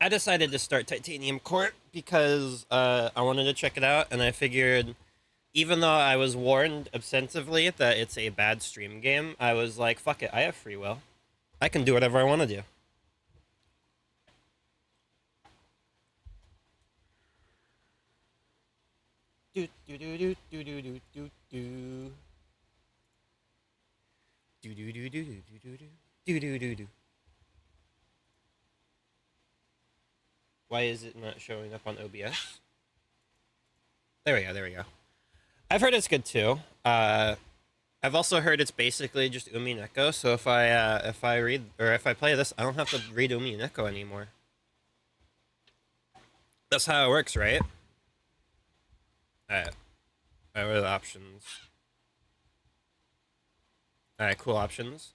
I decided to start Titanium Court because I wanted to check it out, and I figured, even though I was warned obsessively that it's a bad stream game, I was like, fuck it, I have free will. I can do whatever I want to do. Do do do do do do do do do do do do do do do do do do do. Why is it not showing up on OBS? There we go. There we go. I've heard it's good too. I've also heard it's basically just Umi and Echo. So if I read or if I play this, I don't have to read Umi and Echo anymore. That's how it works, right? Alright. What are the options? Alright, cool options.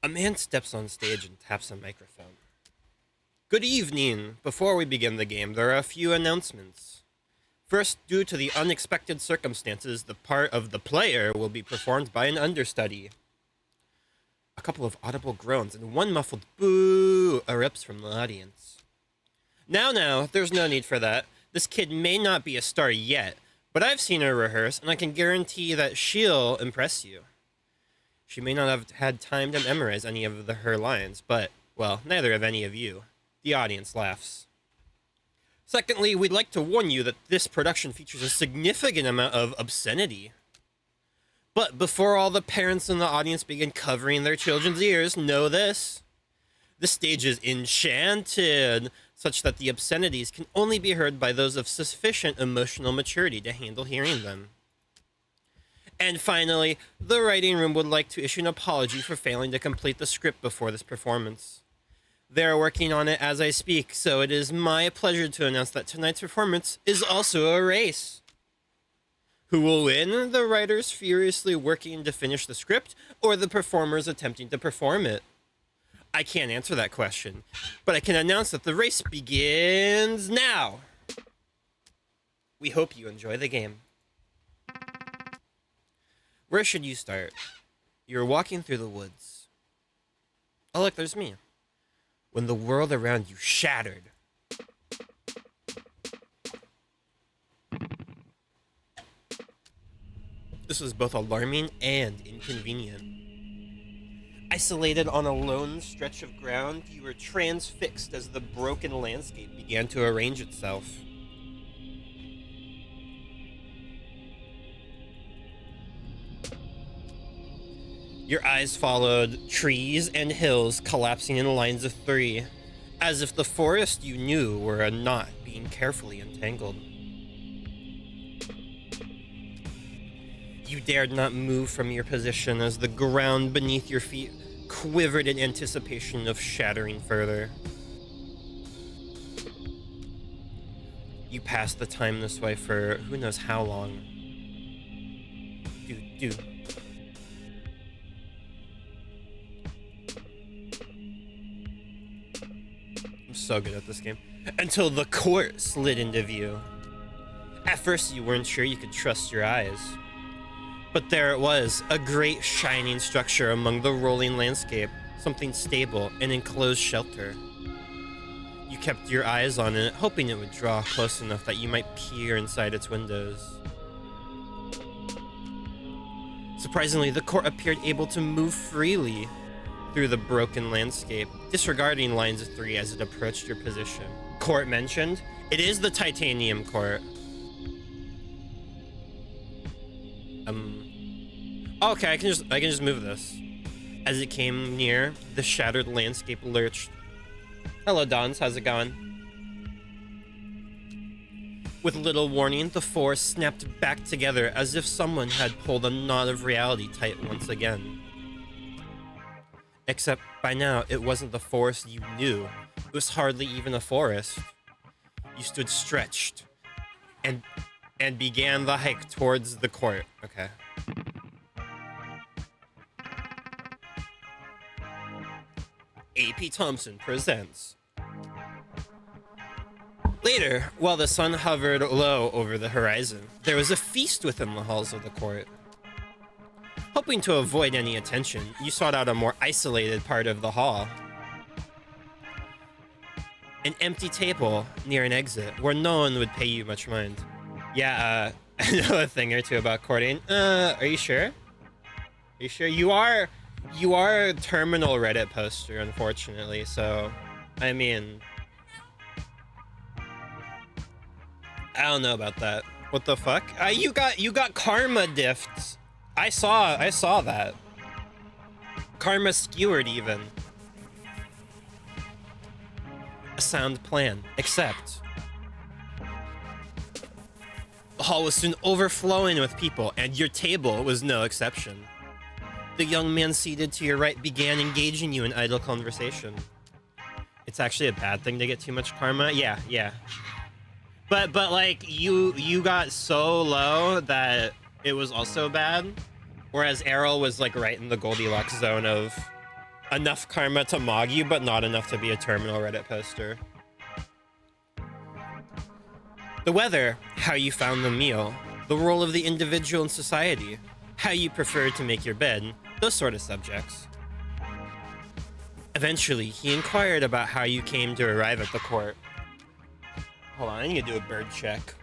A man steps on stage and taps a microphone. Good evening. Before we begin the game, there are a few announcements. First, due to the unexpected circumstances, the part of the player will be performed by an understudy. A couple of audible groans and one muffled boo erupts from the audience. Now, there's no need for that. This kid may not be a star yet, but I've seen her rehearse, and I can guarantee that she'll impress you. She may not have had time to memorize any of her lines, but, well, neither have any of you. The audience laughs. Secondly, we'd like to warn you that this production features a significant amount of obscenity. But before all the parents in the audience begin covering their children's ears, know this. The stage is enchanted, such that the obscenities can only be heard by those of sufficient emotional maturity to handle hearing them. And finally, the writing room would like to issue an apology for failing to complete the script before this performance. They're working on it as I speak, so it is my pleasure to announce that tonight's performance is also a race. Who will win? The writers furiously working to finish the script, or the performers attempting to perform it? I can't answer that question, but I can announce that the race begins now. We hope you enjoy the game. Where should you start? You're walking through the woods. Oh, look, there's me. When the world around you shattered. This was both alarming and inconvenient. Isolated on a lone stretch of ground, you were transfixed as the broken landscape began to arrange itself. Your eyes followed trees and hills collapsing in lines of three, as if the forest you knew were a knot being carefully entangled. You dared not move from your position as the ground beneath your feet quivered in anticipation of shattering further. You passed the time this way for who knows how long. Do. I'm so good at this game. Until the court slid into view. At first you weren't sure you could trust your eyes. But there it was, a great shining structure among the rolling landscape, something stable, an enclosed shelter. You kept your eyes on it, hoping it would draw close enough that you might peer inside its windows. Surprisingly, the court appeared able to move freely through the broken landscape, disregarding lines of three as it approached your position. Court mentioned? It is the Titanium Court. Okay, I can just move this. As it came near, the shattered landscape lurched. Hello, Dons. How's it going? With little warning, the four snapped back together as if someone had pulled a knot of reality tight once again. Except by now, it wasn't the forest you knew. It was hardly even a forest. You stood stretched and began the hike towards the court. Okay. A.P. Thompson presents. Later, while the sun hovered low over the horizon, there was a feast within the halls of the court. Hope Hoping to avoid any attention, you sought out a more isolated part of the hall. An empty table near an exit where no one would pay you much mind. Yeah, I know a thing or two about courting. Are you sure? Are you sure? You are a terminal Reddit poster, unfortunately, so, I mean, I don't know about that. What the fuck? You got karma diffed. I saw that. Karma skewered even. A sound plan, except the hall was soon overflowing with people, and your table was no exception. The young man seated to your right began engaging you in idle conversation. It's actually a bad thing to get too much karma. Yeah. But like you got so low that it was also bad, whereas Errol was like right in the Goldilocks zone of enough karma to mog you, but not enough to be a terminal Reddit poster. The weather, how you found the meal, the role of the individual in society, how you preferred to make your bed, those sort of subjects. Eventually, he inquired about how you came to arrive at the court. Hold on, I need to do a bird check.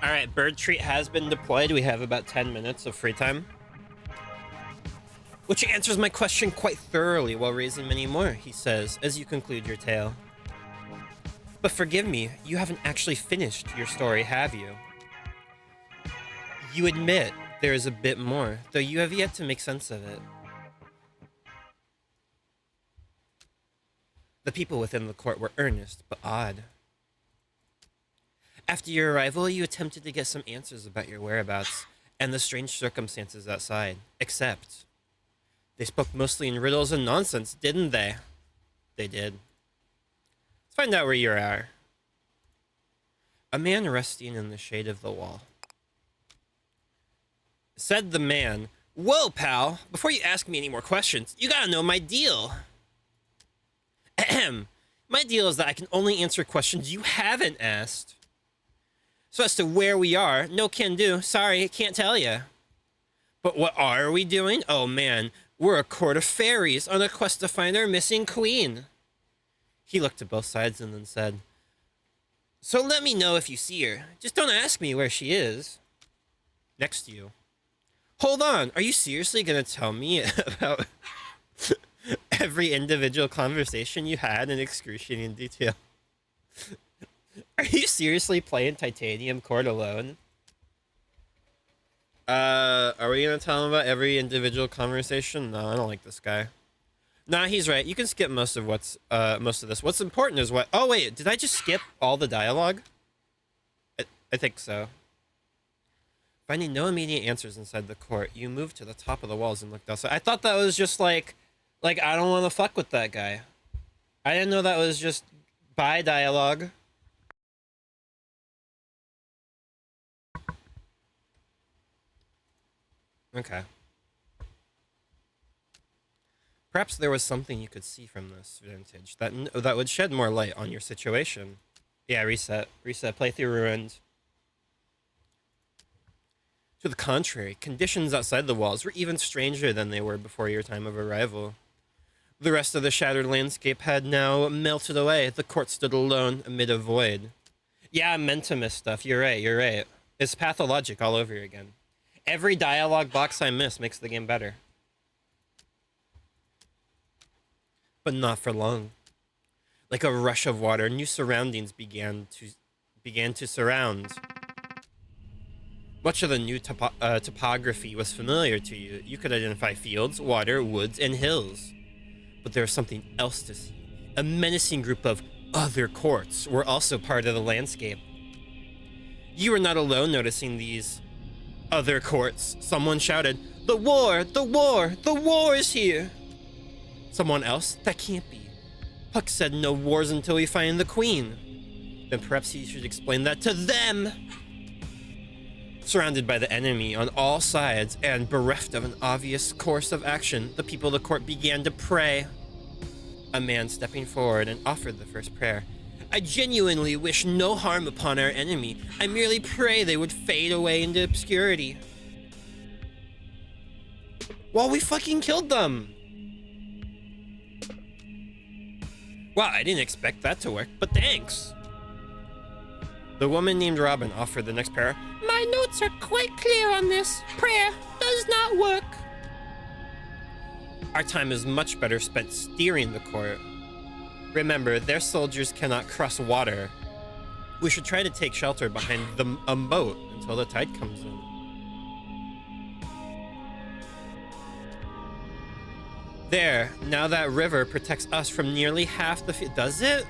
Alright, bird treat has been deployed. We have about 10 minutes of free time. Which answers my question quite thoroughly while raising many more, he says, as you conclude your tale. But forgive me, you haven't actually finished your story, have you? You admit there is a bit more, though you have yet to make sense of it. The people within the court were earnest, but odd. After your arrival, you attempted to get some answers about your whereabouts and the strange circumstances outside, except they spoke mostly in riddles and nonsense, didn't they? They did. Let's find out where you are. A man resting in the shade of the wall. Said the man, "Whoa, pal, before you ask me any more questions, you gotta know my deal." Ahem. My deal is that I can only answer questions you haven't asked. So as to where we are, no can do. Sorry, can't tell you. But what are we doing? Oh man, we're a court of fairies on a quest to find our missing queen. He looked to both sides and then said, "So let me know if you see her. Just don't ask me where she is." Next to you. Hold on, are you seriously gonna tell me about every individual conversation you had in excruciating detail? Are you seriously playing Titanium Court alone? Are we gonna tell him about every individual conversation? No, I don't like this guy. Nah, he's right. You can skip most of this. What's important is what... Oh, wait, did I just skip all the dialogue? I think so. Finding no immediate answers inside the court, you moved to the top of the walls and looked outside. I thought that was just like, I don't want to fuck with that guy. I didn't know that was just by dialogue. Okay. Perhaps there was something you could see from this vintage that would shed more light on your situation. Yeah, reset. Playthrough ruined. To the contrary, conditions outside the walls were even stranger than they were before your time of arrival. The rest of the shattered landscape had now melted away. The court stood alone amid a void. Yeah, I meant to miss stuff. You're right. It's pathologic all over again. Every dialogue box I miss makes the game better. But not for long. Like a rush of water, new surroundings began to surround. Much of the new topography was familiar to you. You could identify fields, water, woods, and hills. But there was something else to see. A menacing group of other courts were also part of the landscape. You were not alone noticing these other courts. Someone shouted, "The war! The war! The war is here!" Someone else? That can't be. Puck said no wars until we find the queen. Then perhaps he should explain that to them. Surrounded by the enemy on all sides and bereft of an obvious course of action, the people of the court began to pray. A man stepping forward and offered the first prayer. I genuinely wish no harm upon our enemy. I merely pray they would fade away into obscurity. Well, we fucking killed them. Wow, I didn't expect that to work, but thanks. The woman named Robin offered the next prayer. My notes are quite clear on this. Prayer does not work. Our time is much better spent steering the court. Remember, their soldiers cannot cross water. We should try to take shelter behind a moat until the tide comes in. There, now that river protects us from nearly half the field. Does it?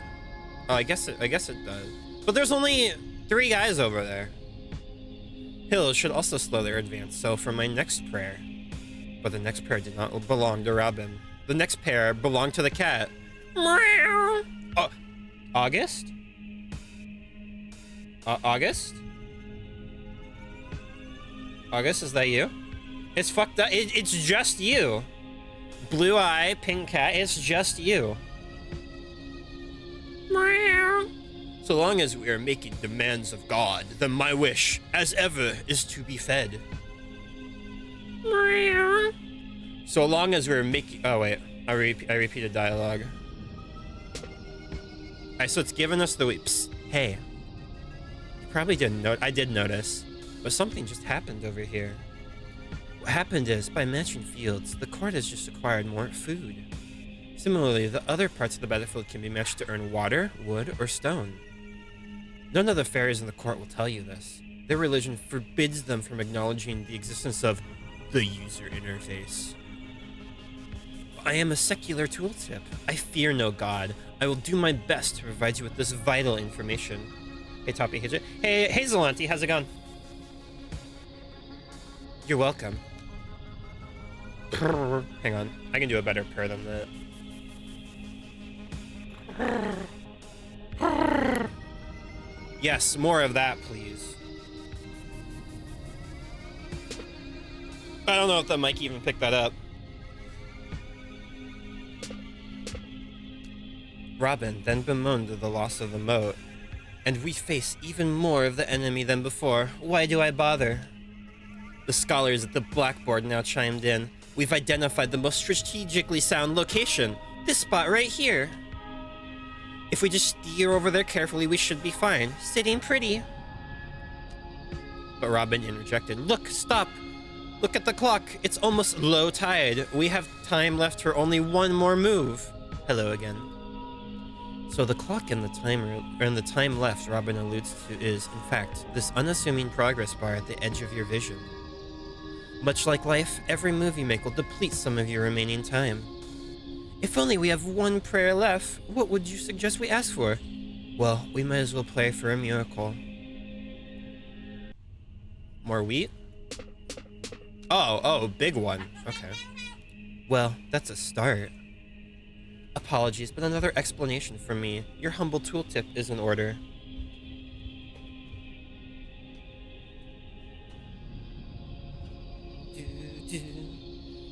Oh, I guess it does. But there's only 3 guys over there. Hills should also slow their advance, so for my next prayer. But the next prayer did not belong to Robin. The next prayer belonged to the cat. Meow. Oh, August? August? August, is that you? It's fucked up. It's just you. Blue eye, pink cat, it's just you. Meow. So long as we are making demands of God, then my wish, as ever, is to be fed. Meow. So long as we're making... Oh, wait. I repeated dialogue. Alright, so it's giving us the... Psst, hey. You probably didn't know... I did notice. But something just happened over here. What happened is, by matching fields, the court has just acquired more food. Similarly, the other parts of the battlefield can be matched to earn water, wood, or stone. None of the fairies in the court will tell you this. Their religion forbids them from acknowledging the existence of the user interface. I am a secular tooltip. I fear no god. I will do my best to provide you with this vital information. Hey, Toppy, hey, Hazel Auntie, how's it going? You're welcome. Hang on, I can do a better purr than that. Yes, more of that, please. I don't know if the mic even picked that up. Robin then bemoaned the loss of the moat. And we face even more of the enemy than before. Why do I bother? The scholars at the blackboard now chimed in. We've identified the most strategically sound location. This spot right here. If we just steer over there carefully, we should be fine. Sitting pretty. But Robin interjected. Look, stop. Look at the clock. It's almost low tide. We have time left for only one more move. Hello again. So the clock and the time left Robin alludes to is, in fact, this unassuming progress bar at the edge of your vision. Much like life, every move you make will deplete some of your remaining time. If only we have one prayer left, what would you suggest we ask for? Well, we might as well pray for a miracle. More wheat? Oh, big one. Okay. Well, that's a start. Apologies, but another explanation from me. Your humble tooltip is in order.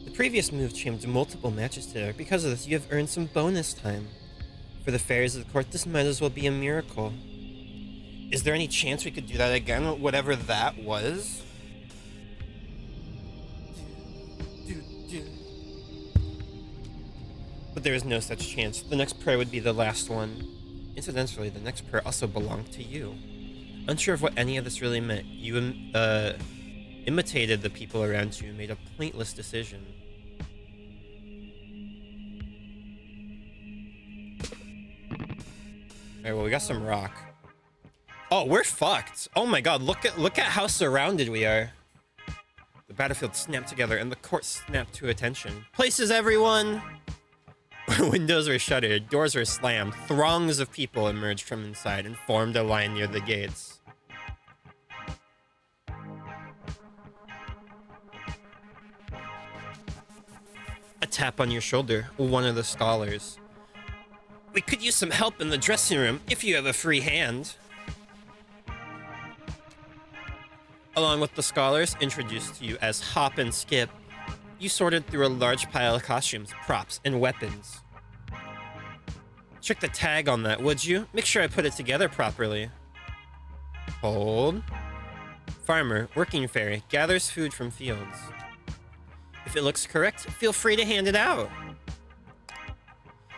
The previous move changed multiple matches today. Because of this, you have earned some bonus time. For the fairies of the court, this might as well be a miracle. Is there any chance we could do that again, whatever that was? But there is no such chance. The next prayer would be the last one. Incidentally, the next prayer also belonged to you. Unsure of what any of this really meant, you imitated the people around you and made a pointless decision. Alright, well, we got some rock. Oh, we're fucked. Oh my god, look at how surrounded we are. The battlefield snapped together and the court snapped to attention. Places, everyone! Windows were shuttered, doors were slammed, throngs of people emerged from inside and formed a line near the gates. A tap on your shoulder, one of the scholars. We could use some help in the dressing room if you have a free hand. Along with the scholars introduced to you as Hop and Skip, you sorted through a large pile of costumes, props, and weapons. Check the tag on that, would you? Make sure I put it together properly. Hold. Farmer, working fairy, gathers food from fields. If it looks correct, feel free to hand it out.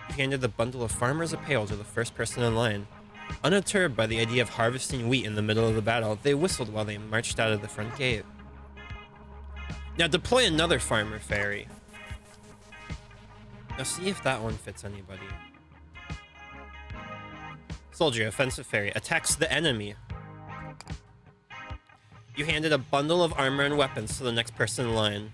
You handed the bundle of farmer's apparel to the first person in line. Undeterred by the idea of harvesting wheat in the middle of the battle, they whistled while they marched out of the front gate. Now deploy another farmer fairy. Now see if that one fits anybody. Soldier, offensive fairy, attacks the enemy. You handed a bundle of armor and weapons to the next person in line.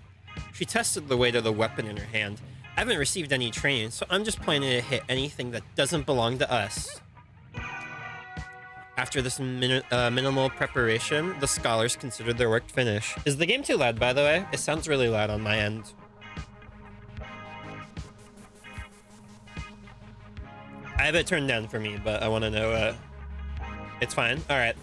She tested the weight of the weapon in her hand. I haven't received any training, so I'm just planning to hit anything that doesn't belong to us. After this minimal preparation, the scholars considered their work finished. Is the game too loud, by the way? It sounds really loud on my end. I have it turned down for me, but I want to know, it's fine. All right.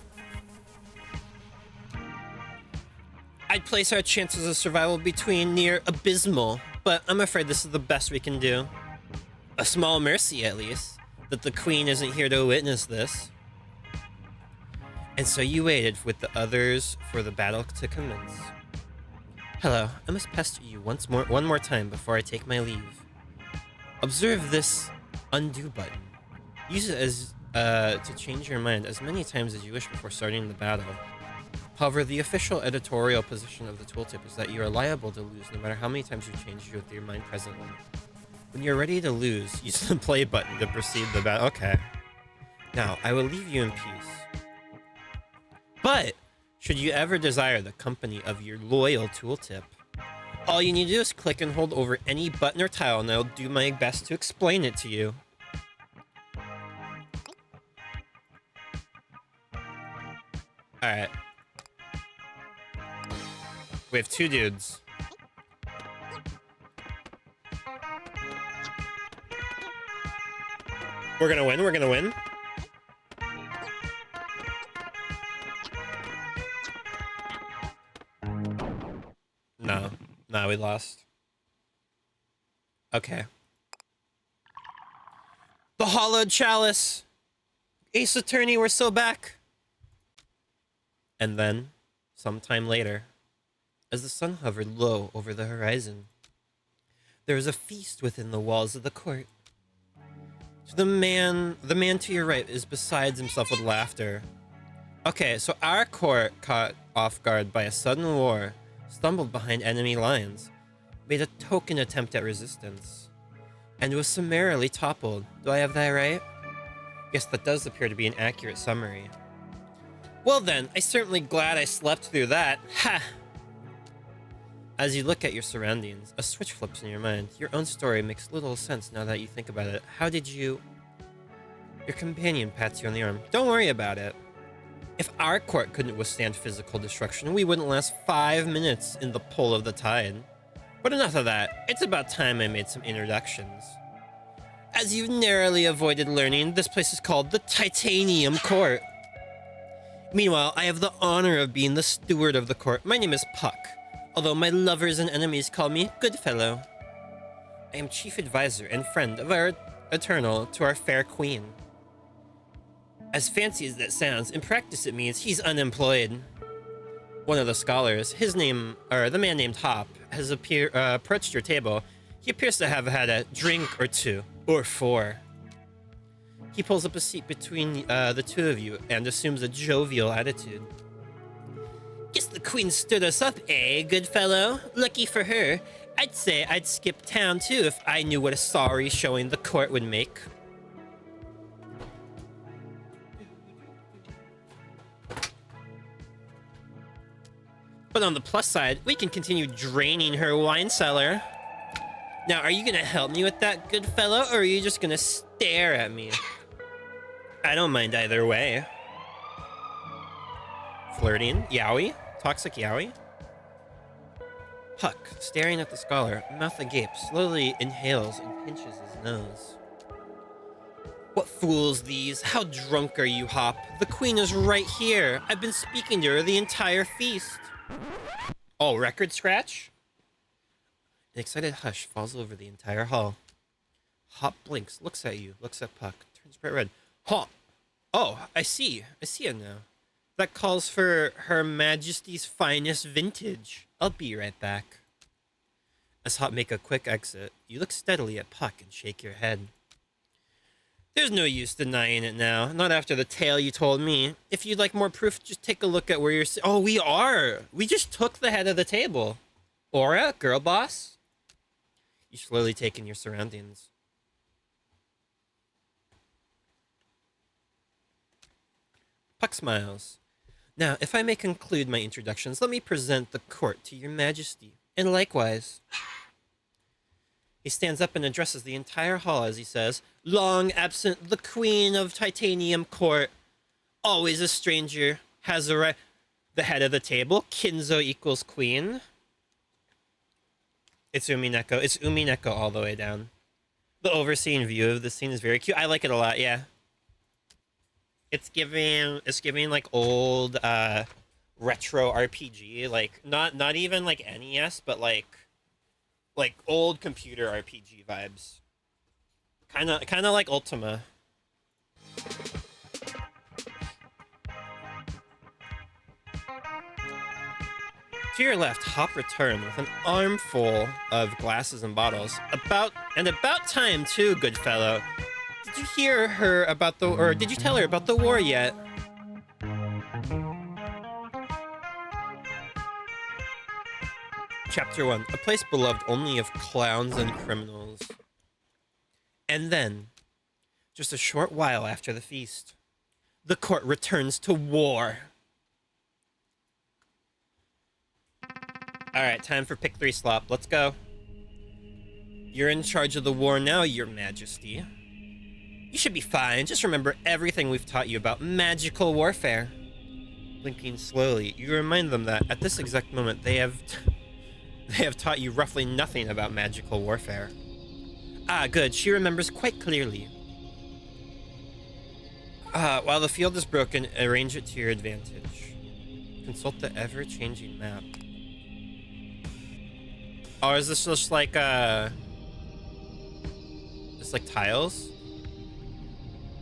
I'd place our chances of survival between near abysmal, but I'm afraid this is the best we can do. A small mercy, at least, that the queen isn't here to witness this. And so you waited with the others for the battle to commence. Hello, I must pester you one more time before I take my leave. Observe this undo button. Use it as to change your mind as many times as you wish before starting the battle. However, the official editorial position of the tooltip is that you are liable to lose no matter how many times you change with your mind presently. When you're ready to lose, use the play button to proceed the battle. Okay. Now, I will leave you in peace. But, should you ever desire the company of your loyal tooltip, all you need to do is click and hold over any button or tile, and I'll do my best to explain it to you. Alright. We have two dudes. We're gonna win, we're gonna win. No, we lost. Okay. The hollowed chalice! Ace Attorney, we're still back! And then, sometime later, as the sun hovered low over the horizon, there was a feast within the walls of the court. The man to your right is besides himself with laughter. Okay, so our court, caught off guard by a sudden war, stumbled behind enemy lines, made a token attempt at resistance, and was summarily toppled. Do I have that right? Yes, that does appear to be an accurate summary. Well then, I'm certainly glad I slept through that. Ha! As you look at your surroundings, a switch flips in your mind. Your own story makes little sense now that you think about it. How did you... Your companion pats you on the arm. Don't worry about it. If our court couldn't withstand physical destruction, we wouldn't last 5 minutes in the pull of the tide. But enough of that. It's about time I made some introductions. As you've narrowly avoided learning, this place is called the Titanium Court. Meanwhile, I have the honor of being the steward of the court. My name is Puck, although my lovers and enemies call me Goodfellow. I am chief advisor and friend of our eternal to our fair queen. As fancy as that sounds, in practice it means he's unemployed. One of the scholars, the man named Hop, has approached your table. He appears to have had a drink or two, or 4. He pulls up a seat between the two of you and assumes a jovial attitude. Guess the queen stood us up, eh, Goodfellow? Lucky for her. I'd say I'd skip town too if I knew what a sorry showing the court would make. But on the plus side, we can continue draining her wine cellar. Now, are you gonna help me with that, Goodfellow, or are you just gonna stare at me? I don't mind either way. Flirting? Yowie? Toxic Yowie? Puck, staring at the scholar, mouth agape, slowly inhales and pinches his nose. What fools these? How drunk are you, Hop? The queen is right here. I've been speaking to her the entire feast. Oh, record scratch? An excited hush falls over the entire hall. Hop blinks, looks at you, looks at Puck, turns bright red. Hop! Oh, I see it now. That calls for Her Majesty's finest vintage. I'll be right back. As Hop make a quick exit, you look steadily at Puck and shake your head. There's no use denying it now, not after the tale you told me. If you'd like more proof, just take a look at where you're... Oh, we are! We just took the head of the table. Aura, girl boss? You slowly take in your surroundings. Puck smiles. Now, if I may conclude my introductions, let me present the court to your majesty, and likewise. He stands up and addresses the entire hall as he says, long absent, the queen of Titanium Court, always a stranger, has a right... The head of the table, Kinzo equals queen. It's Umineko. It's Umineko all the way down. The overseeing view of the scene is very cute. I like it a lot, yeah. It's giving like old retro RPG, like not even like NES, but like old computer RPG vibes. Kind of like Ultima. To your left, Hop returned with an armful of glasses and bottles. About time too, good fellow. Did you hear her about the, or did you tell her about the war yet? Chapter 1, a place beloved only of clowns and criminals. And then, just a short while after the feast, the court returns to war. Alright, time for pick 3 slop. Let's go. You're in charge of the war now, your majesty. You should be fine. Just remember everything we've taught you about magical warfare. Blinking slowly, you remind them that at this exact moment they have taught you roughly nothing about magical warfare. Ah, good. She remembers quite clearly. While the field is broken, arrange it to your advantage. Consult the ever-changing map. Oh, is this just like, it's like tiles?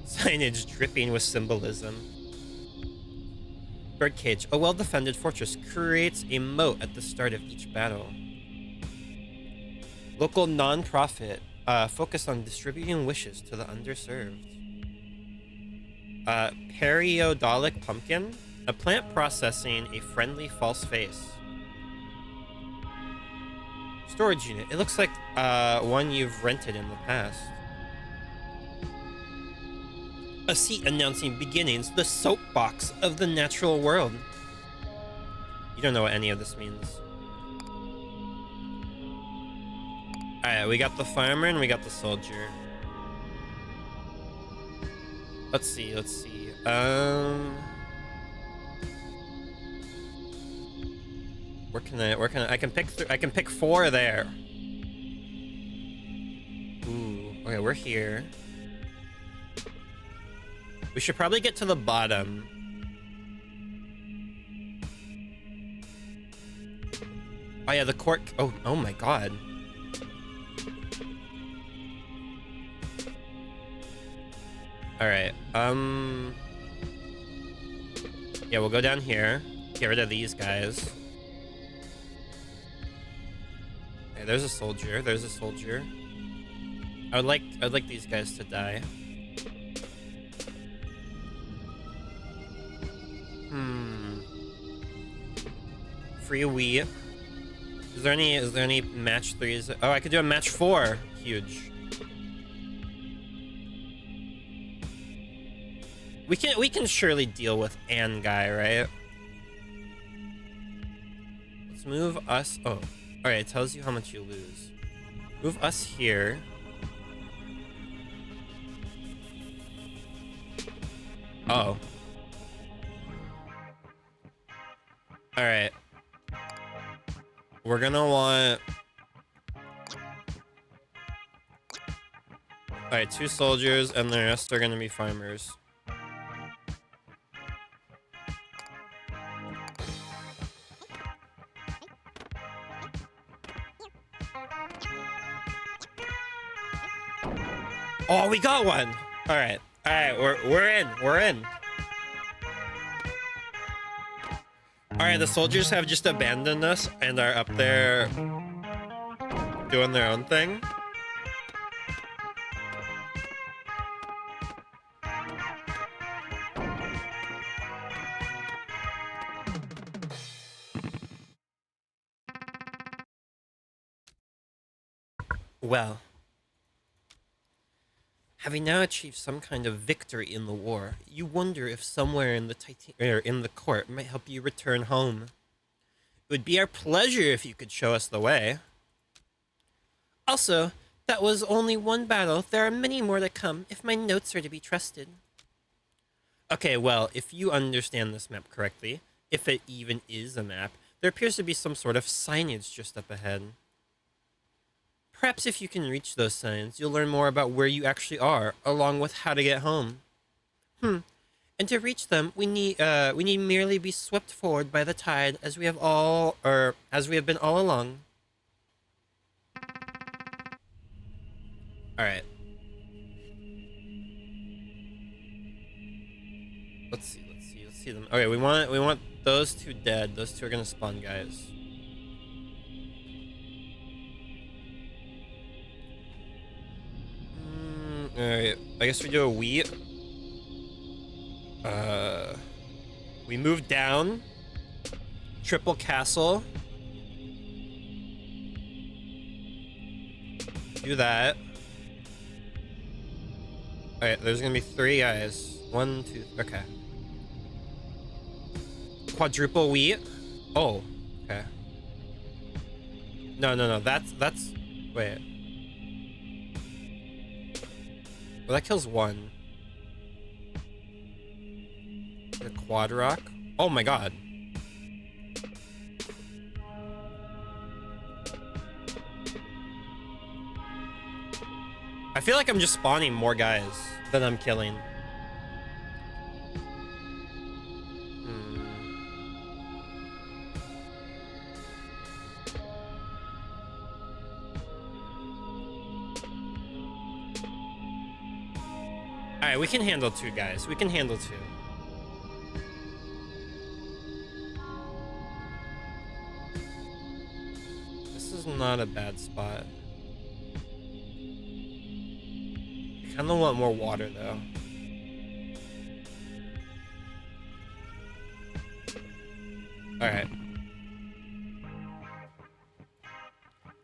Signage dripping with symbolism. Birdcage, a well-defended fortress, creates a moat at the start of each battle. Local non-profit, focused on distributing wishes to the underserved. Periodolic pumpkin, a plant processing a friendly false face. Storage unit, it looks like one you've rented in the past. A seat announcing beginnings, the soapbox of the natural world. You don't know what any of this means. Alright, we got the farmer and we got the soldier. Let's see. Where can I can pick 4 there. Ooh, okay, we're here. We should probably get to the bottom. Oh yeah, the court. Oh my god. All right. Yeah, we'll go down here. Get rid of these guys. Okay, there's a soldier. I'd like these guys to die. Free wheat. Is there any match 3s? Oh, I could do a match 4. Huge. We can surely deal with An guy, right? Let's move us. Oh, all right. It tells you how much you lose. Move us here. Oh. All right. We're gonna want... Alright, 2 soldiers, and the rest are gonna be farmers. Oh, we got one! Alright. Alright, we're in. We're in. Alright, the soldiers have just abandoned us and are up there doing their own thing. Well, having now achieved some kind of victory in the war, you wonder if somewhere in the court might help you return home. It would be our pleasure if you could show us the way. Also, that was only one battle. There are many more to come, if my notes are to be trusted. Okay, well, if you understand this map correctly, if it even is a map, there appears to be some sort of signage just up ahead. Perhaps if you can reach those signs, you'll learn more about where you actually are, along with how to get home. And to reach them, we need merely be swept forward by the tide, as we have been all along. All right. Let's see them. Okay, we want those 2 dead. Those 2 are gonna spawn guys. Alright, I guess we do a wheat. We move down. Triple castle. Do that. Alright, there's gonna be 3 guys. 1, 2, okay. Quadruple wheat. Oh, okay. No, that's, wait. Well, that kills 1. A quad rock. Oh my god. I feel like I'm just spawning more guys than I'm killing. Alright, we can handle 2 guys. We can handle 2. This is not a bad spot. I kinda want more water though. Alright.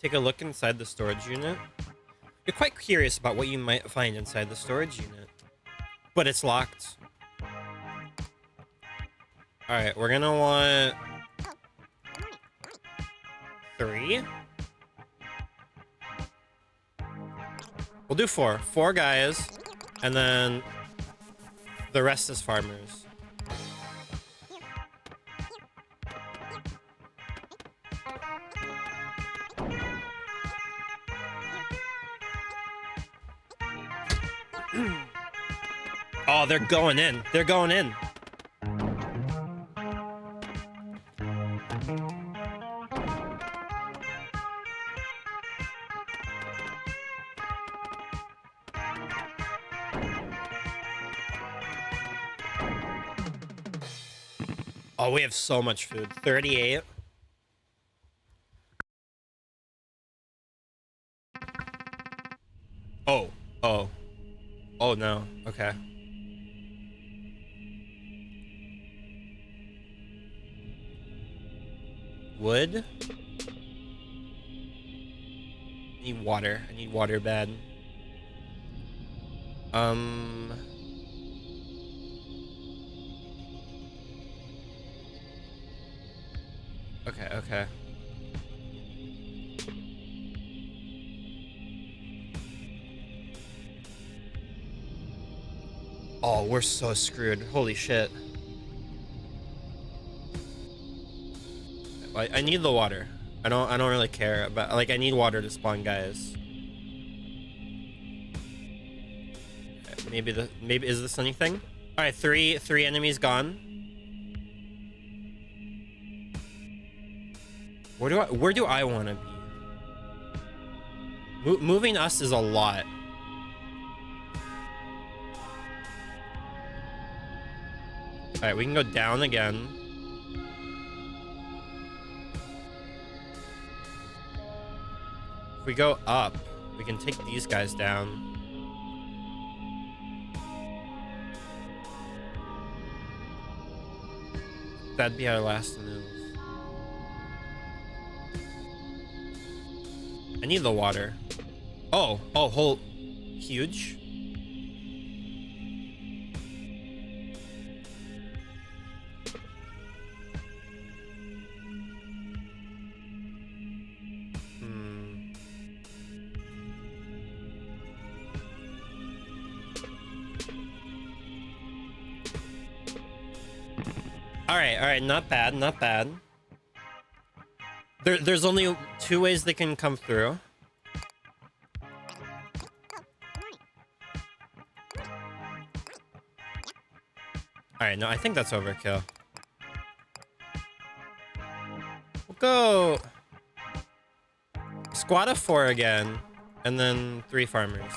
Take a look inside the storage unit. You're quite curious about what you might find inside the storage unit. But it's locked. Alright, we're gonna want 3. We'll do 4. 4 guys. And then the rest is farmers. Oh, they're going in. They're going in. Oh, we have so much food. 38. Oh. Oh. Oh, no. Okay. Wood? I need water. I need water bad. Okay, okay. Oh, we're so screwed. Holy shit. I need the water. I don't really care about, like, I need water to spawn guys. maybe is this anything? All right, three enemies gone. Where do I want to be? Moving us is a lot. All right, we can go down again. If we go up, we can take these guys down. That'd be our last move. I need the water. Oh, whole huge. All right, not bad, not bad. There's only 2 ways they can come through. All right, no, I think that's overkill. We'll go squad of 4 again, and then 3 farmers.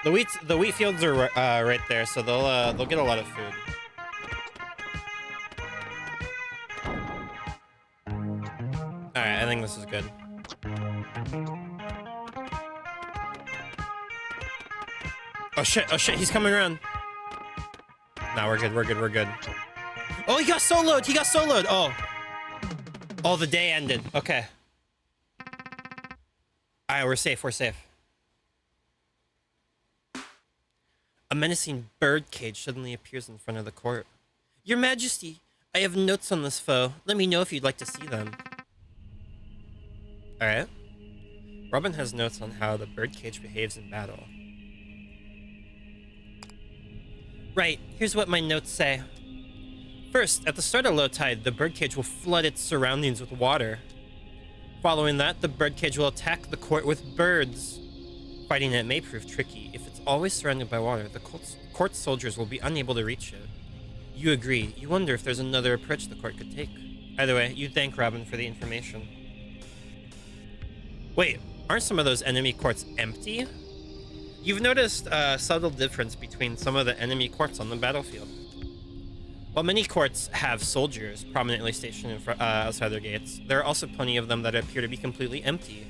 The wheat fields are right there, so they'll get a lot of food. All right, I think this is good. Oh shit! He's coming around. Nah, we're good. Oh, he got soloed. Oh, the day ended. Okay. All right, we're safe. A menacing bird cage suddenly appears in front of the court. Your Majesty, I have notes on this foe. Let me know if you'd like to see them. Alright. Robin has notes on how the birdcage behaves in battle. Right, here's what my notes say. First, at the start of low tide, the birdcage will flood its surroundings with water. Following that, the birdcage will attack the court with birds. Fighting it may prove tricky. If it's always surrounded by water, the court soldiers will be unable to reach it. You agree. You wonder if there's another approach the court could take. Either way, you thank Robin for the information. Wait, aren't some of those enemy courts empty? You've noticed a subtle difference between some of the enemy courts on the battlefield. While many courts have soldiers prominently stationed outside their gates, there are also plenty of them that appear to be completely empty.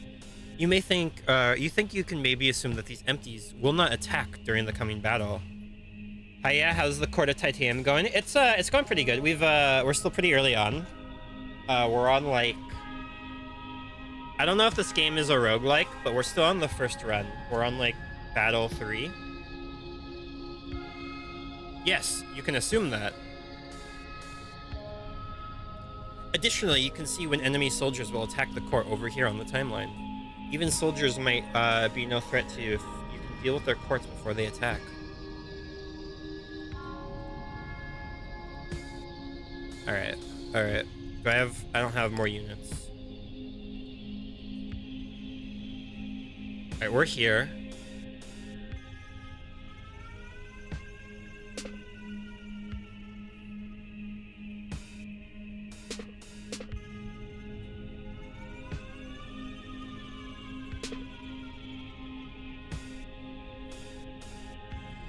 You may think, you can maybe assume that these empties will not attack during the coming battle. Hiya, how's the Court of Titanium going? It's going pretty good. We're still pretty early on. We're on like, I don't know if this game is a roguelike, but we're still on the first run. We're on like battle 3. Yes, you can assume that. Additionally, you can see when enemy soldiers will attack the court over here on the timeline. Even soldiers might be no threat to you if you can deal with their courts before they attack. Alright. I don't have more units. Alright, we're here.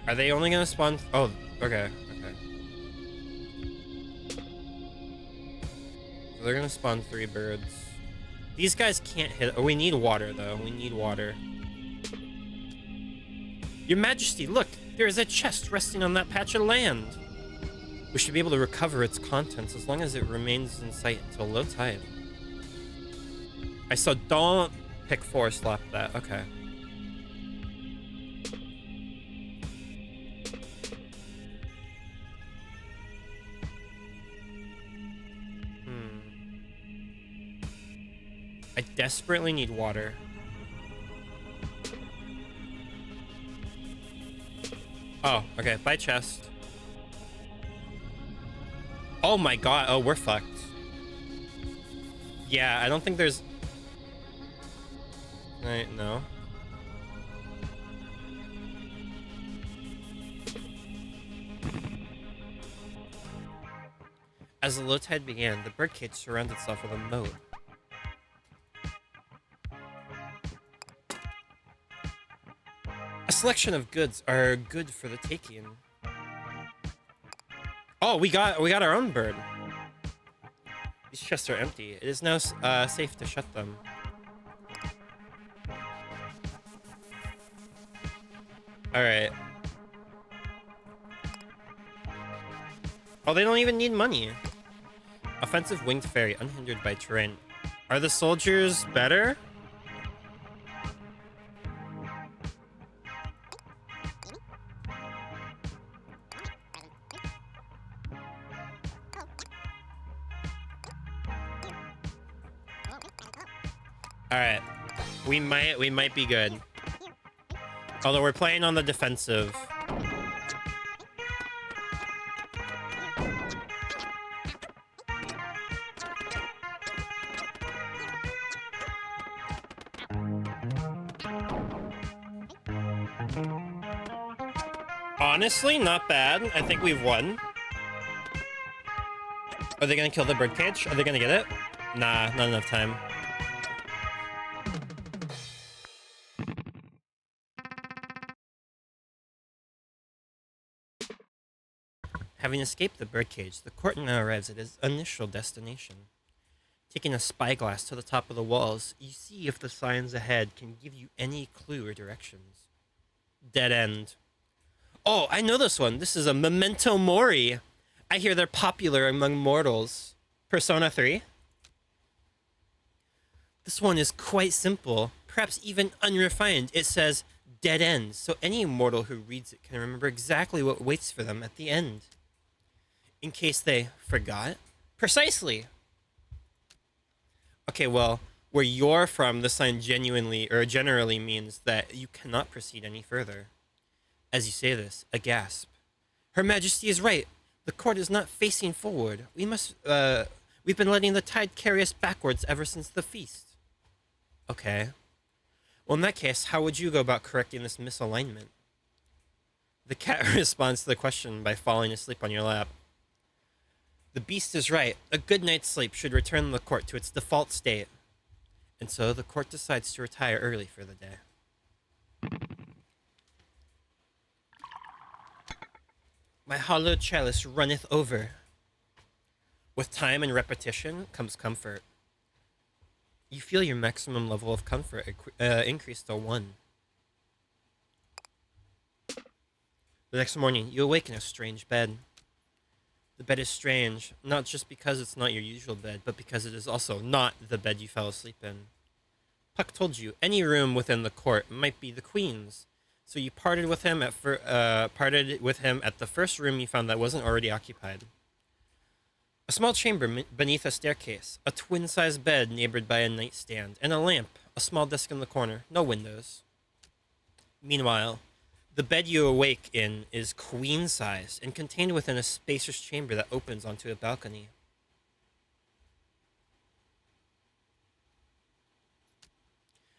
Are they only gonna spawn? Oh, okay. So they're gonna spawn 3 birds. These guys can't hit. Oh, we need water though. We need water. Your Majesty, look! There is a chest resting on that patch of land. We should be able to recover its contents as long as it remains in sight until low tide. I saw don't pick 4 slap that. Okay. I desperately need water. Oh, okay. Bye, chest. Oh my god. Oh, we're fucked. Yeah, I don't think there's... No. As the low tide began, the birdcage surrounded itself with a moat. A selection of goods are good for the taking. Oh, we got our own bird. These chests are empty. It is now safe to shut them. All right. Oh, they don't even need money. Offensive winged fairy, unhindered by terrain. Are the soldiers better? All right, we might be good. Although we're playing on the defensive. Honestly, not bad. I think we've won. Are they gonna kill the birdcage? Are they gonna get it? Nah, not enough time. Having escaped the birdcage, the court now arrives at its initial destination. Taking a spyglass to the top of the walls, you see if the signs ahead can give you any clue or directions. Dead end. Oh, I know this one. This is a Memento Mori. I hear they're popular among mortals. Persona 3? This one is quite simple, perhaps even unrefined. It says dead end, so any mortal who reads it can remember exactly what waits for them at the end. In case they forgot. Precisely. Okay, well, where you're from, the sign genuinely or generally means that you cannot proceed any further. As you say this, a gasp. Her Majesty is right. The court is not facing forward. We've been letting the tide carry us backwards ever since the feast. Okay. Well, in that case, how would you go about correcting this misalignment? The cat responds to the question by falling asleep on your lap. The beast is right. A good night's sleep should return the court to its default state. And so the court decides to retire early for the day. My hallowed chalice runneth over. With time and repetition comes comfort. You feel your maximum level of comfort increase to 1. The next morning, you awake in a strange bed. The bed is strange, not just because it's not your usual bed, but because it is also not the bed you fell asleep in. Puck told you any room within the court might be the Queen's, so you parted with him at the first room you found that wasn't already occupied. A small chamber beneath a staircase, a twin-sized bed neighbored by a nightstand, and a lamp, a small desk in the corner, no windows. Meanwhile, the bed you awake in is queen-sized and contained within a spacious chamber that opens onto a balcony.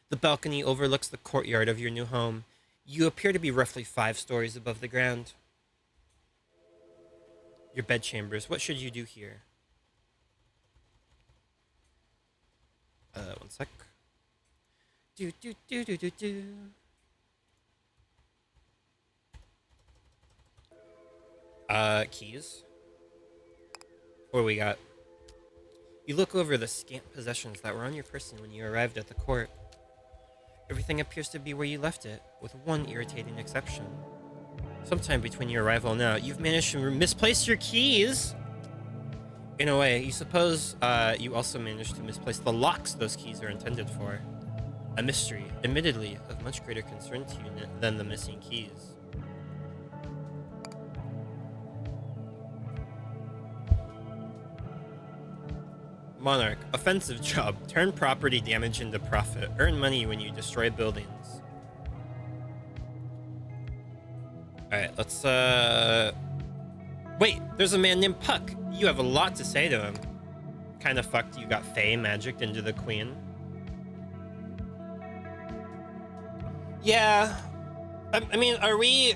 The balcony overlooks the courtyard of your new home. You appear to be roughly 5 stories above the ground. Your bedchambers. What should you do here? One sec. Do. Keys. What do we got? You look over the scant possessions that were on your person when you arrived at the court. Everything appears to be where you left it, with one irritating exception. Sometime between your arrival and now, you've managed to misplace your keys! In a way, you suppose you also managed to misplace the locks those keys are intended for. A mystery, admittedly, of much greater concern to you than the missing keys. Monarch, offensive job. Turn property damage into profit. Earn money when you destroy buildings. Alright, let's, Wait, there's a man named Puck. You have a lot to say to him. kind of fucked you got Fae magicked into the queen. Yeah. I mean, are we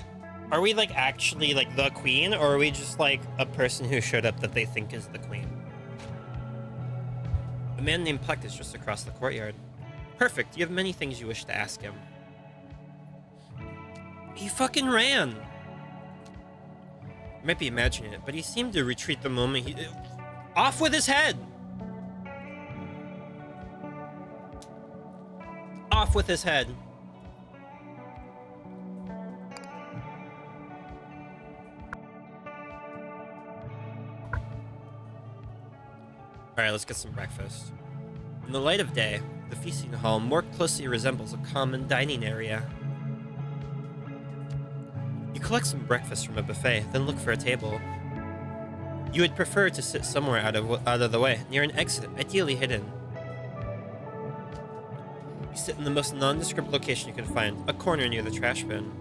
like actually like the queen, or are we just like a person who showed up that they think is the queen? A man named Puck is just across the courtyard. Perfect. You have many things you wish to ask him. He fucking ran. You might be imagining it, but he seemed to retreat the moment he... Off with his head! Off with his head. Alright, let's get some breakfast. In the light of day, the feasting hall more closely resembles a common dining area. You collect some breakfast from a buffet, then look for a table. You would prefer to sit somewhere out of the way, near an exit, ideally hidden. You sit in the most nondescript location you can find, a corner near the trash bin.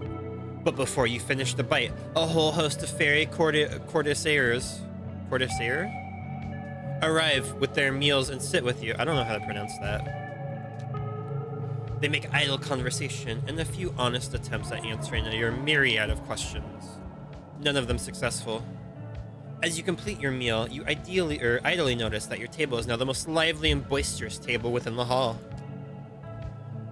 But before you finish the bite, a whole host of fairy courtiers arrive with their meals and sit with you. I don't know how to pronounce that. They make idle conversation and a few honest attempts at answering your myriad of questions. None of them successful. As you complete your meal, you idly notice that your table is now the most lively and boisterous table within the hall.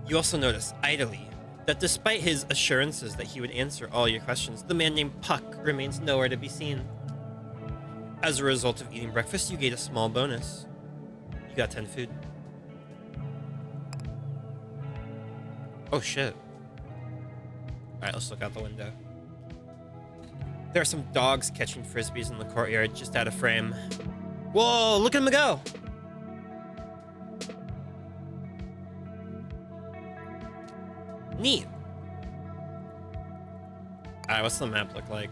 You also notice, idly, that despite his assurances that he would answer all your questions, the man named Puck remains nowhere to be seen. As a result of eating breakfast, you get a small bonus. You got 10 food. Oh shit. Alright, let's look out the window. There are some dogs catching frisbees in the courtyard, just out of frame. Whoa, look at them go! Neat. Alright, what's the map look like?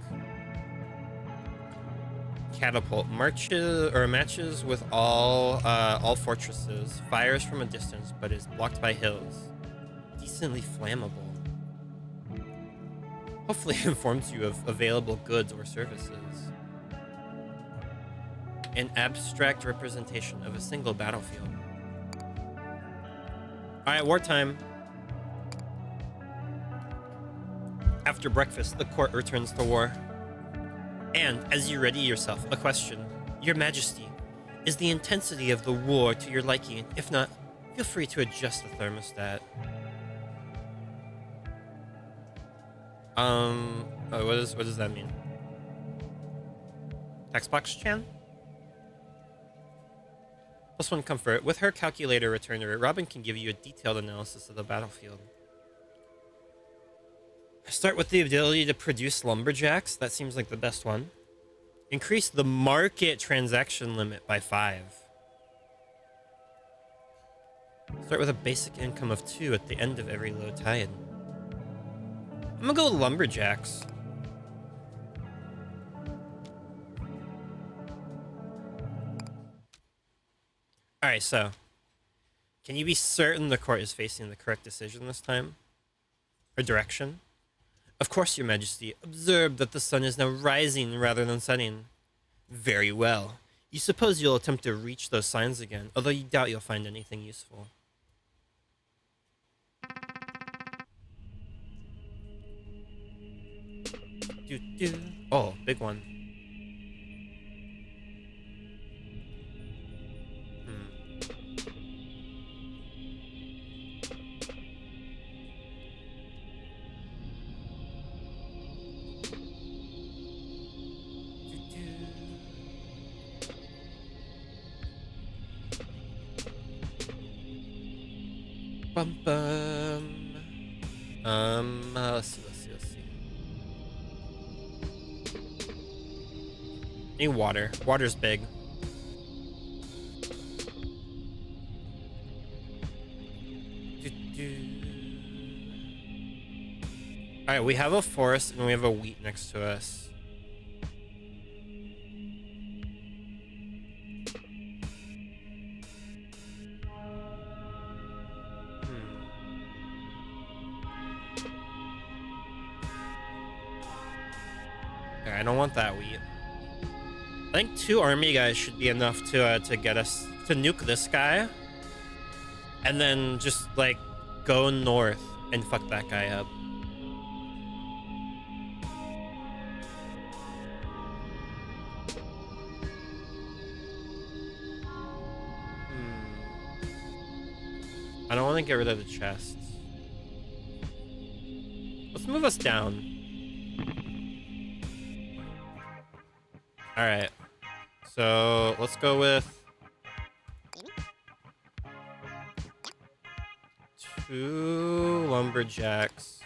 Catapult matches with all fortresses. Fires from a distance, but is blocked by hills. Decently flammable. Hopefully it informs you of available goods or services. An abstract representation of a single battlefield. Alright, wartime. After breakfast, the court returns to war. And, as you ready yourself, a question. Your Majesty, is the intensity of the war to your liking? If not, feel free to adjust the thermostat. What does that mean? Text box Chan? +1 comfort. With her calculator returner, Robin can give you a detailed analysis of the battlefield. Start with the ability to produce lumberjacks. That seems like the best one. Increase the market transaction limit by 5. Start with a basic income of 2 at the end of every low tide. I'm gonna go lumberjacks. Alright, so. Can you be certain the court is facing the correct decision this time? Or direction? Of course, Your Majesty. Observe that the sun is now rising rather than setting. Very well. You suppose you'll attempt to reach those signs again, although you doubt you'll find anything useful. Oh, big one. Bum bum. Let's see. Need water. Water's big. Alright, we have a forest and we have a wheat next to us. I don't want that wheat. I think 2 army guys should be enough to get us to nuke this guy, and then just like go north and fuck that guy up. I don't want to get rid of the chests. Let's move us down. All right. So let's go with 2 lumberjacks.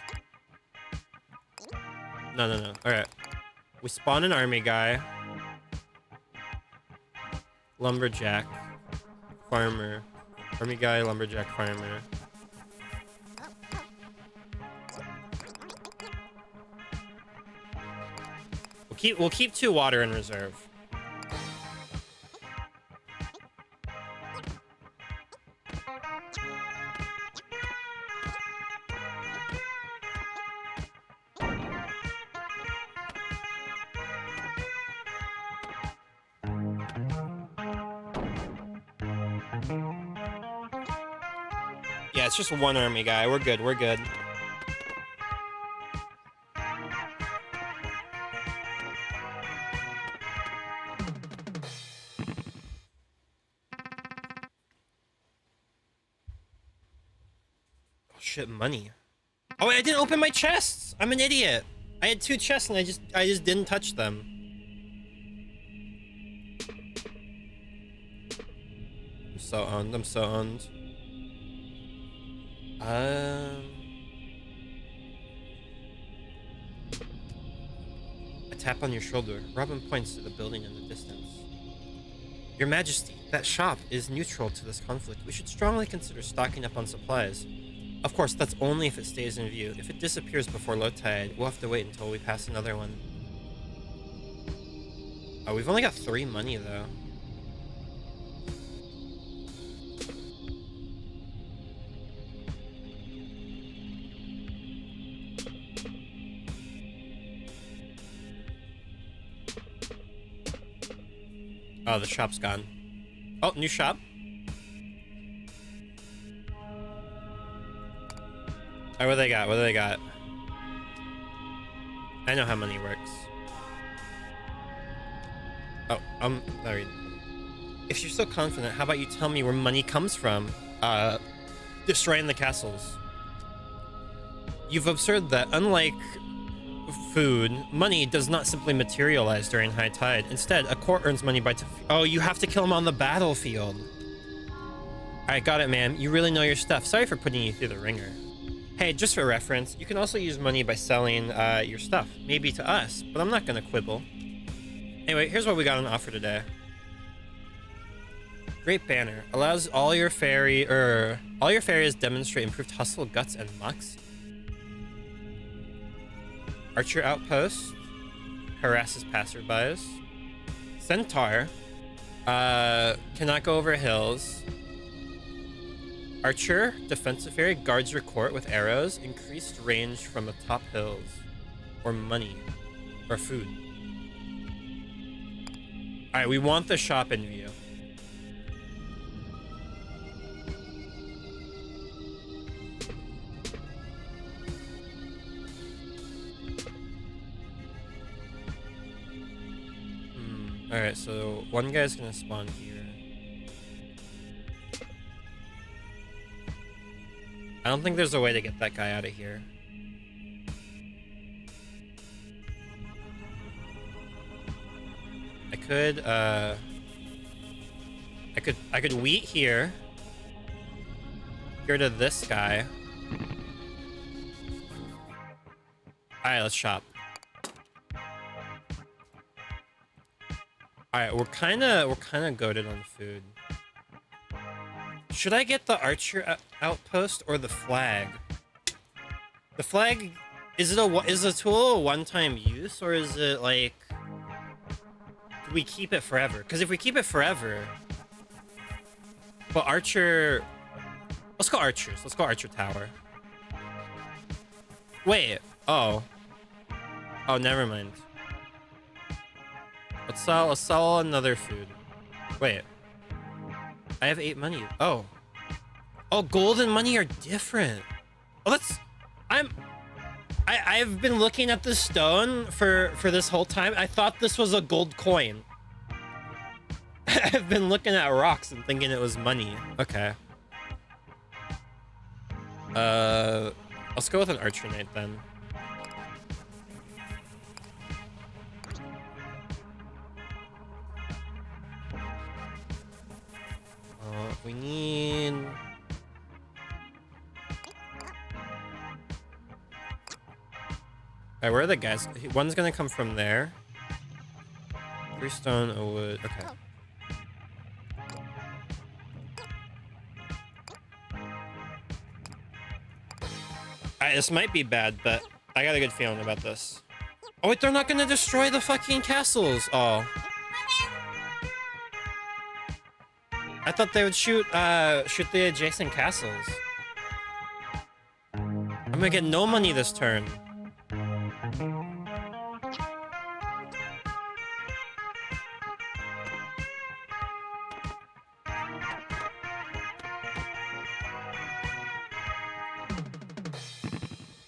No. All right. We spawn an army guy. Lumberjack. Farmer. Army guy, lumberjack, farmer. We'll keep 2 water in reserve. Yeah, it's just 1 army guy. We're good. We're good. Oh shit, money. Oh, wait, I didn't open my chests. I'm an idiot. I had 2 chests and I just didn't touch them. I'm so owned. I'm so owned. A tap on your shoulder. Robin points to the building in the distance. Your Majesty, that shop is neutral to this conflict. We should strongly consider stocking up on supplies. Of course, that's only if it stays in view. If it disappears before low tide, we'll have to wait until we pass another one. Oh, we've only got 3 money, though. Oh, the shop's gone. Oh, new shop. Oh, what do they got? What do they got? I know how money works. Oh, sorry. If you're so confident, how about you tell me where money comes from? Destroying the castles. You've observed that, unlike food, money does not simply materialize during high tide. Instead, a court earns money by... Oh, you have to kill him on the battlefield. Alright, got it, ma'am. You really know your stuff. Sorry for putting you through the ringer. Hey, just for reference, you can also use money by selling your stuff. Maybe to us, but I'm not gonna quibble. Anyway, here's what we got on offer today. Great banner. Allows all your fairies demonstrate improved hustle, guts, and moxie. Archer outpost. Harasses passerbys. Centaur. Cannot go over hills. Archer, defensive fairy, guards your court with arrows. Increased range from the top hills. Or money. Or food. Alright, we want the shop in view. Alright, so one guy's gonna spawn here. I don't think there's a way to get that guy out of here. I could wheat here. Here to this guy. Alright, let's shop. Alright, we're kinda goated on food. Should I get the archer outpost or the flag? The flag, is the tool a one-time use, or is it like, do we keep it forever? Because if we keep it forever, but archer, let's go archers. Let's go archer tower. Wait, oh, never mind. Let's sell another food. Wait. I have 8 money. Oh. Oh, gold and money are different. Oh, that's... I've been looking at this stone for this whole time. I thought this was a gold coin. I've been looking at rocks and thinking it was money. Okay. Let's go with an archer knight then. We need... Alright, where are the guys? One's gonna come from there. 3 stone, a wood. Okay. Alright, this might be bad, but I got a good feeling about this. Oh wait, they're not gonna destroy the fucking castles. Oh. I thought they would shoot the adjacent castles. I'm gonna get no money this turn.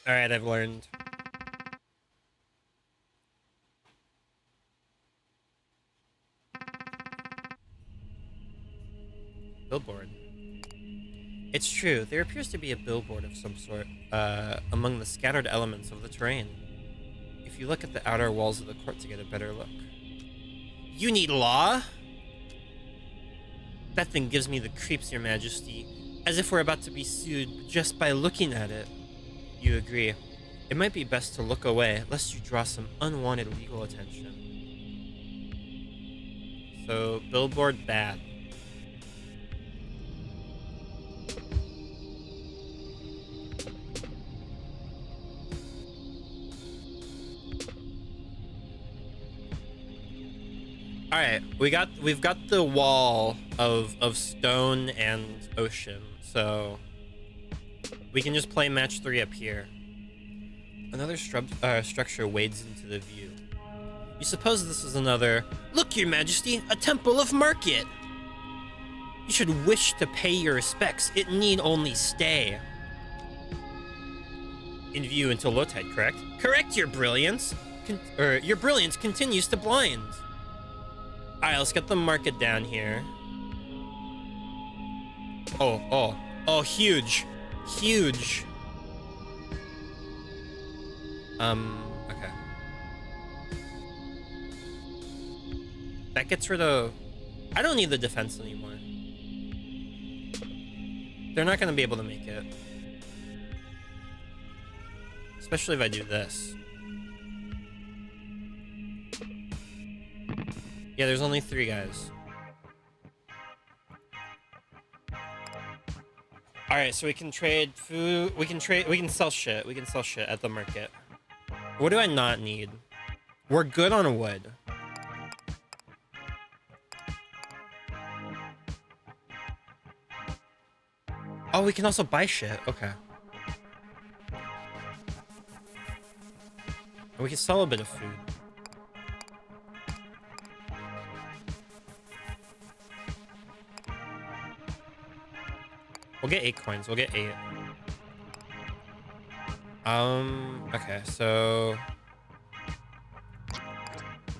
Alright, I've learned. Billboard. It's true, there appears to be a billboard of some sort, among the scattered elements of the terrain. If you look at the outer walls of the court to get a better look. You need law? That thing gives me the creeps, Your Majesty, as if we're about to be sued just by looking at it. You agree. It might be best to look away, lest you draw some unwanted legal attention. So, billboard bad. All right, we've got the wall of stone and ocean, so we can just play match 3 up here. Another structure wades into the view. You suppose this is another... Look, Your Majesty, a temple of market! You should wish to pay your respects. It need only stay in view until low tide, correct? Correct, Your Brilliance! Your Brilliance continues to blind. Alright, let's get the market down here. Oh, huge. Huge. Okay. That gets rid of... I don't need the defense anymore. They're not gonna be able to make it. Especially if I do this. Yeah, there's only 3 guys. Alright, so we can trade food. We can sell shit. We can sell shit at the market. What do I not need? We're good on wood. Oh, we can also buy shit. Okay. And we can sell a bit of food. We'll get 8 coins. We'll get 8. Okay, so...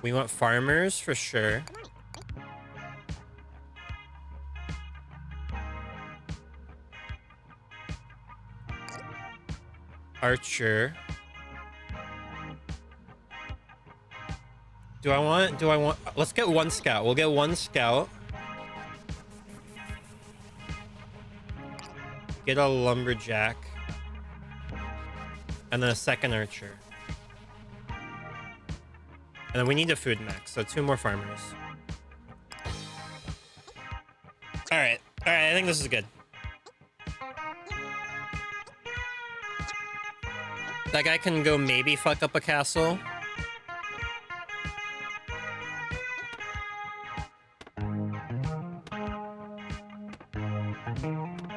we want farmers for sure. Archer. Do I want... Let's get 1 scout. We'll get 1 scout. Get a lumberjack. And then a 2nd archer. And then we need a food max, so 2 more farmers. Alright, I think this is good. That guy can go maybe fuck up a castle.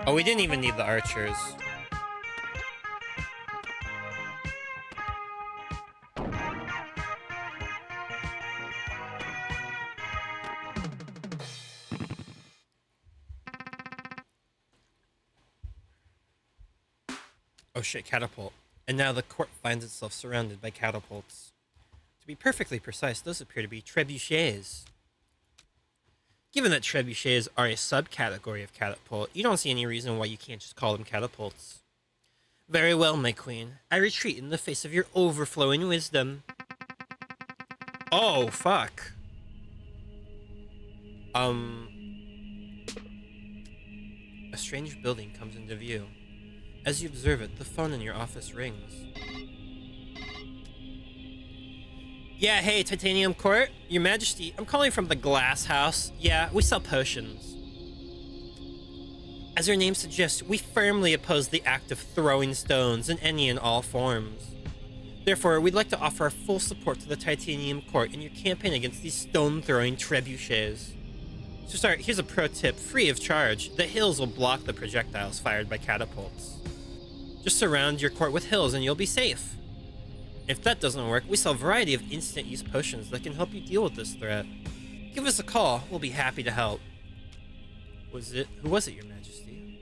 Oh, we didn't even need the archers. Oh shit, catapult. And now the court finds itself surrounded by catapults. To be perfectly precise, those appear to be trebuchets. Given that trebuchets are a subcategory of catapult, you don't see any reason why you can't just call them catapults. Very well, my queen. I retreat in the face of your overflowing wisdom. Oh, fuck. A strange building comes into view. As you observe it, the phone in your office rings. Yeah, hey, Titanium Court. Your Majesty, I'm calling from the Glass House. Yeah, we sell potions. As your name suggests, we firmly oppose the act of throwing stones in any and all forms. Therefore, we'd like to offer our full support to the Titanium Court in your campaign against these stone-throwing trebuchets. To start, here's a pro tip, free of charge. The hills will block the projectiles fired by catapults. Just surround your court with hills and you'll be safe. If that doesn't work, we sell a variety of instant-use potions that can help you deal with this threat. Give us a call. We'll be happy to help. Who was it, Your Majesty?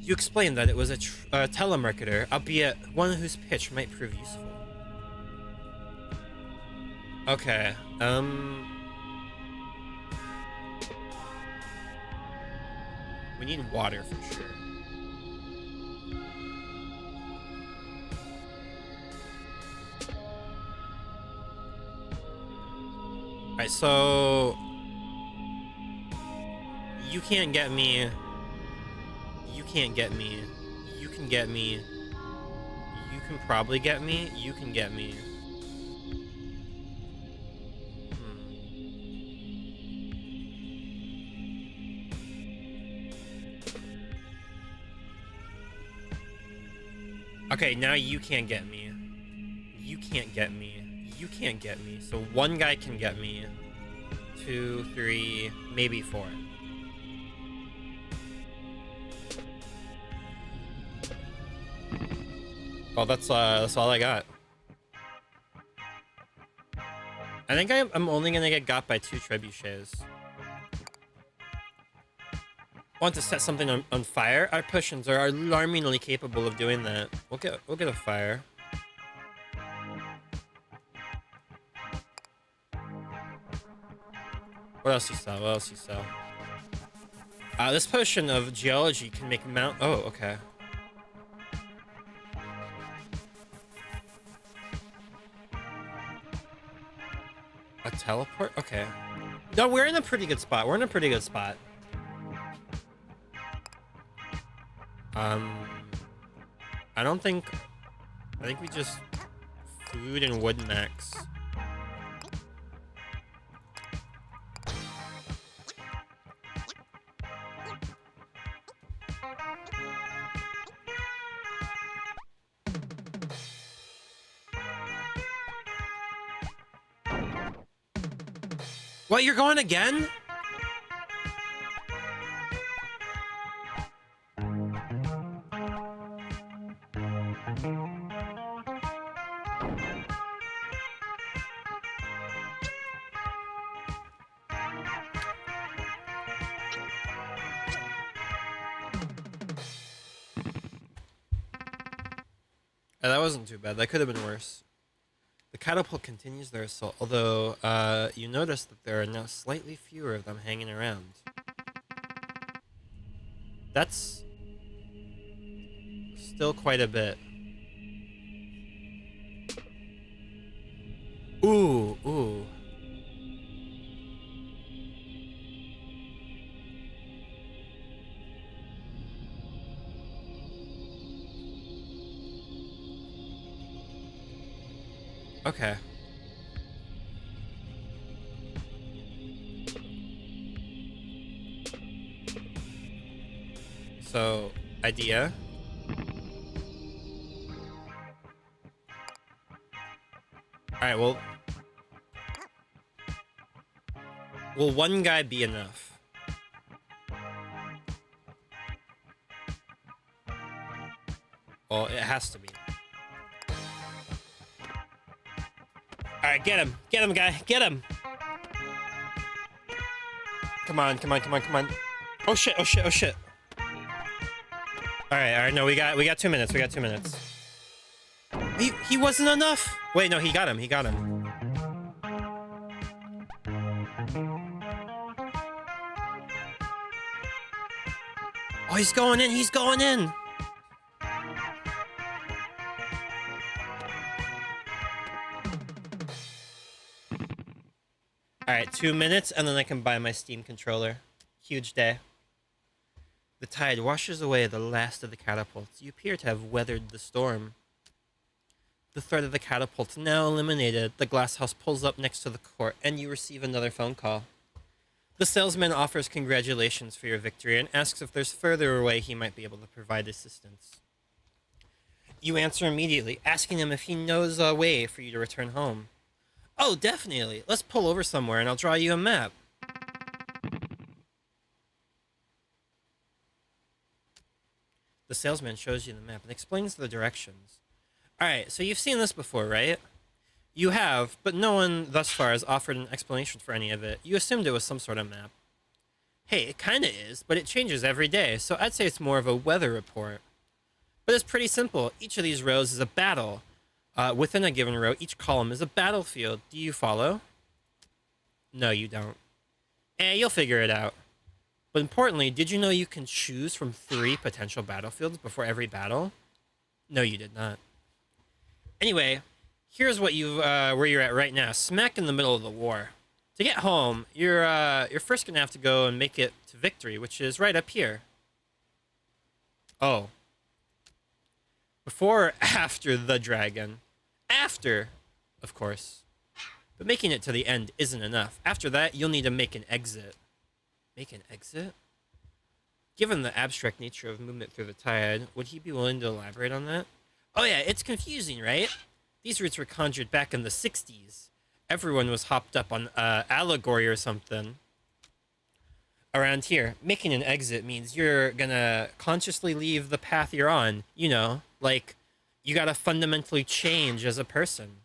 You explained that it was a telemarketer, albeit one whose pitch might prove useful. Okay, we need water for sure. Alright, so... You can't get me. You can't get me. You can get me. You can probably get me. You can get me. Okay, now you can't get me. You can't get me. You can't get me. So one guy can get me. 2, 3, maybe 4. Well, that's all I got. I think I'm only gonna get got by 2 trebuchets. Want to set something on fire? Our potions are alarmingly capable of doing that. We'll get a fire. What else you sell? What else you sell? This potion of geology can make Oh, okay. A teleport? Okay. No, we're in a pretty good spot. We're in a pretty good spot. I think we just food and wood max. What, you're going again? That wasn't too bad. That could have been worse. The catapult continues their assault, although you notice that there are now slightly fewer of them hanging around. That's still quite a bit. Ooh, ooh. Okay. So, idea. Alright, well... Will one guy be enough? Well, it has to be. Alright, get him. Get him, guy. Get him. Come on, come on, come on, come on. Oh shit, oh shit, oh shit. All right. No, we got 2 minutes. We got 2 minutes. He wasn't enough. Wait, no, he got him. He got him. Oh, he's going in. He's going in. All right, 2 minutes, and then I can buy my Steam controller. Huge day. The tide washes away the last of the catapults. You appear to have weathered the storm. The threat of the catapult now eliminated, the glass house pulls up next to the court, and you receive another phone call. The salesman offers congratulations for your victory and asks if there's further way he might be able to provide assistance. You answer immediately, asking him if he knows a way for you to return home. Oh, definitely. Let's pull over somewhere and I'll draw you a map. The salesman shows you the map and explains the directions. Alright, so you've seen this before, right? You have, but no one thus far has offered an explanation for any of it. You assumed it was some sort of map. Hey, it kinda is, but it changes every day, so I'd say it's more of a weather report. But it's pretty simple. Each of these rows is a battle. Within a given row, each column is a battlefield. Do you follow? No, you don't. You'll figure it out. But importantly, did you know you can choose from 3 potential battlefields before every battle? No, you did not. Anyway, here's what where you're at right now, smack in the middle of the war. To get home, you're first gonna have to go and make it to victory, which is right up here. Oh. Before or after the dragon? After, of course. But making it to the end isn't enough. After that, you'll need to make an exit. Make an exit? Given the abstract nature of movement through the tide, would he be willing to elaborate on that? Oh yeah, it's confusing, right? These routes were conjured back in the 60s. Everyone was hopped up on allegory or something. Around here, making an exit means you're gonna consciously leave the path you're on. You know, like, you gotta fundamentally change as a person.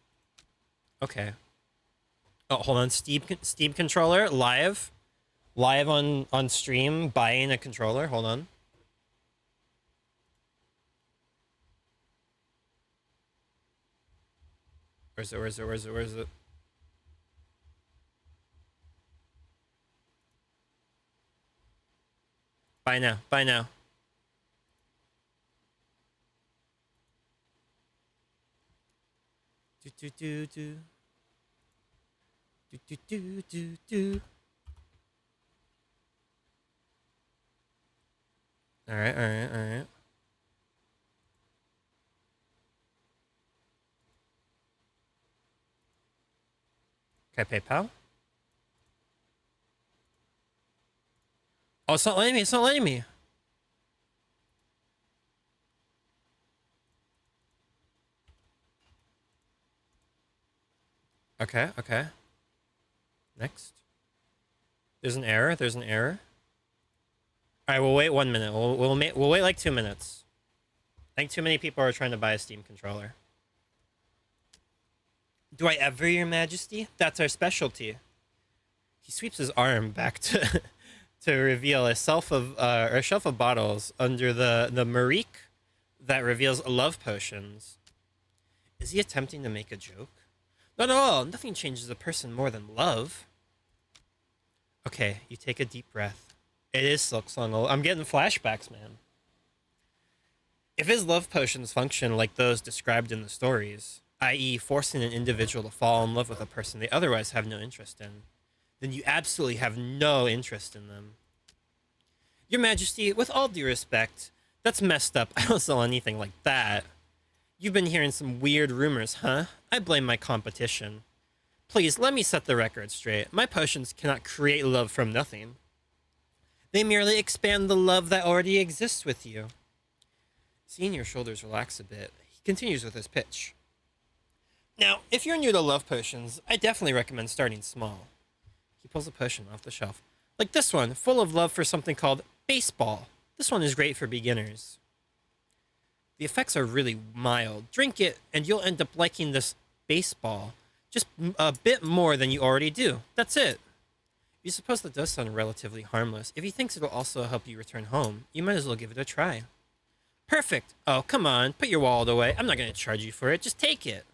Okay. Oh, hold on. Steam controller, live on stream, buying a controller. Hold on. Where is it? Buy now. Buy now. Do. Do. All right. Okay, PayPal. Oh, it's not letting me. It's not letting me. Okay. Next. There's an error. All right, we'll wait 1 minute. We'll wait like 2 minutes. I think too many people are trying to buy a Steam controller. Do I ever, Your Majesty? That's our specialty. He sweeps his arm back to to reveal a shelf of bottles under the maaaagic that reveals love potions. Is he attempting to make a joke? Not at all. Nothing changes a person more than love. Okay, you take a deep breath. It is Silksong. I'm getting flashbacks, man. If his love potions function like those described in the stories, i.e. forcing an individual to fall in love with a person they otherwise have no interest in, then you absolutely have no interest in them. Your Majesty, with all due respect, that's messed up. I don't sell anything like that. You've been hearing some weird rumors, huh? I blame my competition. Please, let me set the record straight. My potions cannot create love from nothing. They merely expand the love that already exists with you. Seeing your shoulders relax a bit, he continues with his pitch. Now, if you're new to love potions, I definitely recommend starting small. He pulls a potion off the shelf. Like this one, full of love for something called baseball. This one is great for beginners. The effects are really mild. Drink it, and you'll end up liking this baseball just a bit more than you already do. That's it. You suppose that does sound relatively harmless. If he thinks it'll also help you return home, you might as well give it a try. Perfect. Oh, come on. Put your wallet away. I'm not going to charge you for it. Just take it.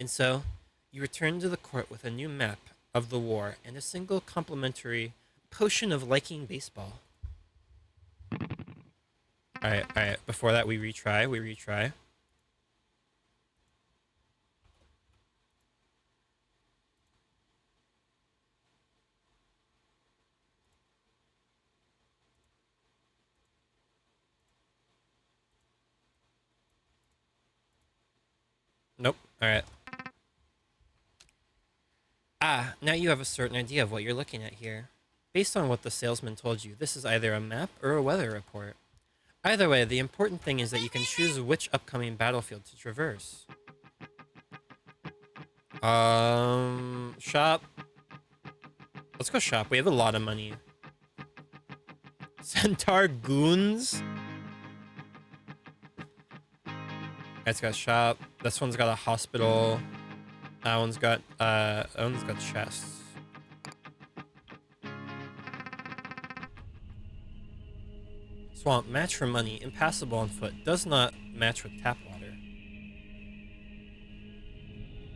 And so, you return to the court with a new map of the war and a single complimentary potion of liking baseball. Alright. Before that, we retry. Nope. Alright. Ah, now you have a certain idea of what you're looking at here. Based on what the salesman told you, this is either a map or a weather report. Either way, the important thing is that you can choose which upcoming battlefield to traverse. Shop. Let's go shop. We have a lot of money. Centaur goons? That's got shop. This one's got a hospital. That one's got chests. Swamp, match for money, impassable on foot, does not match with tap water.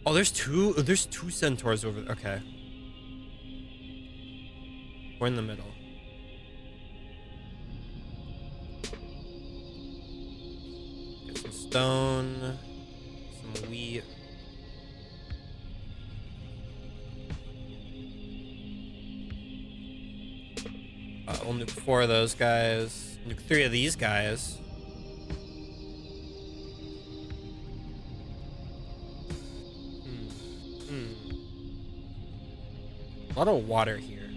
Oh, there's two centaurs over there. Okay. We're in the middle. Get some stone, some wheat. We'll nuke 4 of those guys. Nuke 3 of these guys. A lot of water here.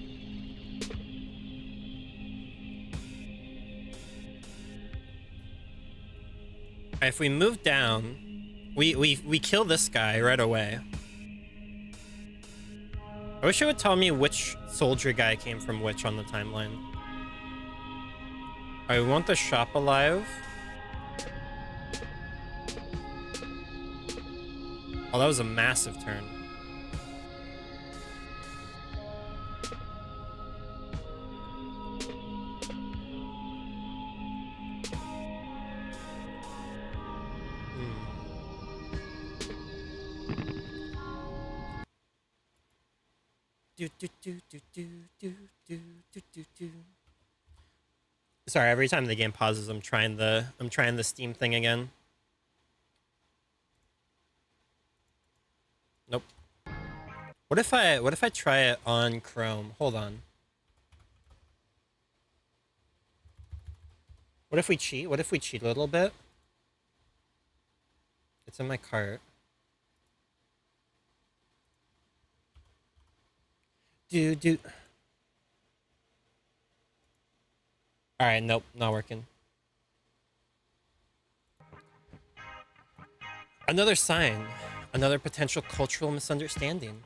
If we move down, we kill this guy right away. I wish it would tell me which soldier guy came from which on the timeline. I want the shop alive. Oh, that was a massive turn. Sorry, every time the game pauses, I'm trying the Steam thing again. Nope. What if I try it on Chrome? Hold on. What if we cheat? What if we cheat a little bit? It's in my cart. Dude. Alright, nope, not working. Another sign. Another potential cultural misunderstanding.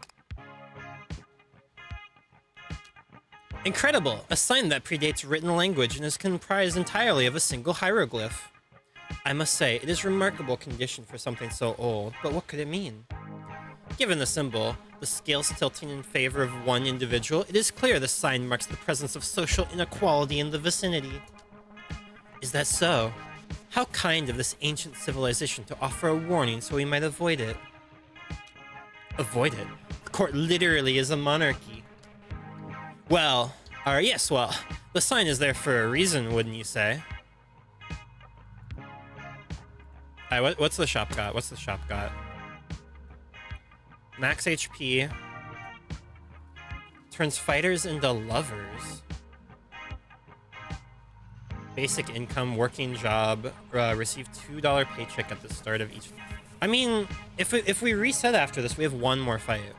Incredible! A sign that predates written language and is comprised entirely of a single hieroglyph. I must say, it is remarkable condition for something so old, but what could it mean? Given the symbol, the scales tilting in favor of one individual, it is clear the sign marks the presence of social inequality in the vicinity. Is that so? How kind of this ancient civilization to offer a warning so we might avoid it. Avoid it? The court literally is a monarchy. Well, yes, well, the sign is there for a reason, wouldn't you say? Alright, what's the shop got? What's the shop got? Max HP. Turns fighters into lovers. Basic income, working job, receive $2 paycheck at the start of each. I mean, if we reset after this, we have one more fight.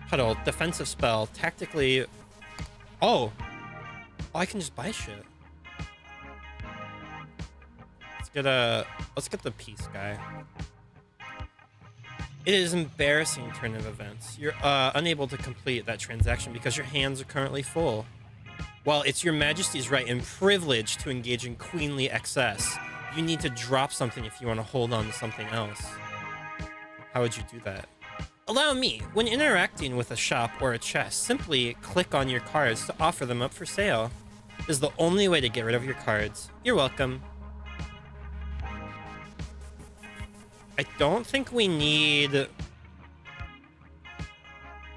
Huddle, defensive spell, tactically. Oh, I can just buy shit. Let's get the peace guy. It is embarrassing turn of events. You're unable to complete that transaction because your hands are currently full. While it's your majesty's right and privilege to engage in queenly excess, you need to drop something if you want to hold on to something else. How would you do that? Allow me, when interacting with a shop or a chest, simply click on your cards to offer them up for sale. This is the only way to get rid of your cards. You're welcome. I don't think we need...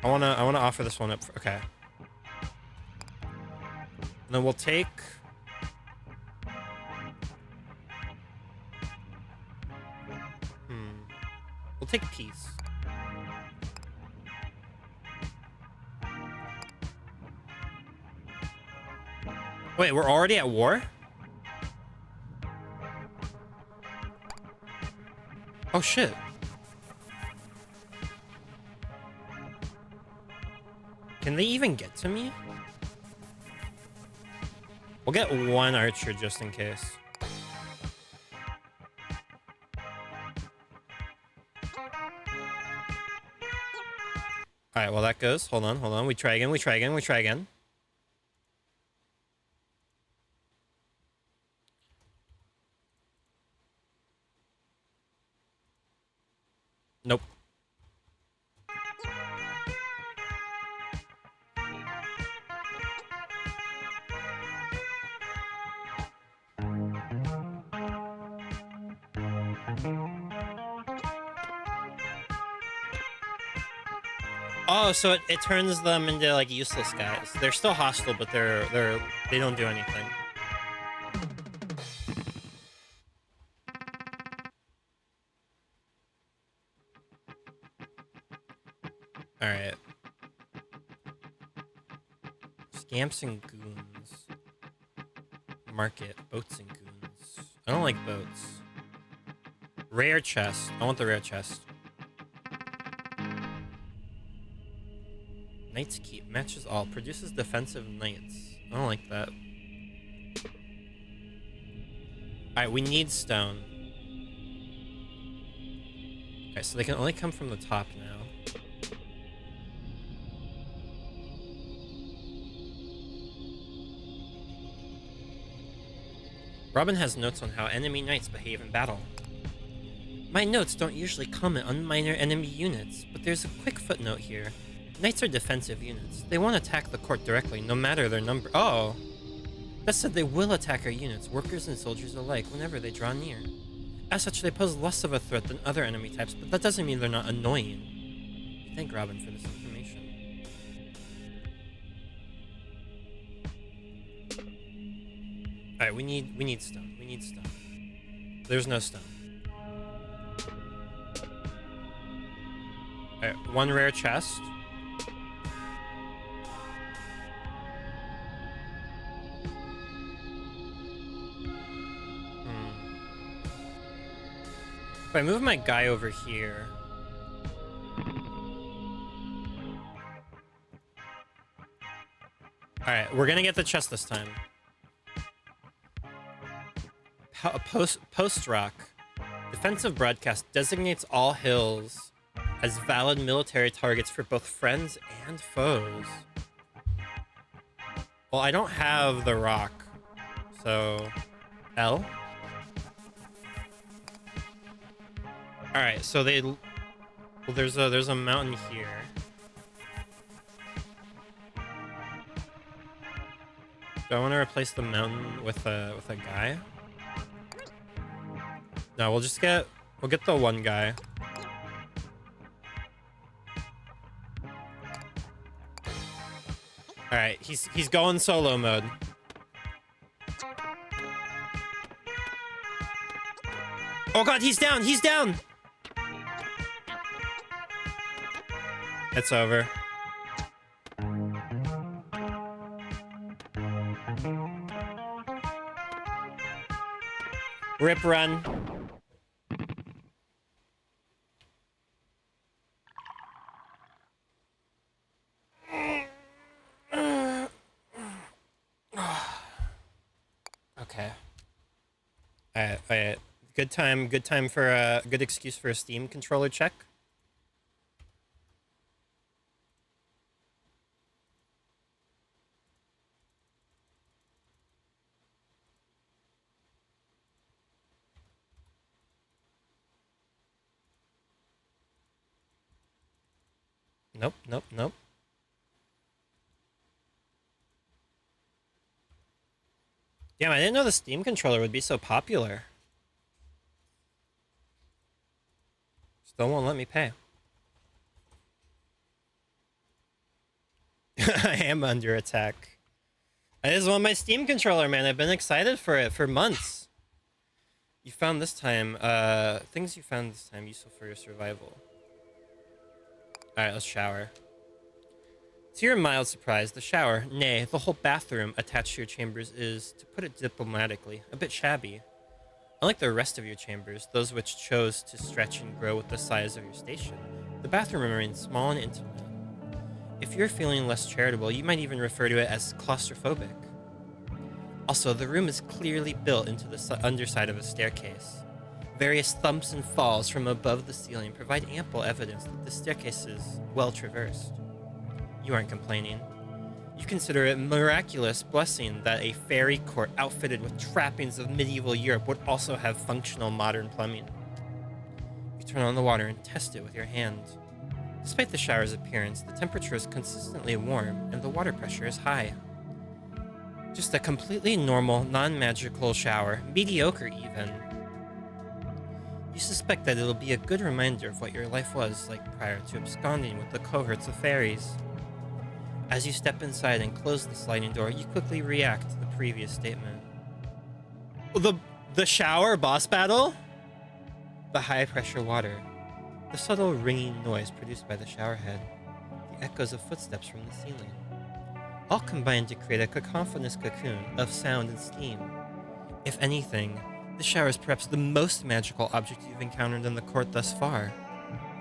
I wanna offer this one up for... Okay. And then we'll take... We'll take peace. Wait, we're already at war? Oh, shit. Can they even get to me? We'll get one archer just in case. Alright, well that goes. Hold on, hold on. We try again, we try again, we try again. Nope. Oh, so it turns them into like useless guys. They're still hostile, but they don't do anything. All right. Scamps and goons. Market boats and goons. I don't like boats. Rare chest. I want the rare chest. Knight's Keep matches all. Produces defensive knights. I don't like that. Alright, we need stone. Okay, so they can only come from the top now. Robin has notes on how enemy knights behave in battle. My notes don't usually comment on minor enemy units, but there's a quick footnote here. Knights are defensive units. They won't attack the court directly, no matter their number. Oh! That said, they will attack our units, workers and soldiers alike, whenever they draw near. As such, they pose less of a threat than other enemy types, but that doesn't mean they're not annoying. Thank Robin for this information. Alright, we need stone. We need stone. There's no stone. Alright, one rare chest. If I move my guy over here... Alright, we're gonna get the chest this time. Post rock. Defensive broadcast designates all hills as valid military targets for both friends and foes. Well, I don't have the rock, so... L? Alright, so they... Well, there's a mountain here. Do I want to replace the mountain with a guy? No, we'll get the one guy. Alright, he's going solo mode. Oh god, he's down! He's down! It's over. Rip run. Okay. Alright. Good time for a good excuse for a Steam controller check. Nope. Damn, I didn't know the Steam controller would be so popular. Still won't let me pay. I am under attack. I just want my Steam controller, man. I've been excited for it for months. You found this time, things you found this time useful for your survival. Alright, let's shower. To your mild surprise, the shower, nay, the whole bathroom attached to your chambers is, to put it diplomatically, a bit shabby. Unlike the rest of your chambers, those which chose to stretch and grow with the size of your station, the bathroom remains small and intimate. If you're feeling less charitable, you might even refer to it as claustrophobic. Also, the room is clearly built into the underside of a staircase. Various thumps and falls from above the ceiling provide ample evidence that the staircase is well traversed. You aren't complaining. You consider it a miraculous blessing that a fairy court outfitted with trappings of medieval Europe would also have functional modern plumbing. You turn on the water and test it with your hand. Despite the shower's appearance, the temperature is consistently warm and the water pressure is high. Just a completely normal, non-magical shower, mediocre even. You suspect that it'll be a good reminder of what your life was like prior to absconding with the cohorts of fairies. As you step inside and close the sliding door, you quickly react to the previous statement. The shower boss battle? The high-pressure water. The subtle ringing noise produced by the shower head. The echoes of footsteps from the ceiling. All combine to create a cacophonous cocoon of sound and steam. If anything, the shower is perhaps the most magical object you've encountered in the court thus far.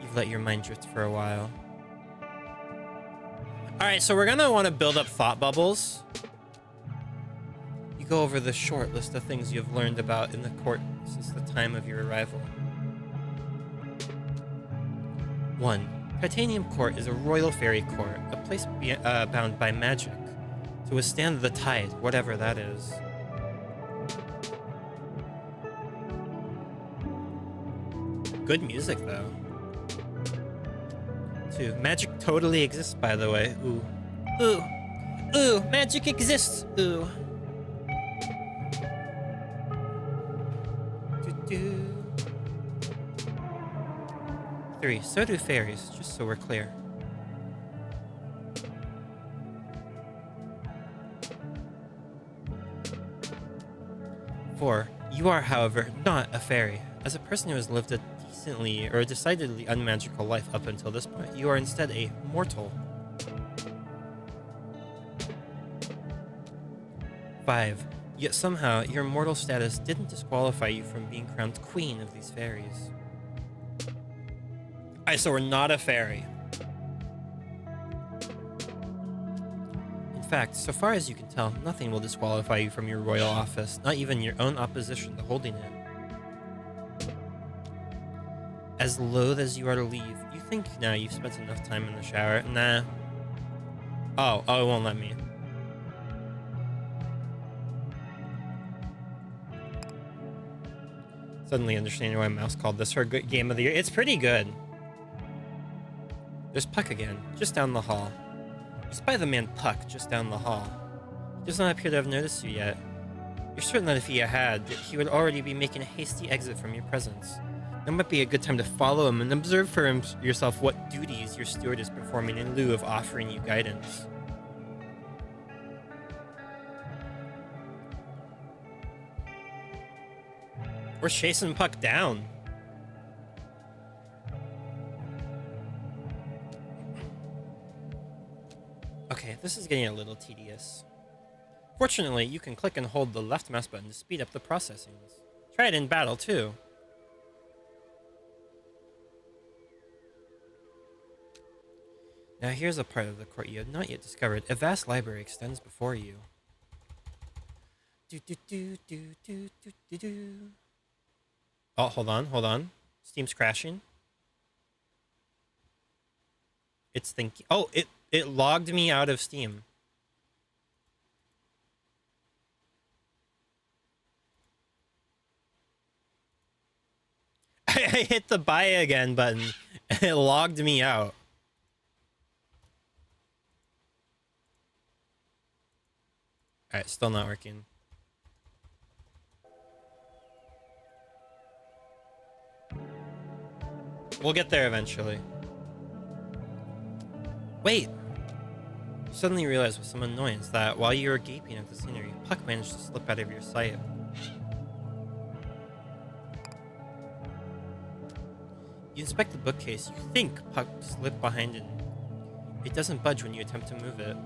You've let your mind drift for a while. Alright, so we're gonna want to build up thought bubbles. You go over the short list of things you've learned about in the court since the time of your arrival. 1. Titanium Court is a royal fairy court, a place bound by magic, to withstand the tide, whatever that is. Good music, though. 2. Magic totally exists, by the way. Ooh. Ooh. Ooh, magic exists. Ooh. 3. So do fairies, just so we're clear. 4. You are, however, not a fairy. As a person who has lived a decently or a decidedly unmagical life up until this point, you are instead a mortal. 5. Yet somehow, your mortal status didn't disqualify you from being crowned queen of these fairies. Alright, so we're not a fairy. In fact, so far as you can tell, nothing will disqualify you from your royal office, not even your own opposition to holding it. As loath as you are to leave, you think now you've spent enough time in the shower. Nah. Oh, it won't let me. Suddenly understanding why Mouse called this her good game of the year. It's pretty good. There's Puck again, just down the hall. You spy the man Puck just down the hall. He does not appear to have noticed you yet. You're certain that if he had, he would already be making a hasty exit from your presence. Now might be a good time to follow him and observe for yourself what duties your steward is performing in lieu of offering you guidance. We're chasing Puck down. Okay, this is getting a little tedious. Fortunately, you can click and hold the left mouse button to speed up the processings. Try it in battle, too. Now here's a part of the court you have not yet discovered. A vast library extends before you. Oh, hold on. Steam's crashing. It's thinking. Oh, it logged me out of Steam. I hit the buy again button and it logged me out. Alright, still not working. We'll get there eventually. Wait! You suddenly realize with some annoyance that while you were gaping at the scenery, Puck managed to slip out of your sight. You inspect the bookcase. You think Puck slipped behind it. It doesn't budge when you attempt to move it.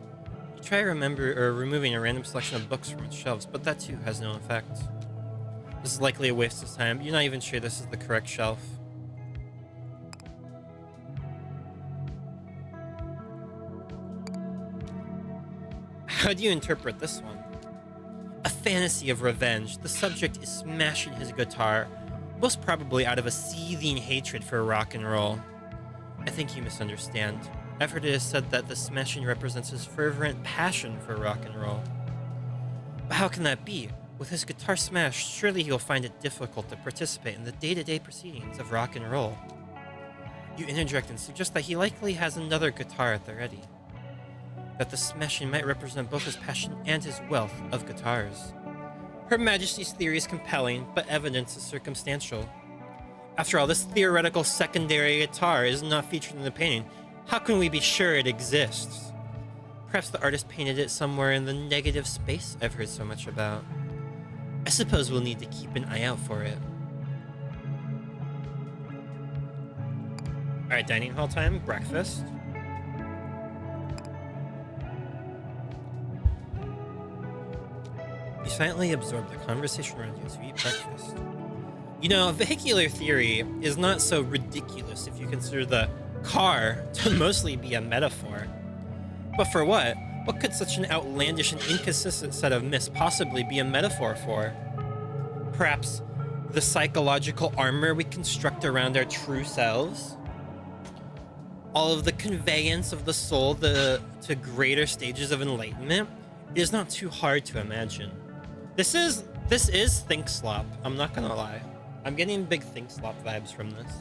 You try removing a random selection of books from its shelves, but that too has no effect. This is likely a waste of time. You're not even sure this is the correct shelf. How do you interpret this one? A fantasy of revenge. The subject is smashing his guitar, most probably out of a seething hatred for rock and roll. I think you misunderstand. I've heard it is said that the smashing represents his fervent passion for rock and roll. But how can that be? With his guitar smashed, surely he'll find it difficult to participate in the day-to-day proceedings of rock and roll. You interject and suggest that he likely has another guitar at the ready. That the smashing might represent both his passion and his wealth of guitars. Her Majesty's theory is compelling, but evidence is circumstantial. After all, this theoretical secondary guitar is not featured in the painting. How can we be sure it exists? Perhaps the artist painted it somewhere in the negative space I've heard so much about. I suppose we'll need to keep an eye out for it. Alright, dining hall time, breakfast. You silently absorb the conversation around you as you eat breakfast. You know, vehicular theory is not so ridiculous if you consider the car to mostly be a metaphor. But for what? What could such an outlandish and inconsistent set of myths possibly be a metaphor for? Perhaps the psychological armor we construct around our true selves? All of the conveyance of the soul to greater stages of enlightenment? It is not too hard to imagine. This is Think Slop, I'm not gonna lie. I'm getting big Think Slop vibes from this.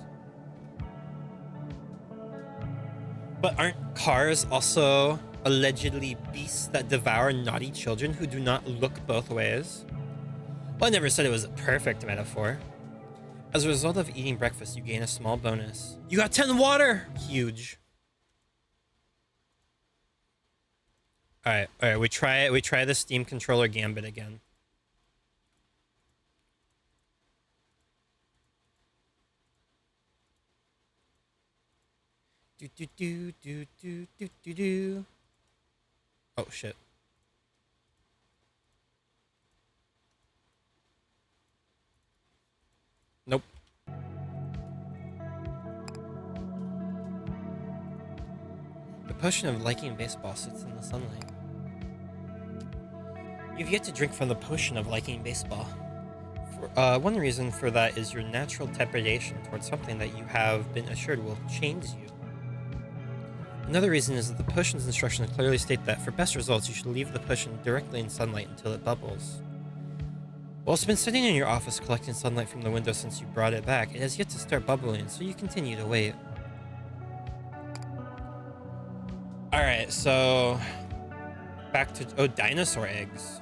But aren't cars also allegedly beasts that devour naughty children who do not look both ways? Well, I never said it was a perfect metaphor. As a result of eating breakfast, you gain a small bonus. You got 10 water! Huge. Alright, we try the Steam controller gambit again. Do. Oh shit. Nope. The potion of liking baseball sits in the sunlight. You've yet to drink from the potion of liking baseball. One reason for that is your natural trepidation towards something that you have been assured will change you. Another reason is that the potion's instructions clearly state that for best results, you should leave the potion directly in sunlight until it bubbles. While it's been sitting in your office collecting sunlight from the window since you brought it back, it has yet to start bubbling, so you continue to wait. Alright, so back to dinosaur eggs.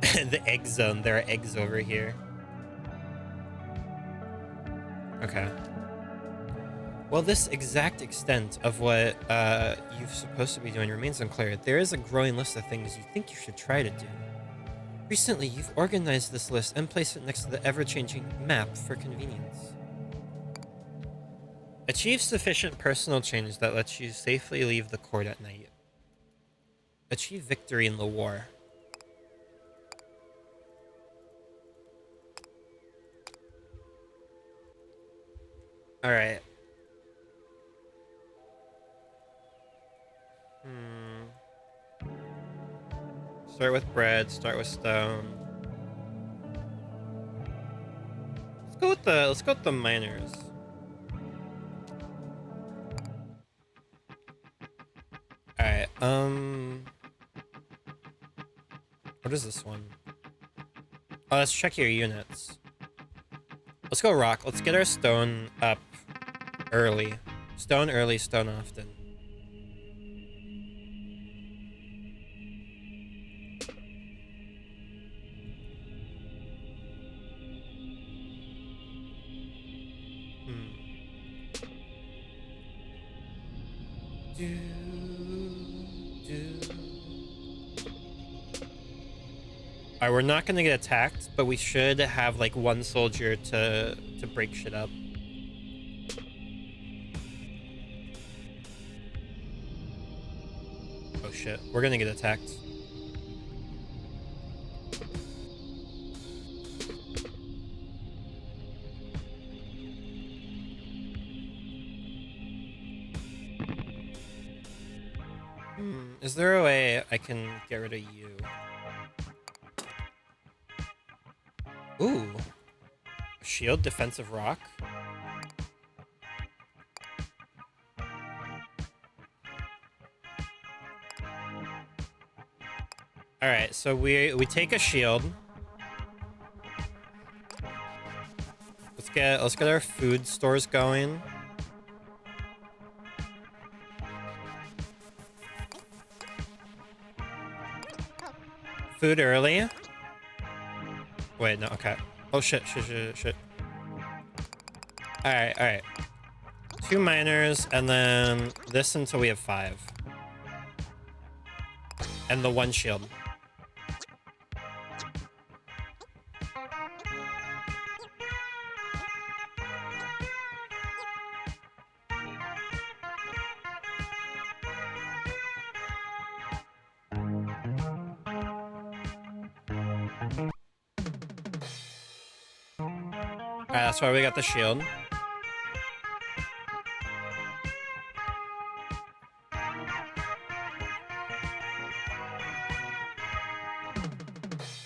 The egg zone. There are eggs over here. Okay. Well, this exact extent of what you're supposed to be doing remains unclear. There is a growing list of things you think you should try to do. Recently, you've organized this list and placed it next to the ever-changing map for convenience. Achieve sufficient personal change that lets you safely leave the court at night. Achieve victory in the war. Alright. Start with bread, start with stone. Let's go with the miners. Alright, what is this one? Oh, let's check your units. Let's go rock. Let's get our stone up early. Stone early, stone often. Do, do. Alright, we're not gonna get attacked, but we should have like one soldier to break shit up. Oh shit, we're gonna get attacked. Is there a way I can get rid of you? Ooh. Shield, defensive rock. Alright, so we take a shield. Let's get our food stores going. Food early. Wait, no, okay. Oh shit. Alright. 2 miners, and then this until we have 5. And the 1 shield. Alright, that's why we got the shield.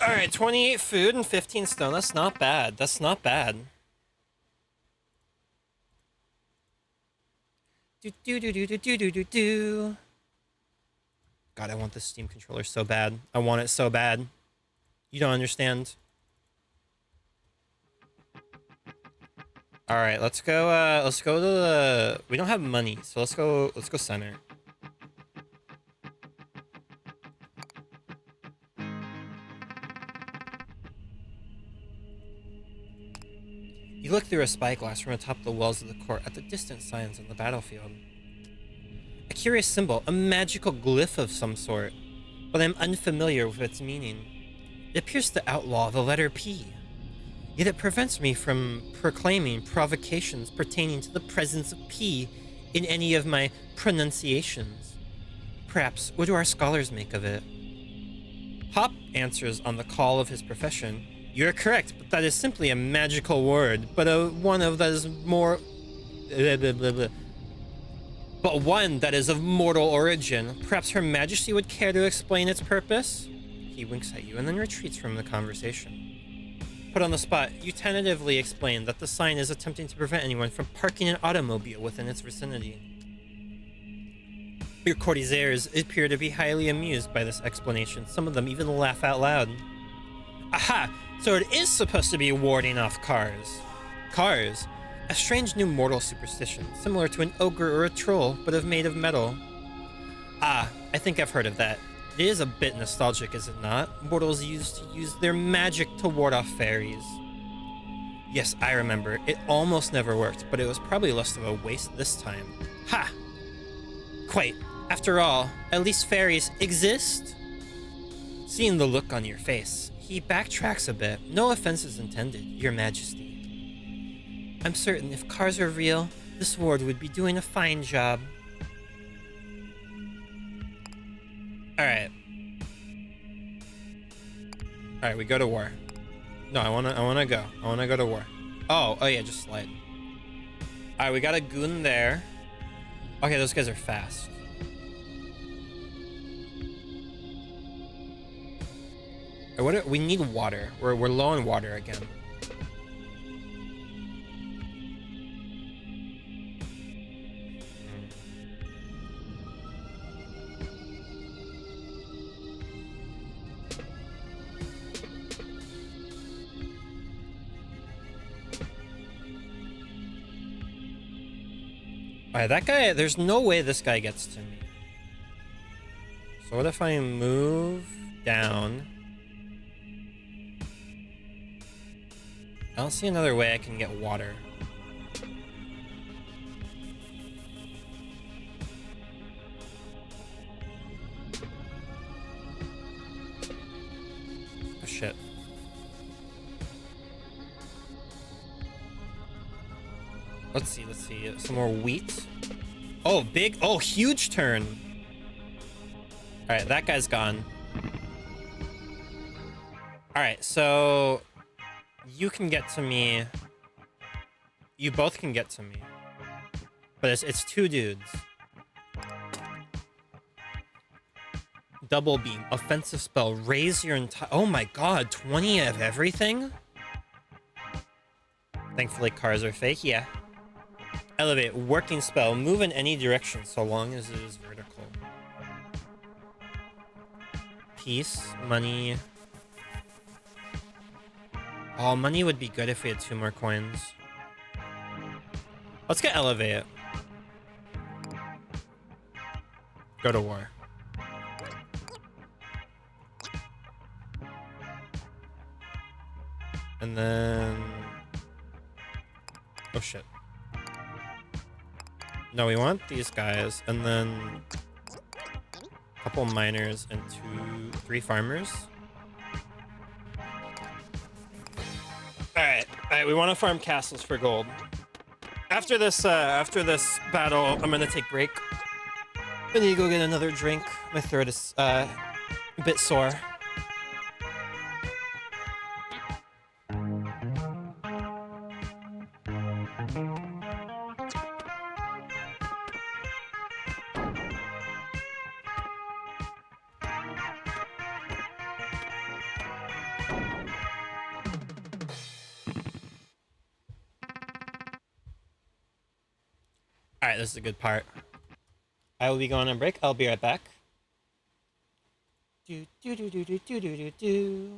Alright, 28 food and 15 stone. That's not bad. That's not bad. Do. God, I want this Steam controller so bad. I want it so bad. You don't understand. All right, let's go to the... We don't have money, so let's go center. You look through a spyglass from atop the walls of the court at the distant signs on the battlefield. A curious symbol, a magical glyph of some sort, but I'm unfamiliar with its meaning. It appears to outlaw the letter P, yet it prevents me from proclaiming provocations pertaining to the presence of P in any of my pronunciations. Perhaps, what do our scholars make of it? Hop answers on the call of his profession. You're correct, but that is simply a magical word, but one that is more... But one that is of mortal origin. Perhaps Her Majesty would care to explain its purpose? He winks at you and then retreats from the conversation. Put on the spot, you tentatively explain that the sign is attempting to prevent anyone from parking an automobile within its vicinity. Your courtiers appear to be highly amused by this explanation. Some of them even laugh out loud. Aha! So it is supposed to be warding off cars. Cars? A strange new mortal superstition, similar to an ogre or a troll, but made of metal. Ah, I think I've heard of that. It is a bit nostalgic, is it not? Mortals used to use their magic to ward off fairies. Yes, I remember. It almost never worked, but it was probably less of a waste this time. Ha! Quite. After all, at least fairies exist. Seeing the look on your face, he backtracks a bit. No offenses intended, Your Majesty. I'm certain if cars are real, this ward would be doing a fine job. Alright, we go to war. No, I wanna go. I wanna go to war. Oh yeah, just slide. Alright, we got a goon there. Okay, those guys are fast. We need water. We're low on water again. Alright, that guy, there's no way this guy gets to me. So what if I move down? I don't see another way I can get water. shit. Let's see. Some more wheat. Oh, big. Oh, huge turn. All right, that guy's gone. All right, so you can get to me. You both can get to me. But it's two dudes. Double beam, offensive spell, raise your entire. Oh my god, 20 of everything? Thankfully, cars are fake, yeah. Elevate, working spell, move in any direction so long as it is vertical. Peace, money. Oh, money would be good if we had 2 more coins. Let's get elevate. Go to war. And then... Oh shit. No, we want these guys, and then... a couple miners and 3 farmers. Alright, we want to farm castles for gold. After this battle, I'm gonna take break. I need to go get another drink. My throat is, a bit sore. Alright, this is a good part. I will be going on break. I'll be right back. Do do do do do do do do do.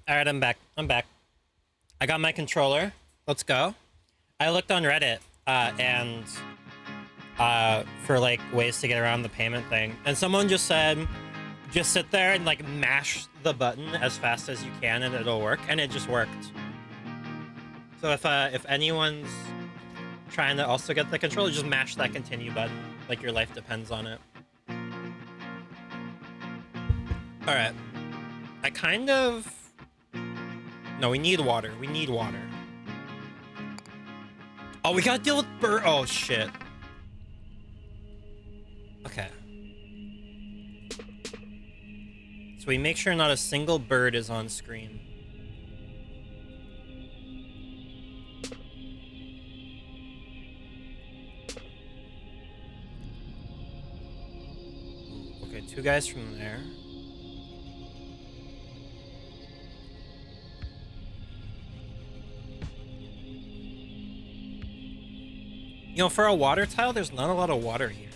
All right, I'm back. I got my controller. Let's go. I looked on Reddit and for like ways to get around the payment thing, and someone just said, just sit there and like mash the button as fast as you can, and it'll work. And it just worked. So if anyone's trying to also get the controller, just mash that continue button. Like your life depends on it. All right. I kind of... No, we need water. We need water. Oh, we gotta deal with bird. Oh, shit. Okay. So we make sure not a single bird is on screen. Okay, 2 guys from there. You know, for a water tile, there's not a lot of water here.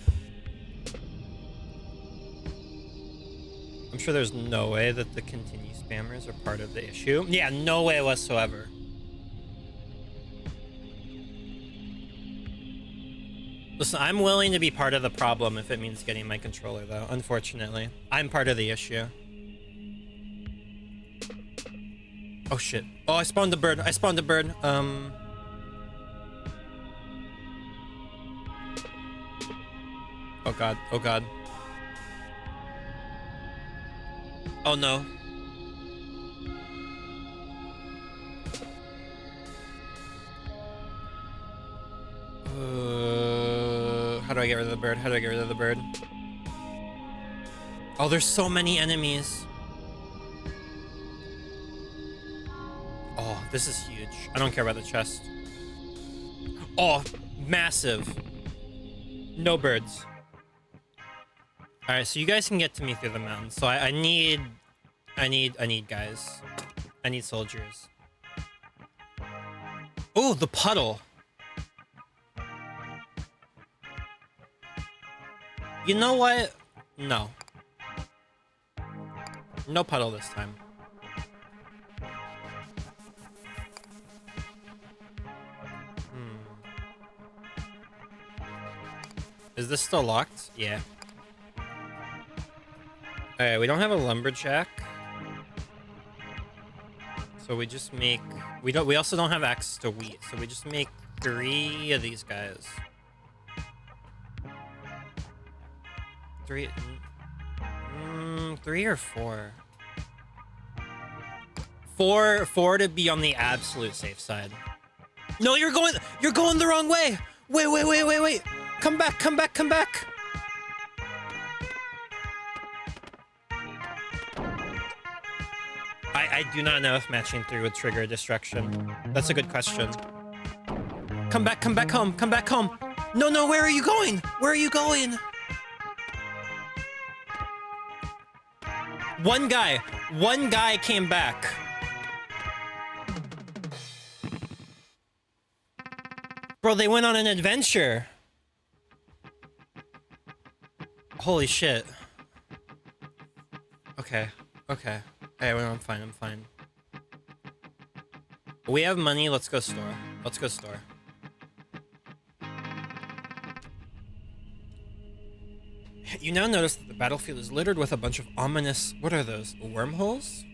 I'm sure there's no way that the continue spammers are part of the issue. Yeah, no way whatsoever. Listen, I'm willing to be part of the problem if it means getting my controller, though, unfortunately. I'm part of the issue. Oh, shit. Oh, I spawned a bird. I spawned a bird. Oh, God. Oh, God. Oh, no. How do I get rid of the bird? How do I get rid of the bird? Oh, there's so many enemies. Oh, this is huge. I don't care about the chest. Oh, massive. No birds. All right, so you guys can get to me through the mountains. So I need guys. I need soldiers. Oh, the puddle. You know what? No. No puddle this time. Is this still locked? Yeah. Alright, we don't have a lumberjack. So we just make... We also don't have access to wheat, so we just make 3 of these guys. 3... 3 or 4? 4 to be on the absolute safe side. No, you're going the wrong way! Wait! Come back! I do not know if matching 3 would trigger destruction. That's a good question. Come back home! No, where are you going? One guy came back. Bro, they went on an adventure. Holy shit. Okay. Hey, well, I'm fine. We have money, let's go store. You now notice that the battlefield is littered with a bunch of ominous... What are those? Wormholes?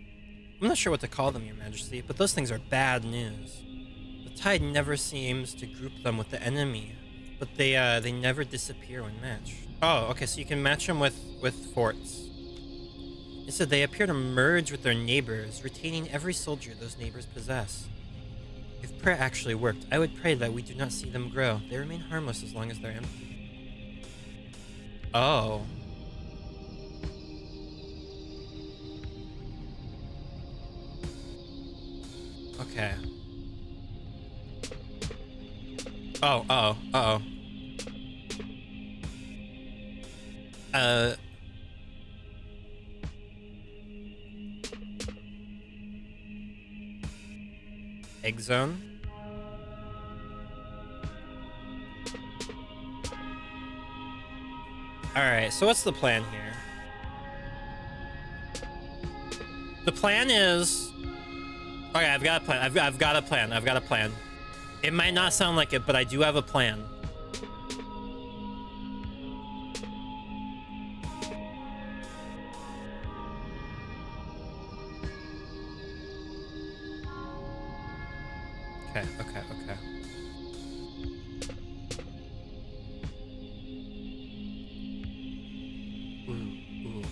I'm not sure what to call them, Your Majesty, but those things are bad news. The tide never seems to group them with the enemy, but they never disappear when matched. Oh, okay, so you can match them with forts. Instead, they appear to merge with their neighbors, retaining every soldier those neighbors possess. If prayer actually worked, I would pray that we do not see them grow. They remain harmless as long as they're empty. Oh. Okay. Uh-oh. Egg zone? Alright, so what's the plan here? The plan is Okay, I've got a plan. I've got a plan. I've got a plan. It might not sound like it, but I do have a plan. Okay, okay, okay. Ooh,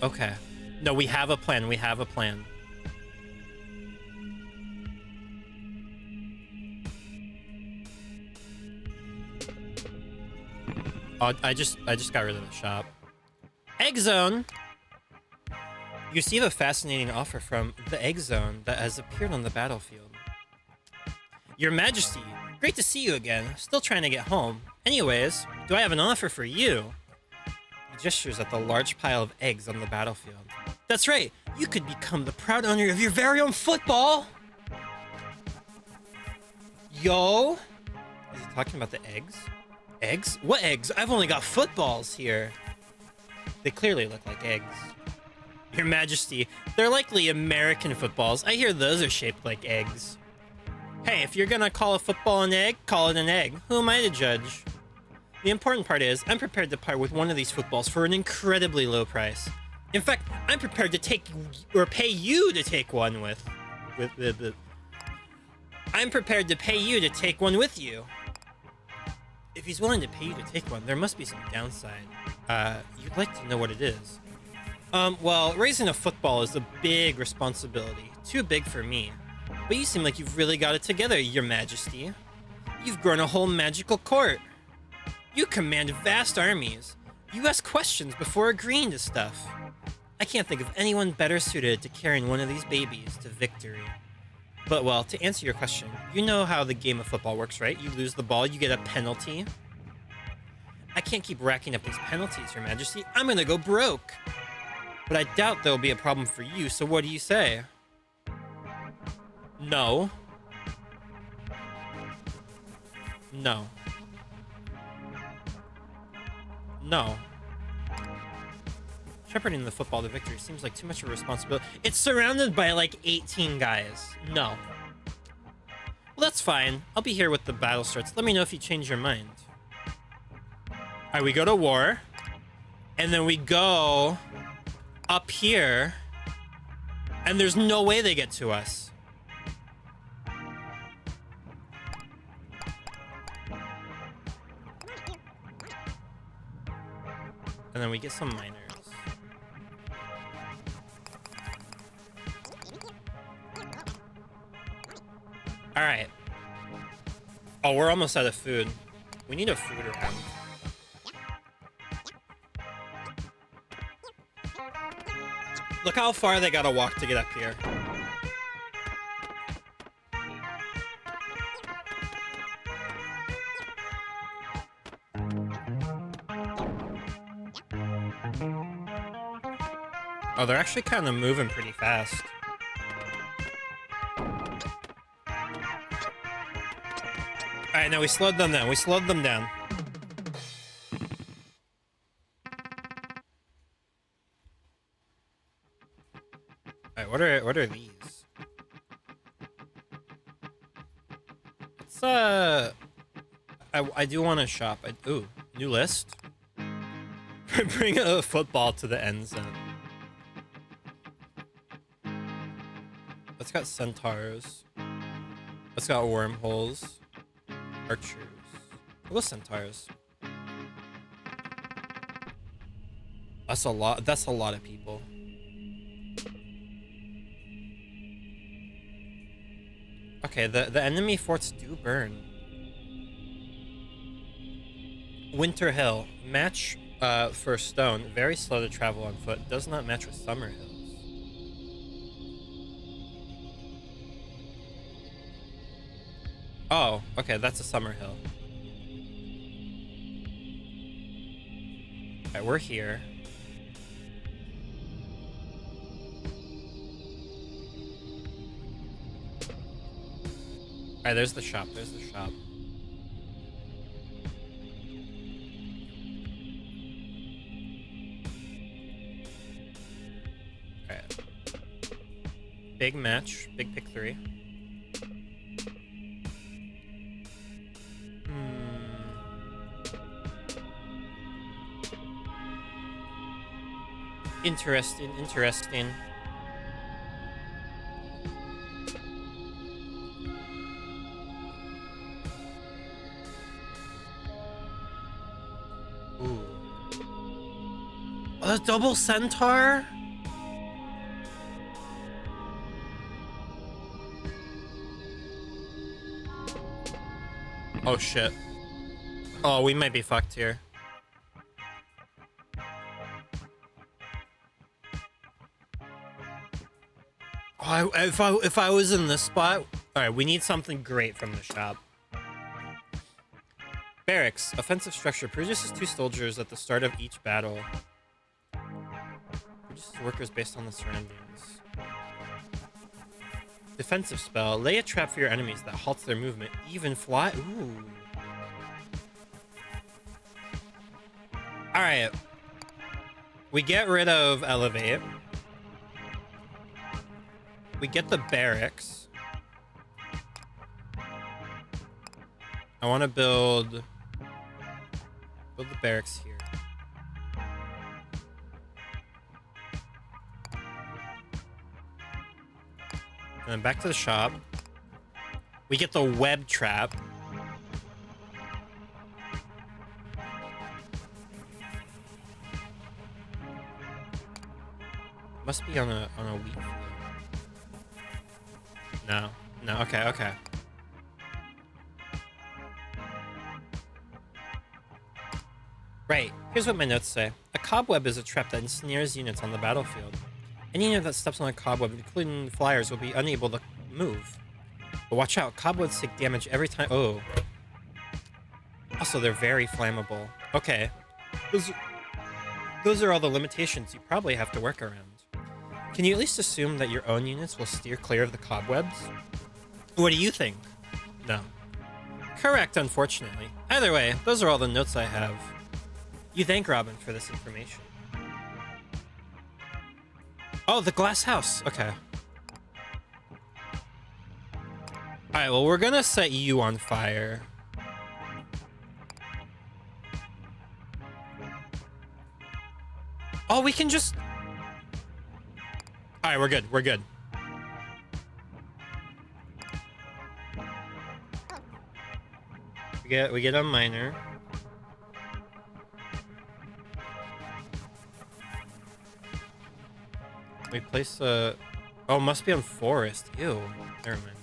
okay. No, we have a plan. We have a plan. Oh, I just got rid of the shop. Egg Zone! You receive a fascinating offer from the Egg Zone that has appeared on the battlefield. Your Majesty, great to see you again. Still trying to get home. Anyways, do I have an offer for you? He gestures at the large pile of eggs on the battlefield. That's right, you could become the proud owner of your very own football! Yo! Is he talking about the eggs? Eggs? What eggs? I've only got footballs here. They clearly look like eggs. Your Majesty, they're likely American footballs. I hear those are shaped like eggs. Hey, if you're gonna call a football an egg, call it an egg. Who am I to judge? The important part is, I'm prepared to part with one of these footballs for an incredibly low price. In fact, I'm prepared to take, or pay you to take one with I'm prepared to pay you to take one with you. If he's willing to pay you to take one, there must be some downside. You'd like to know what it is. Well, raising a football is a big responsibility. Too big for me. But you seem like you've really got it together, Your Majesty. You've grown a whole magical court. You command vast armies. You ask questions before agreeing to stuff. I can't think of anyone better suited to carrying one of these babies to victory. But, well, to answer your question, you know how the game of football works, right? You lose the ball, you get a penalty. I can't keep racking up these penalties, Your Majesty. I'm gonna go broke. But I doubt there'll be a problem for you, so what do you say? No. No. No. Shepherding the football to victory seems like too much of a responsibility. It's surrounded by like 18 guys. No. Well, that's fine. I'll be here with the battle starts. Let me know if you change your mind. Alright, we go to war. And then we go up here. And there's no way they get to us. And then we get some miners. Alright. Oh, we're almost out of food. We need a food around. Look how far they gotta walk to get up here. Oh, they're actually kind of moving pretty fast. Alright, now we slowed them down. We slowed them down. Alright, what are these? It's I do want to shop. Ooh, new list. Bring a football to the end zone. It's got centaurs. It's got wormholes. Archers. We'll go centaurs. That's a lot. That's a lot of people. Okay, the enemy forts do burn. Winter Hill. Match for stone. Very slow to travel on foot. Does not match with Summer Hills. Oh, okay, that's a Summer Hill. Alright, we're here. Alright, there's the shop, there's the shop. Alright. Big match. Big pick 3. Interesting, interesting. Ooh. A double centaur? Oh shit. Oh, we might be fucked here. Oh, if I was in this spot, all right, we need something great from the shop. Barracks, offensive structure, produces 2 soldiers at the start of each battle. Produces workers based on the surroundings. Defensive spell, lay a trap for your enemies that halts their movement, even fly. Ooh. All right. We get rid of elevate. We get the barracks. I want to build the barracks here. And then back to the shop. We get the web trap. Must be on a wheat field. No, okay. Right, here's what my notes say. A cobweb is a trap that ensnares units on the battlefield. Any unit that steps on a cobweb, including flyers, will be unable to move. But watch out, cobwebs take damage every time. Oh. Also, they're very flammable. Okay. Those are all the limitations you probably have to work around. Can you at least assume that your own units will steer clear of the cobwebs? What do you think? No. Correct, unfortunately. Either way, those are all the notes I have. You thank Robin for this information. Oh, the glass house. Okay. Alright, well, we're gonna set you on fire. Oh, we can just... Alright, we're good. We're good. We get a miner. We place a... Oh, must be on forest. Ew. Never mind.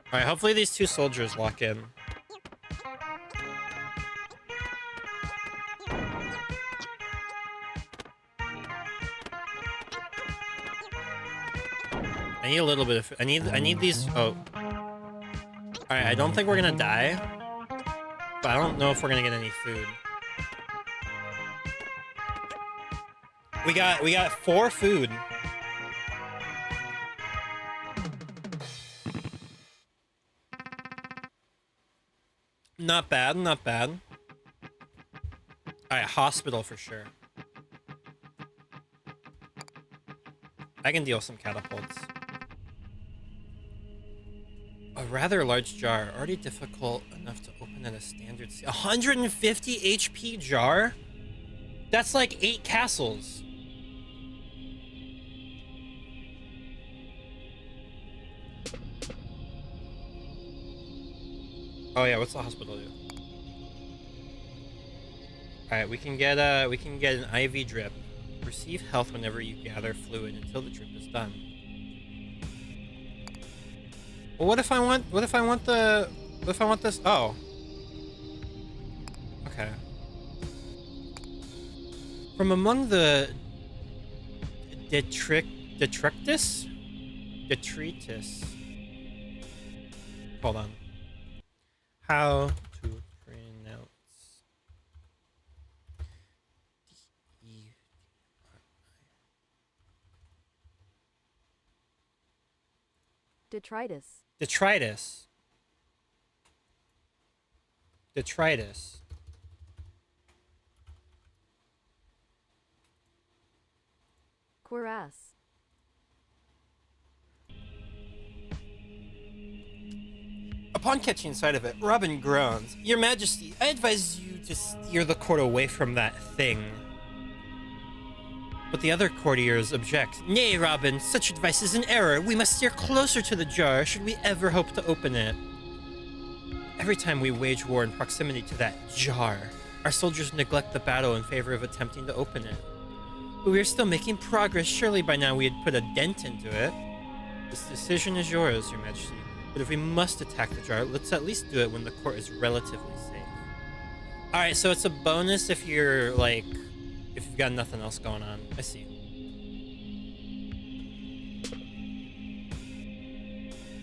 Alright, hopefully these 2 soldiers lock in. I need a little bit of... I need these... Oh. Alright, I don't think we're gonna die. But I don't know if we're gonna get any food. We got 4 food. Not bad, not bad. Alright, hospital for sure. I can deal with some catapults. A rather large jar, already difficult enough to open at a standard 150 HP jar? That's like 8 castles. Oh yeah, what's the hospital do? Alright, we can get an IV drip. Receive health whenever you gather fluid until the drip is done. Well, what if I want this? Oh. Okay. From among the detritus? Hold on. How to pronounce detritus. Detritus. Detritus. Cuirass. Upon catching sight of it, Robin groans. Your Majesty, I advise you to steer the court away from that thing. But the other courtiers object. Nay, Robin, such advice is an error. We must steer closer to the jar should we ever hope to open it. Every time we wage war in proximity to that jar, our soldiers neglect the battle in favor of attempting to open it. But we are still making progress. Surely by now we had put a dent into it. This decision is yours, Your Majesty. But if we must attack the jar, let's at least do it when the court is relatively safe. Alright, so it's a bonus if you're, like, if you've got nothing else going on. I see.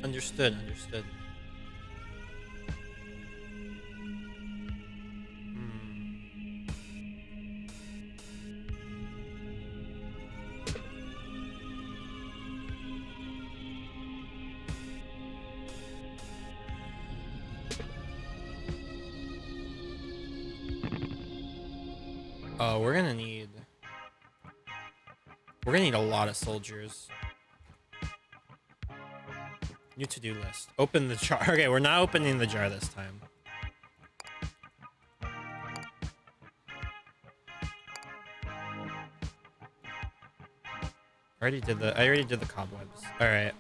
Understood, understood. Oh, we're gonna need a lot of soldiers. New to-do list. Open the jar. Okay, we're not opening the jar this time. I already did the cobwebs. Alright.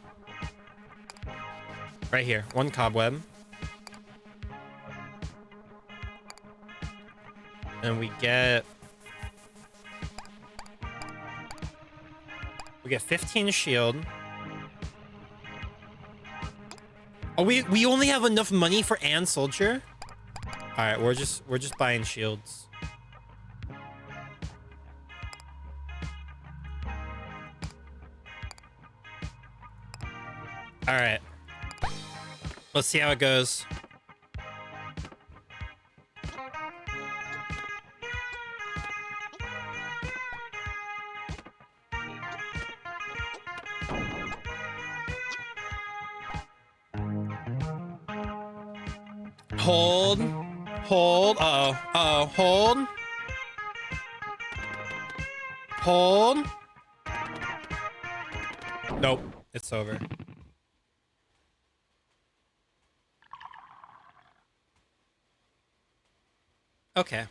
Right here. One cobweb. And we get 15 shield. Oh, we only have enough money for an soldier? Alright, we're just buying shields. Alright. Let's see how it goes. Hold. Hold. Uh-oh. Uh-oh. Hold. Hold. Nope. It's over. Okay.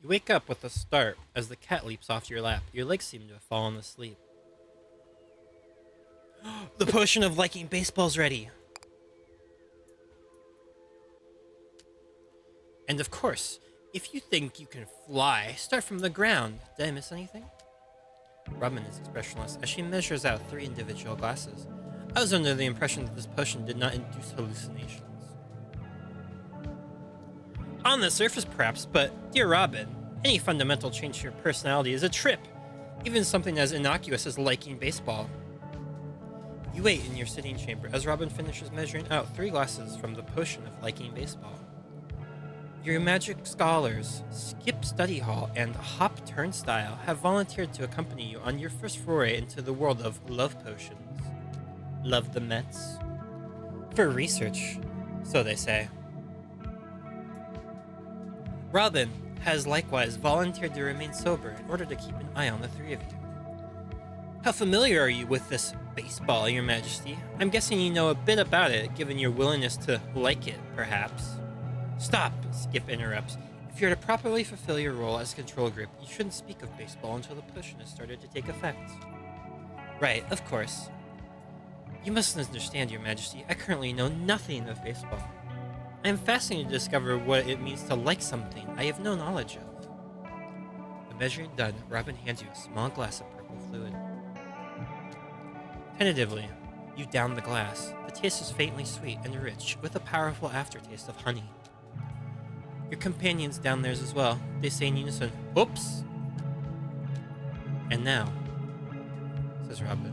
You wake up with a start as the cat leaps off your lap. Your legs seem to have fallen asleep. The potion of liking baseball's ready. And of course, if you think you can fly, start from the ground. Did I miss anything? Robin is expressionless as she measures out 3 individual glasses. I was under the impression that this potion did not induce hallucinations. On the surface, perhaps, but, dear Robin, any fundamental change to your personality is a trip. Even something as innocuous as liking baseball. You wait in your sitting chamber as Robin finishes measuring out 3 glasses from the potion of liking baseball. Your magic scholars, Skip Study Hall and Hop Turnstile, have volunteered to accompany you on your first foray into the world of love potions. Love the Mets? For research, so they say. Robin has likewise volunteered to remain sober in order to keep an eye on the 3 of you. How familiar are you with this baseball, Your Majesty? I'm guessing you know a bit about it, given your willingness to like it, perhaps. Stop, Skip interrupts. If you're to properly fulfill your role as control group, you shouldn't speak of baseball until the potion has started to take effect. Right, of course. You must understand, Your Majesty, I currently know nothing of baseball. I am fascinated to discover what it means to like something I have no knowledge of. The measuring done, Robin hands you a small glass of purple fluid. Tentatively, you down the glass. The taste is faintly sweet and rich, with a powerful aftertaste of honey. Your companions down theirs as well. They say in unison, "Oops!" And now, says Robin.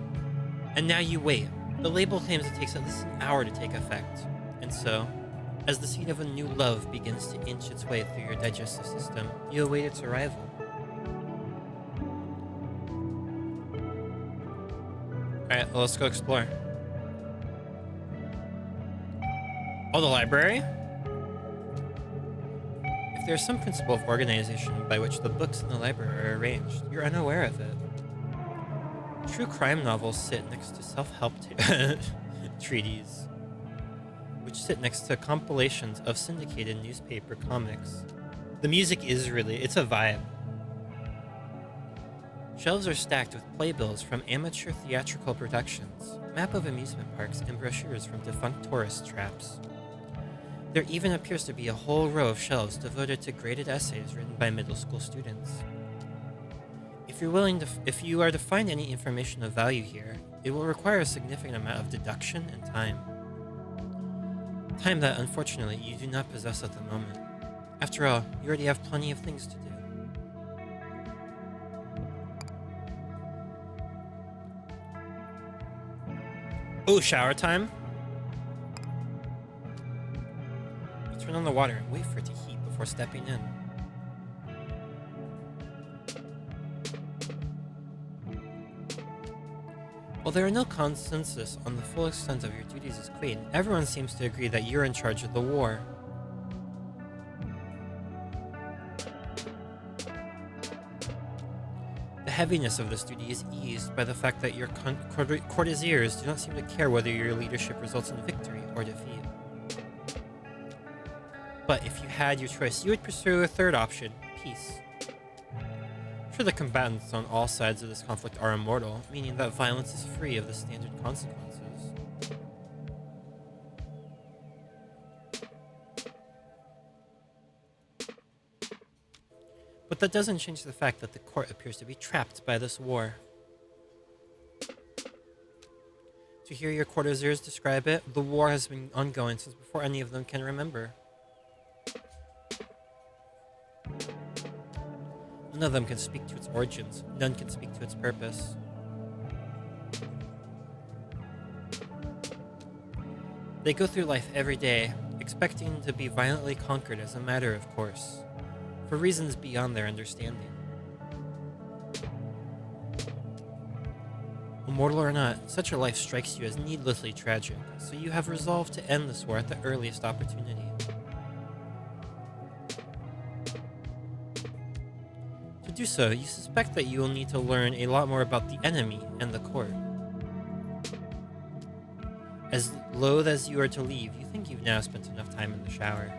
And now you wait. The label claims it takes at least an hour to take effect. And so, as the seed of a new love begins to inch its way through your digestive system, you await its arrival. Alright, well, let's go explore. Oh, the library? If there's some principle of organization by which the books in the library are arranged, you're unaware of it. True crime novels sit next to self-help treaties, which sit next to compilations of syndicated newspaper comics. The music is it's a vibe. Shelves are stacked with playbills from amateur theatrical productions, map of amusement parks, and brochures from defunct tourist traps. There even appears to be a whole row of shelves devoted to graded essays written by middle school students. If you are to find any information of value here, it will require a significant amount of deduction and time. Time that, unfortunately, you do not possess at the moment. After all, you already have plenty of things to do. Oh, shower time? You turn on the water and wait for it to heat before stepping in. While there are no consensus on the full extent of your duties as queen, everyone seems to agree that you're in charge of the war. The heaviness of this duty is eased by the fact that your courtiers do not seem to care whether your leadership results in victory or defeat. But if you had your choice, you would pursue a third option, peace. Sure, the combatants on all sides of this conflict are immortal, meaning that violence is free of the standard consequences. But that doesn't change the fact that the court appears to be trapped by this war. To hear your courtiers describe it, the war has been ongoing since before any of them can remember. None of them can speak to its origins. None can speak to its purpose. They go through life every day, expecting to be violently conquered as a matter of course, for reasons beyond their understanding. Immortal or not, such a life strikes you as needlessly tragic, so you have resolved to end this war at the earliest opportunity. To do so, you suspect that you will need to learn a lot more about the enemy and the court. As loath as you are to leave, you think you've now spent enough time in the shower.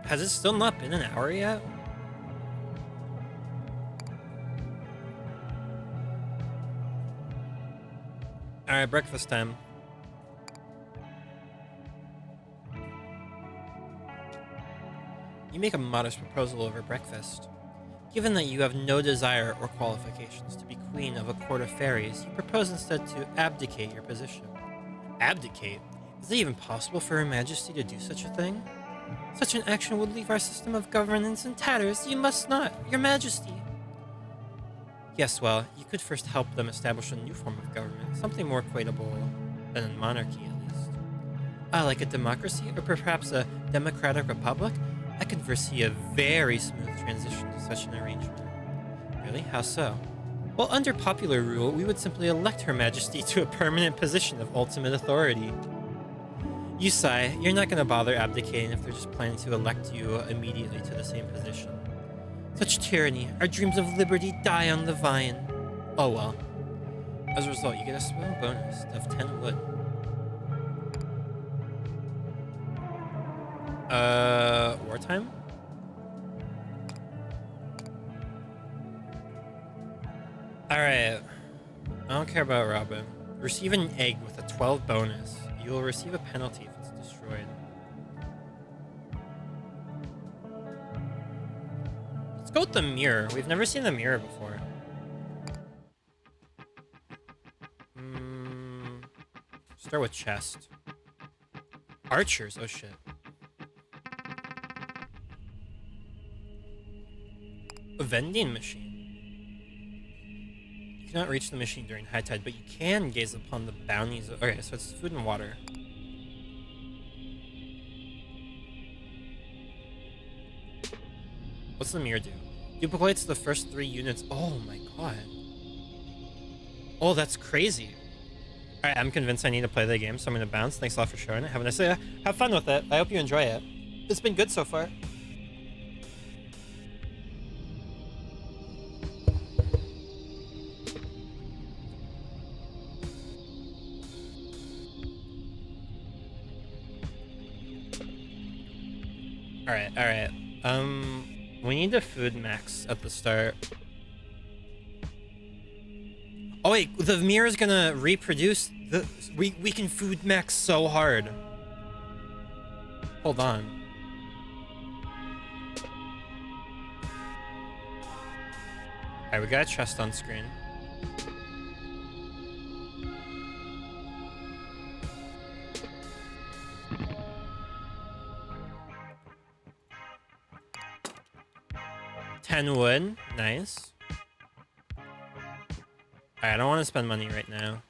Has it still not been an hour yet? Alright, breakfast time. You make a modest proposal over breakfast. Given that you have no desire or qualifications to be queen of a court of fairies, you propose instead to abdicate your position. Abdicate? Is it even possible for Her Majesty to do such a thing? Such an action would leave our system of governance in tatters. You must not, Your Majesty. Yes, well, you could first help them establish a new form of government, something more equitable than a monarchy, at least. Like a democracy, or perhaps a democratic republic? I can foresee a very smooth transition to such an arrangement. Really? How so? Well, under popular rule, we would simply elect Her Majesty to a permanent position of ultimate authority. You sigh. You're not going to bother abdicating if they're just planning to elect you immediately to the same position. Such tyranny. Our dreams of liberty die on the vine. Oh well. As a result, you get a small bonus of 10 wood. Wartime? Alright. I don't care about Robin. Receive an egg with a 12 bonus. You will receive a penalty if it's destroyed. Let's go with the mirror. We've never seen the mirror before. Start with chest. Archers? Oh shit. A vending machine. You cannot reach the machine during high tide, but you can gaze upon the bounties. Okay, so it's food and water. What's the mirror do? Duplicates the first 3 units. Oh my god. Oh, that's crazy. Alright, I'm convinced I need to play the game, so I'm gonna bounce. Thanks a lot for showing it. Have a nice day. Have fun with it. I hope you enjoy it. It's been good so far. Alright. We need the food max at the start. Oh wait, the mirror is gonna reproduce the... We can food max so hard. Hold on. Alright, we got a chest on screen. $10 wood, nice. Alright, I don't want to spend money right now.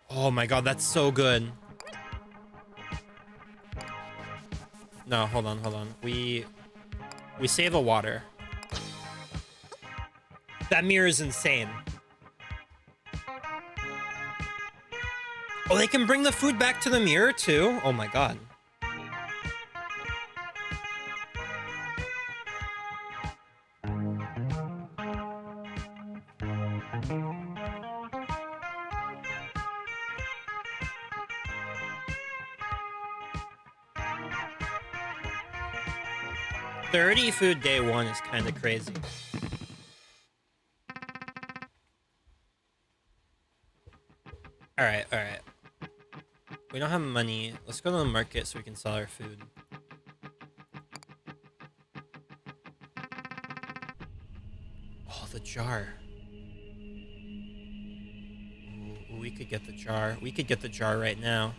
Oh my god, that's so good. No, hold on. We save a water. That mirror is insane. Oh, they can bring the food back to the mirror too? Oh my god. $30 food day one is kind of crazy. Alright. We don't have money. Let's go to the market so we can sell our food. Oh, the jar. Ooh, we could get the jar. We could get the jar right now.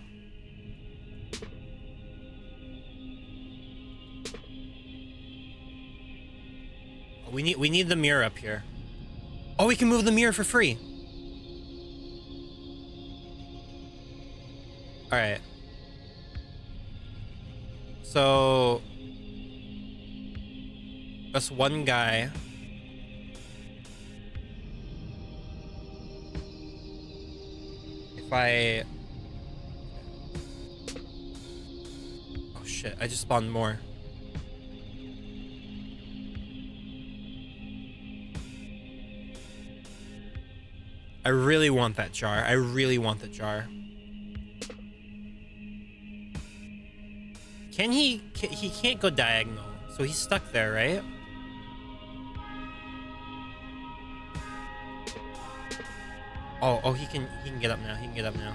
We need the mirror up here. Oh, we can move the mirror for free. All right. So that's one guy. If I... Oh shit, I just spawned more. I really want that jar. I really want the jar. Can he can't go diagonal, so he's stuck there, right? Oh, he can get up now. He can get up now.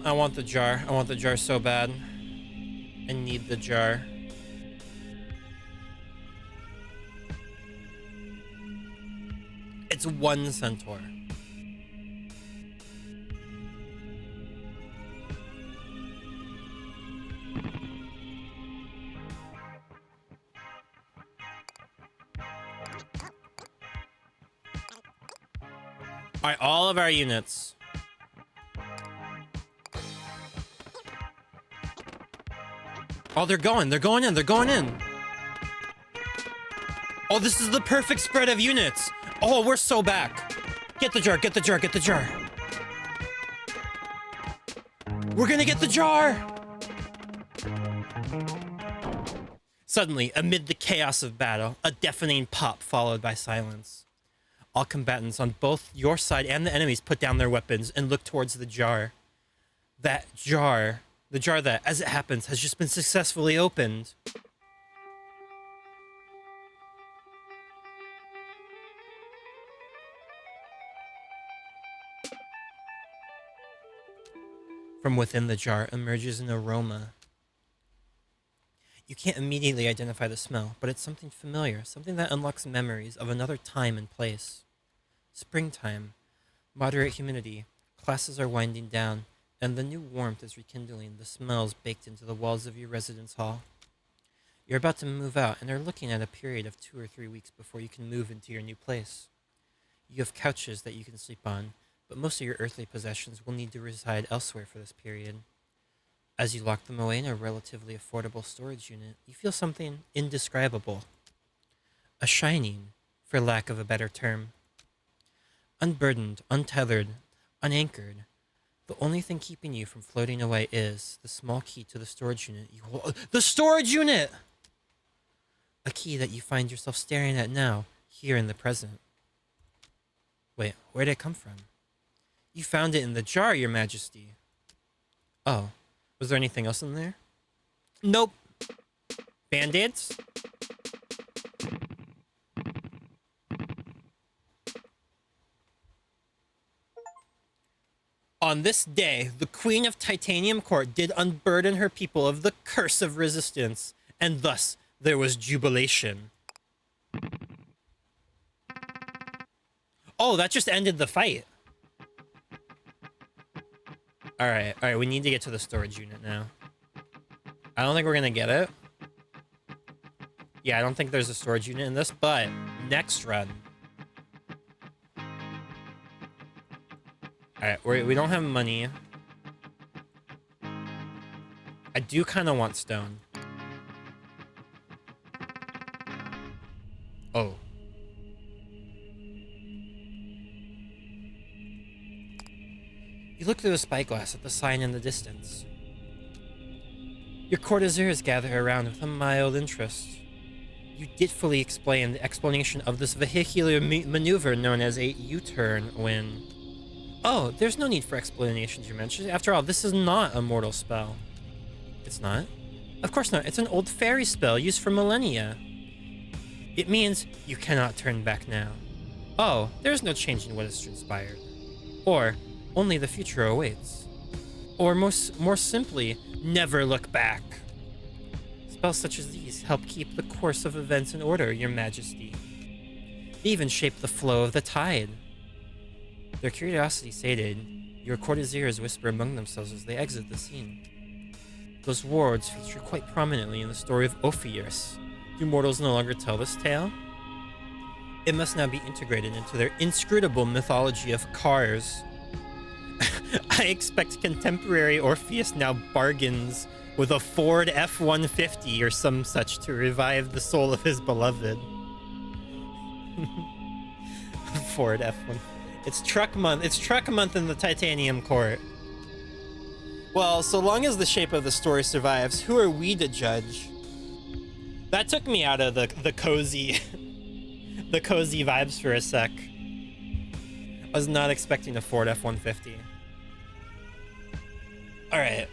I want the jar. I want the jar so bad. I need the jar. It's one centaur. Alright, all of our units. Oh, they're going in. Oh, this is the perfect spread of units. Oh, we're so back. Get the jar. We're gonna get the jar. Suddenly, amid the chaos of battle, a deafening pop followed by silence. All combatants on both your side and the enemy's put down their weapons and look towards the jar. The jar that, as it happens, has just been successfully opened. From within the jar emerges an aroma. You can't immediately identify the smell, but it's something familiar, something that unlocks memories of another time and place. Springtime. Moderate humidity, classes are winding down, and the new warmth is rekindling the smells baked into the walls of your residence hall. You're about to move out and are looking at a period of 2 or 3 weeks before you can move into your new place. You have couches that you can sleep on, but most of your earthly possessions will need to reside elsewhere for this period. As you lock them away in a relatively affordable storage unit, you feel something indescribable. A shining, for lack of a better term. Unburdened, untethered, unanchored, the only thing keeping you from floating away is the small key to the storage unit you hold. The storage unit! A key that you find yourself staring at now, here in the present. Wait, where'd it come from? You found it in the jar, Your Majesty. Oh, was there anything else in there? Nope. Band-aids? On this day, the Queen of Titanium Court did unburden her people of the curse of resistance, and thus there was jubilation. Oh, that just ended the fight. Alright, we need to get to the storage unit now. I don't think we're gonna get it. Yeah, I don't think there's a storage unit in this, but next run. Alright, we don't have money. I do kind of want stone. Oh. You look through the spyglass at the sign in the distance. Your courtiers gather around with a mild interest. You ditfully explain the explanation of this vehicular maneuver known as a U-turn when... Oh, there's no need for explanations, you mentioned. After all, this is not a mortal spell. It's not? Of course not. It's an old fairy spell used for millennia. It means you cannot turn back now. Oh, there's no change in what has transpired. Or, only the future awaits. Or more simply, never look back. Spells such as these help keep the course of events in order, Your Majesty. They even shape the flow of the tide. Their curiosity sated, your courtiers whisper among themselves as they exit the scene. Those words feature quite prominently in the story of Ophius. Do mortals no longer tell this tale? It must now be integrated into their inscrutable mythology of cars. I expect contemporary Orpheus now bargains with a Ford F-150 or some such to revive the soul of his beloved. Ford F-150. It's truck month. It's truck month in the Titanium Court. Well, so long as the shape of the story survives, who are we to judge? That took me out of the cozy the cozy vibes for a sec. I was not expecting a Ford F-150. All right.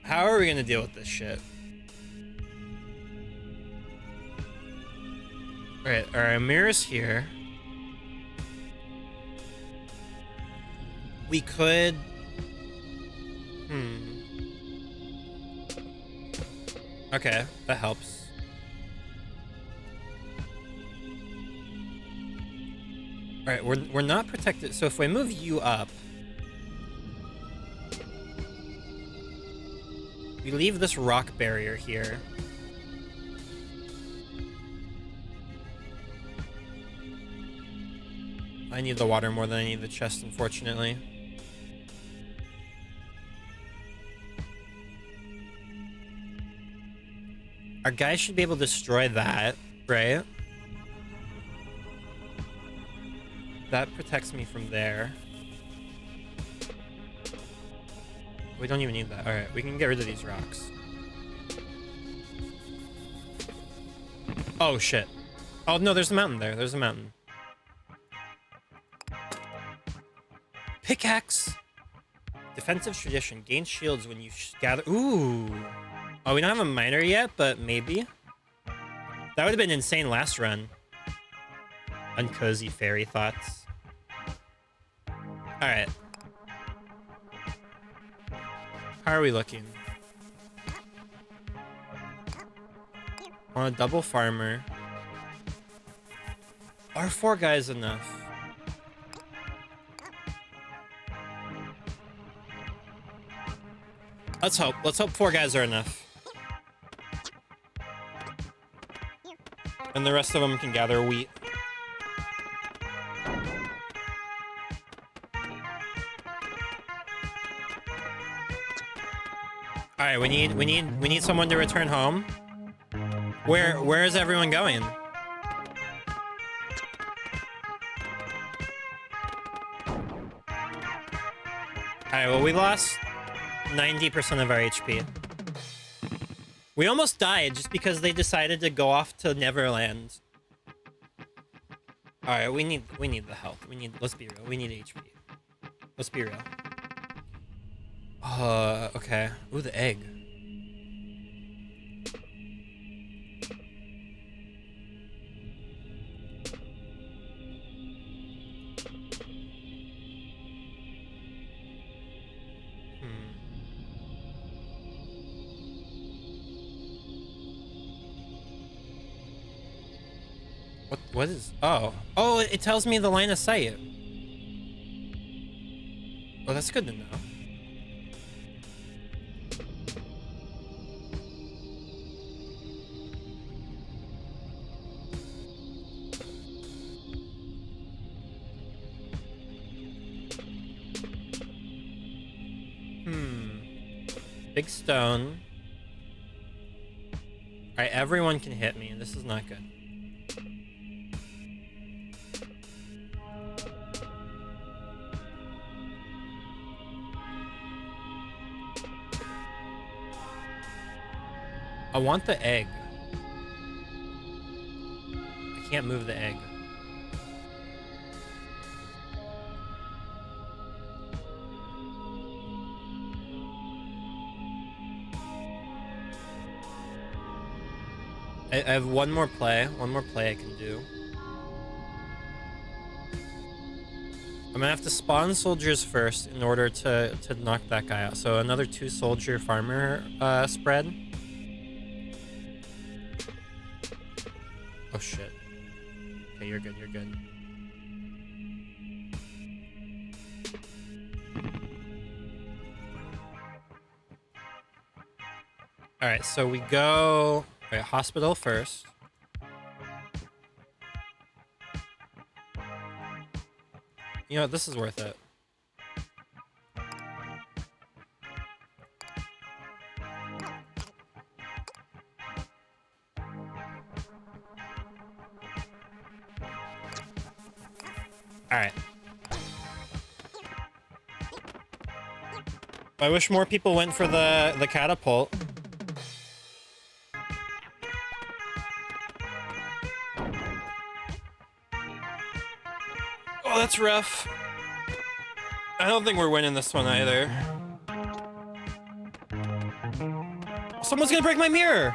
How are we gonna deal with this shit? All right, our mirror's here. We could... Okay, that helps. Alright, we're not protected, so if we move you up... We leave this rock barrier here. I need the water more than I need the chest, unfortunately. Our guys should be able to destroy that, right? That protects me from there. We don't even need that. Alright, we can get rid of these rocks. Oh, shit. Oh, no, there's a mountain there. There's a mountain. Pickaxe! Defensive tradition. Gain shields when you gather... Ooh! Oh, we don't have a miner yet, but maybe. That would have been insane last run. Uncozy fairy thoughts. Alright. How are we looking? On a double farmer. Are 4 guys enough? Let's hope. Let's hope 4 guys are enough. And the rest of them can gather wheat. All right, we need someone to return home. Where is everyone going? All right, well, we lost 90% of our HP. We almost died just because they decided to go off to Neverland. All right, we need the health. Let's be real. We need HP. Let's be real. Okay. Ooh, the egg. What is... Oh, it tells me the line of sight. Oh, that's good to know. Big stone. Alright, everyone can hit me. This is not good. I want the egg. I can't move the egg. I have one more play I can do. I'm gonna have to spawn soldiers first in order to knock that guy out. So another 2 soldier farmer spread. Oh shit. Okay, you're good, you're good. Alright, so we go... Alright, hospital first. You know what, this is worth it. Alright. I wish more people went for the catapult. Oh, that's rough. I don't think we're winning this one either. Someone's gonna break my mirror!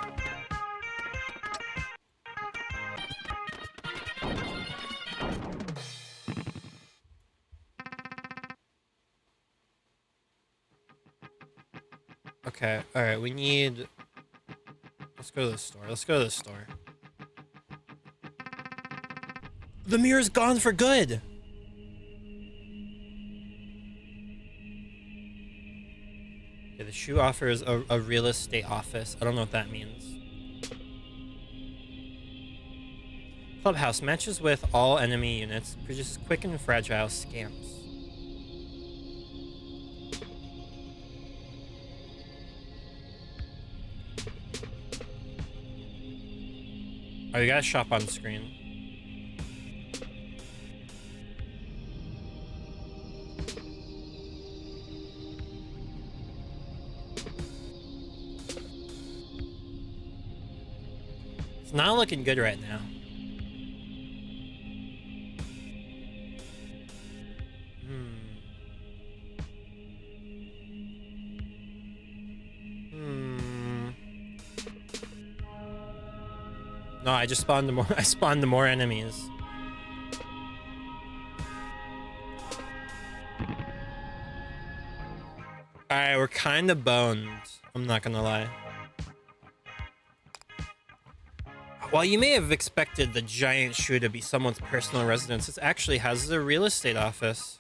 Okay, alright, we need... Let's go to the store, let's go to the store. The mirror's gone for good! Okay, the shoe offers a real estate office. I don't know what that means. Clubhouse matches with all enemy units, produces quick and fragile scamps. Oh, you gotta shop on screen. It's not looking good right now. No, I just spawned more. I spawned more enemies. Alright, we're kind of boned. I'm not gonna lie. While you may have expected the giant shoe to be someone's personal residence, it actually has a real estate office.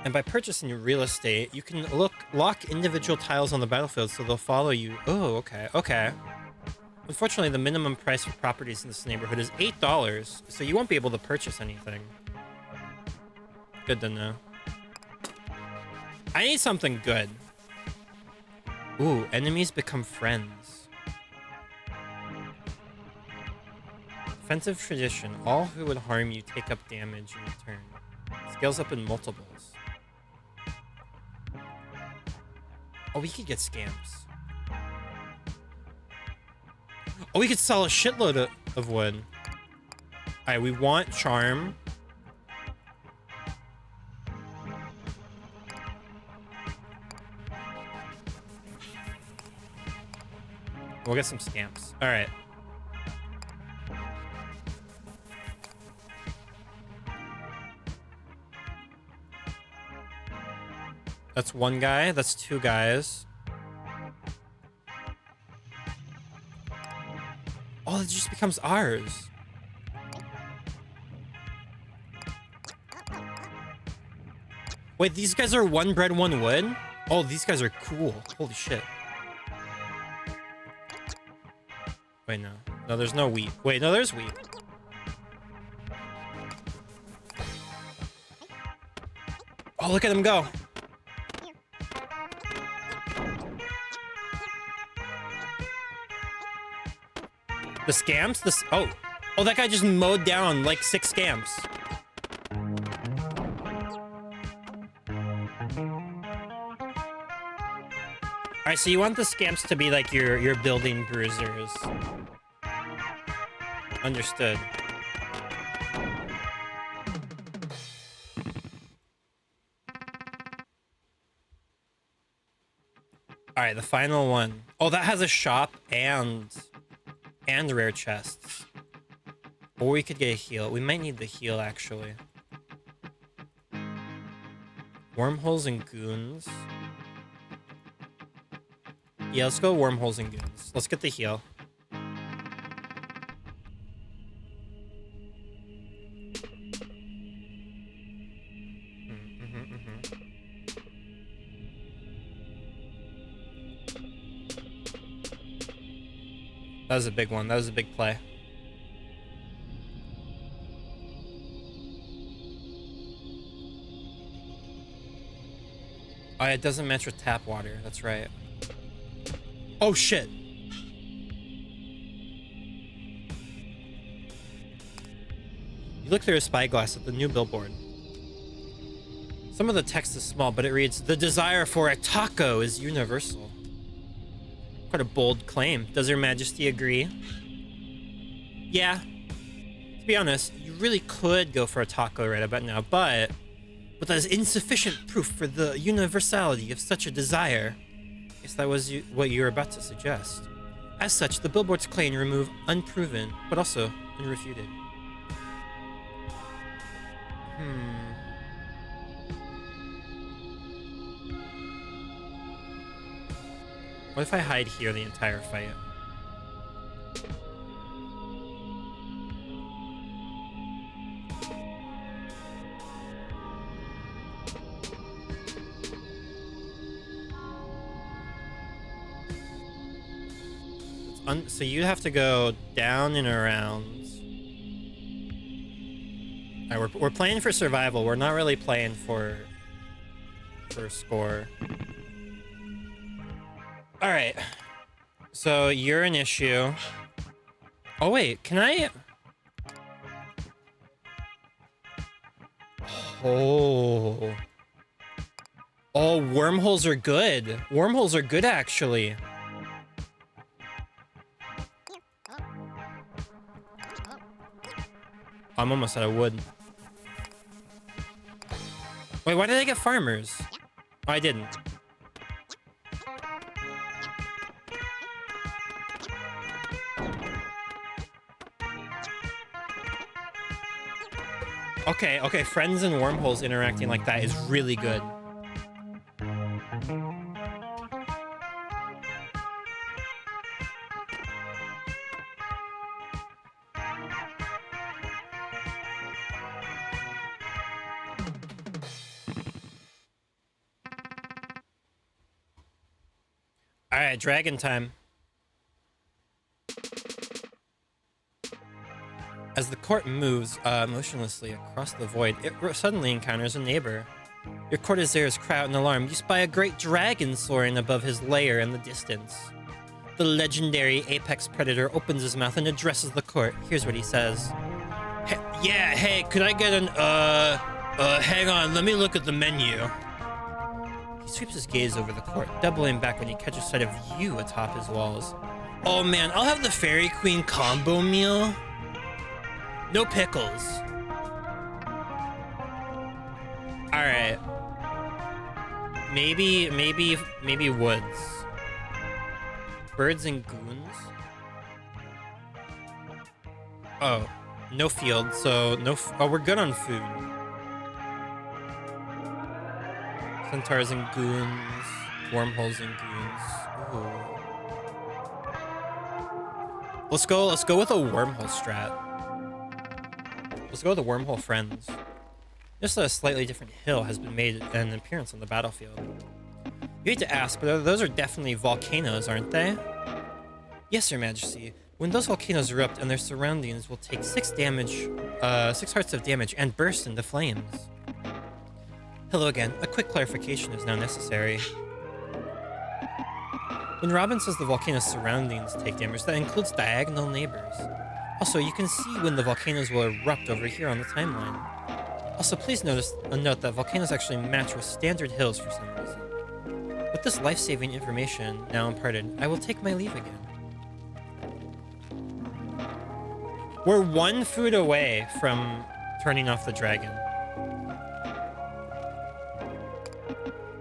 And by purchasing real estate, you can lock individual tiles on the battlefield so they'll follow you. Oh, okay, okay. Unfortunately, the minimum price for properties in this neighborhood is $8, so you won't be able to purchase anything. Good to know. I need something good. Ooh, enemies become friends. Defensive tradition. All who would harm you take up damage in return. Scales up in multiples. Oh, we could get scamps. Oh, we could sell a shitload of wood. Alright, we want charm. We'll get some scamps. Alright. That's one guy. That's two guys. Oh, it just becomes ours. Wait, these guys are one bread, one wood? Oh, these guys are cool. Holy shit. Wait, no. No, there's no wheat. Wait, no, there's wheat. Oh, look at him go. The scamps? Oh, that guy just mowed down like 6 scamps. Alright, so you want the scamps to be like your building bruisers. Understood. Alright, the final one. Oh, that has a shop and rare chests. Or we could get a heal. We might need the heal, actually. Wormholes and goons. Yeah, let's go wormholes and goons. Let's get the heal. That was a big one. That was a big play. Oh, it doesn't match with tap water. That's right. Oh, shit. You look through a spyglass at the new billboard. Some of the text is small, but it reads, "The desire for a taco is universal." Quite a bold claim. Does Her Majesty agree? Yeah. To be honest, you really could go for a taco right about now, but that is insufficient proof for the universality of such a desire. Guess that was what you were about to suggest. As such, the billboard's claim remove unproven, but also unrefuted. What if I hide here the entire fight? So you have to go down and around. All right, we're playing for survival. We're not really playing for a score. All right. So you're an issue. Oh wait, can I? Oh. Oh, wormholes are good. Wormholes are good, actually. I'm almost out of wood. Wait, why did I get farmers? Oh, I didn't. Okay, friends and wormholes interacting like that is really good. Alright, dragon time. As the court moves motionlessly across the void, it suddenly encounters a neighbor. Your courtiers cry out in alarm. You spy a great dragon soaring above his lair in the distance. The legendary apex predator opens his mouth and addresses the court. Here's what he says. Hey, could I get an, hang on, let me look at the menu. He sweeps his gaze over the court, doubling back when he catches sight of you atop his walls. Oh man, I'll have the Fairy Queen combo meal. No pickles. Alright. Maybe woods. Birds and goons? Oh, no field, so no oh, we're good on food. Centaurs and goons. Wormholes and goons. Ooh. Let's go with a wormhole strat. Let's go with the wormhole friends. Just a slightly different hill has been made an appearance on the battlefield. You hate to ask, but those are definitely volcanoes, aren't they? Yes, Your Majesty. When those volcanoes erupt and their surroundings will take 6 hearts of damage and burst into flames. Hello again. A quick clarification is now necessary. When Robin says the volcano's surroundings take damage, that includes diagonal neighbors. Also, you can see when the volcanoes will erupt over here on the timeline. Also, please note that volcanoes actually match with standard hills for some reason. With this life-saving information now imparted, I will take my leave again. We're 1 food away from turning off the dragon.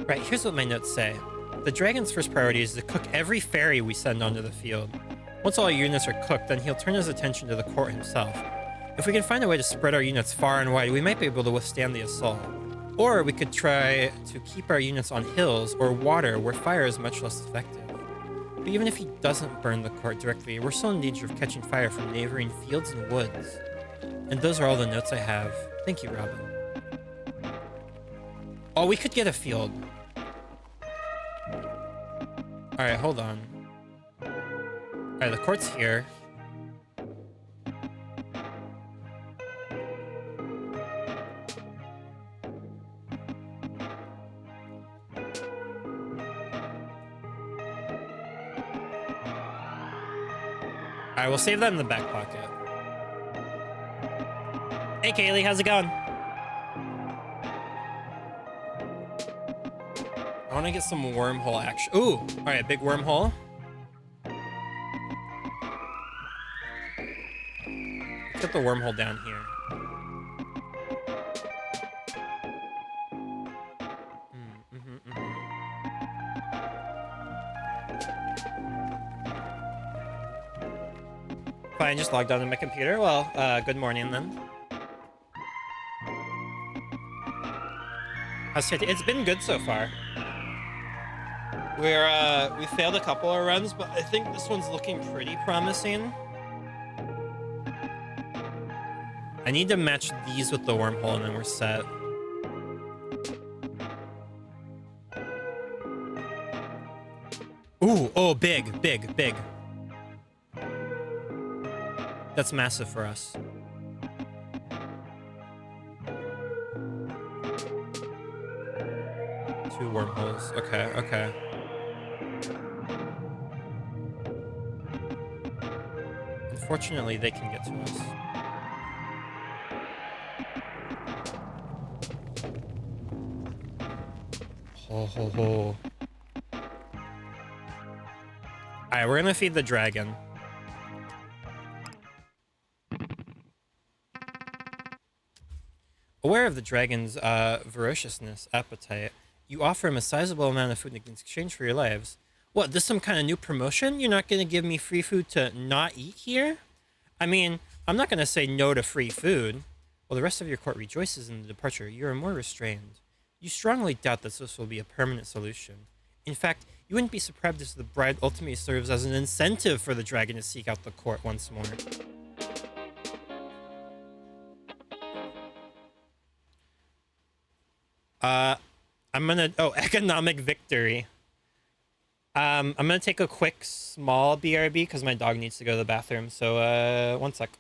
Right, here's what my notes say. The dragon's first priority is to cook every fairy we send onto the field. Once all units are cooked, then he'll turn his attention to the court himself. If we can find a way to spread our units far and wide, we might be able to withstand the assault. Or we could try to keep our units on hills or water where fire is much less effective. But even if he doesn't burn the court directly, we're still in danger of catching fire from neighboring fields and woods. And those are all the notes I have. Thank you, Robin. Oh, we could get a field. Alright, hold on. Alright, the court's here. Alright, we'll save that in the back pocket. Hey, Kaylee, how's it going? I want to get some wormhole action. Ooh, alright, big wormhole. Let's get the wormhole down here. Fine, just logged on to my computer. Well, good morning then. How's it? It's been good so far. We failed a couple of runs, but I think this one's looking pretty promising. I need to match these with the wormhole and then we're set. Ooh, oh, big, big, big. That's massive for us. Two wormholes. Okay, okay. Unfortunately, they can get to us. Ho, ho, ho. Alright, we're gonna feed the dragon. Aware of the dragon's ferociousness appetite, you offer him a sizable amount of food in exchange for your lives. What, this some kind of new promotion? You're not going to give me free food to not eat here? I mean, I'm not going to say no to free food. While the rest of your court rejoices in the departure, you are more restrained. You strongly doubt that this will be a permanent solution. In fact, you wouldn't be surprised if the bride ultimately serves as an incentive for the dragon to seek out the court once more. I'm gonna... Oh, economic victory. I'm gonna take a quick small BRB because my dog needs to go to the bathroom. So, 1 sec.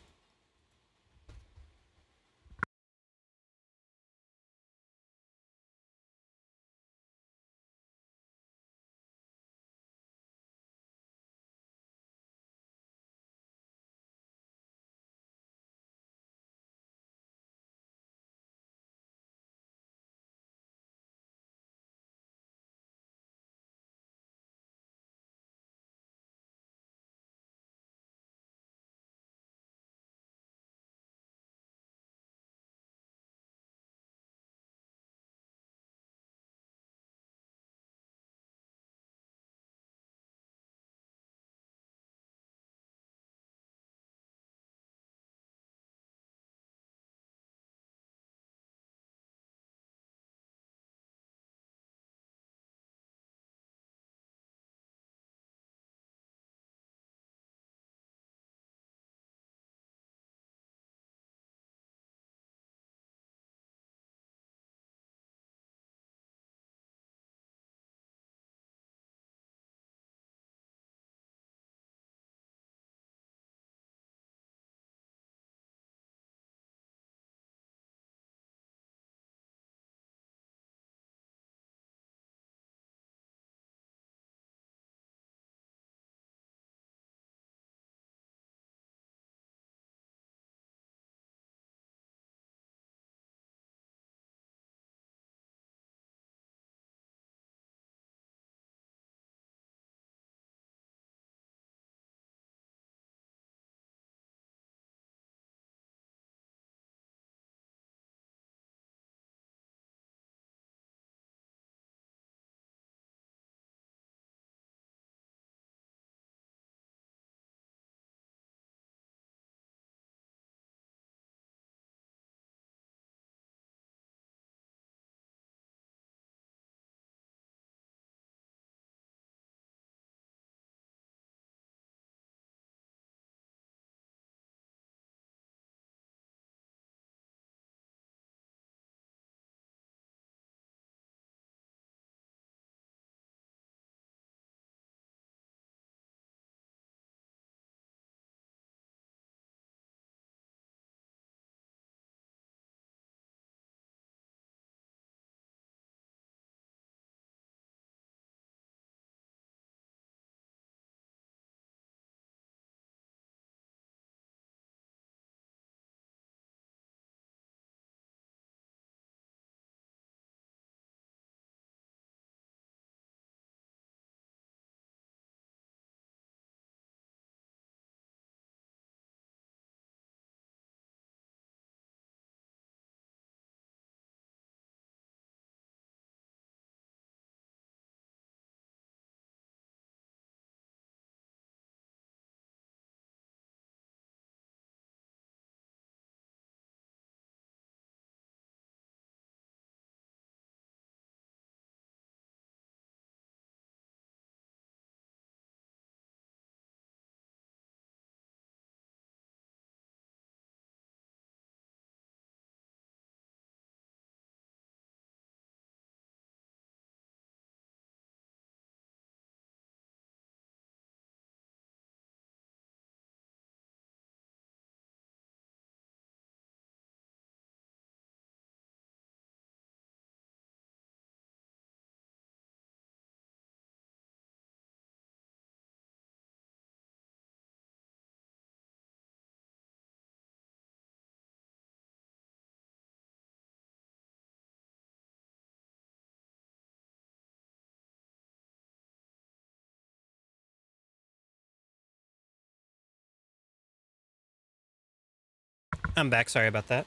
I'm back. Sorry about that.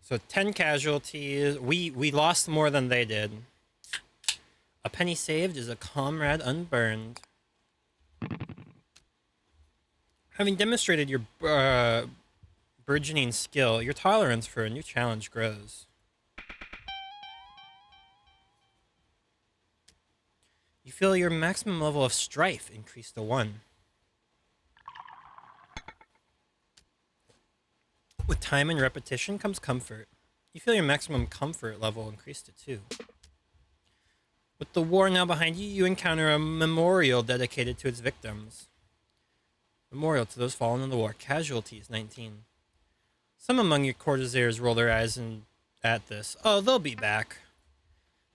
So 10 casualties. We lost more than they did. A penny saved is a comrade unburned. Having demonstrated your burgeoning skill, your tolerance for a new challenge grows. You feel your maximum level of strife increase to 1. With time and repetition comes comfort. You feel your maximum comfort level increase to 2. With the war now behind you, you encounter a memorial dedicated to its victims. Memorial to those fallen in the war. Casualties, 19. Some among your courtiers roll their eyes at this. Oh, they'll be back.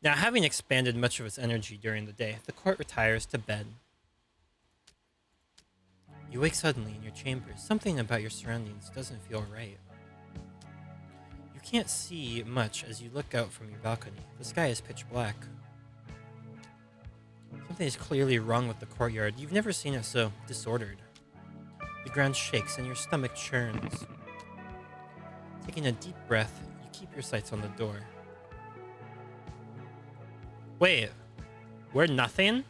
Now, having expended much of its energy during the day, the court retires to bed. You wake suddenly in your chambers. Something about your surroundings doesn't feel right. You can't see much as you look out from your balcony. The sky is pitch black. Something is clearly wrong with the courtyard. You've never seen it so disordered. The ground shakes and your stomach churns. Taking a deep breath, you keep your sights on the door. Wait, we're nothing?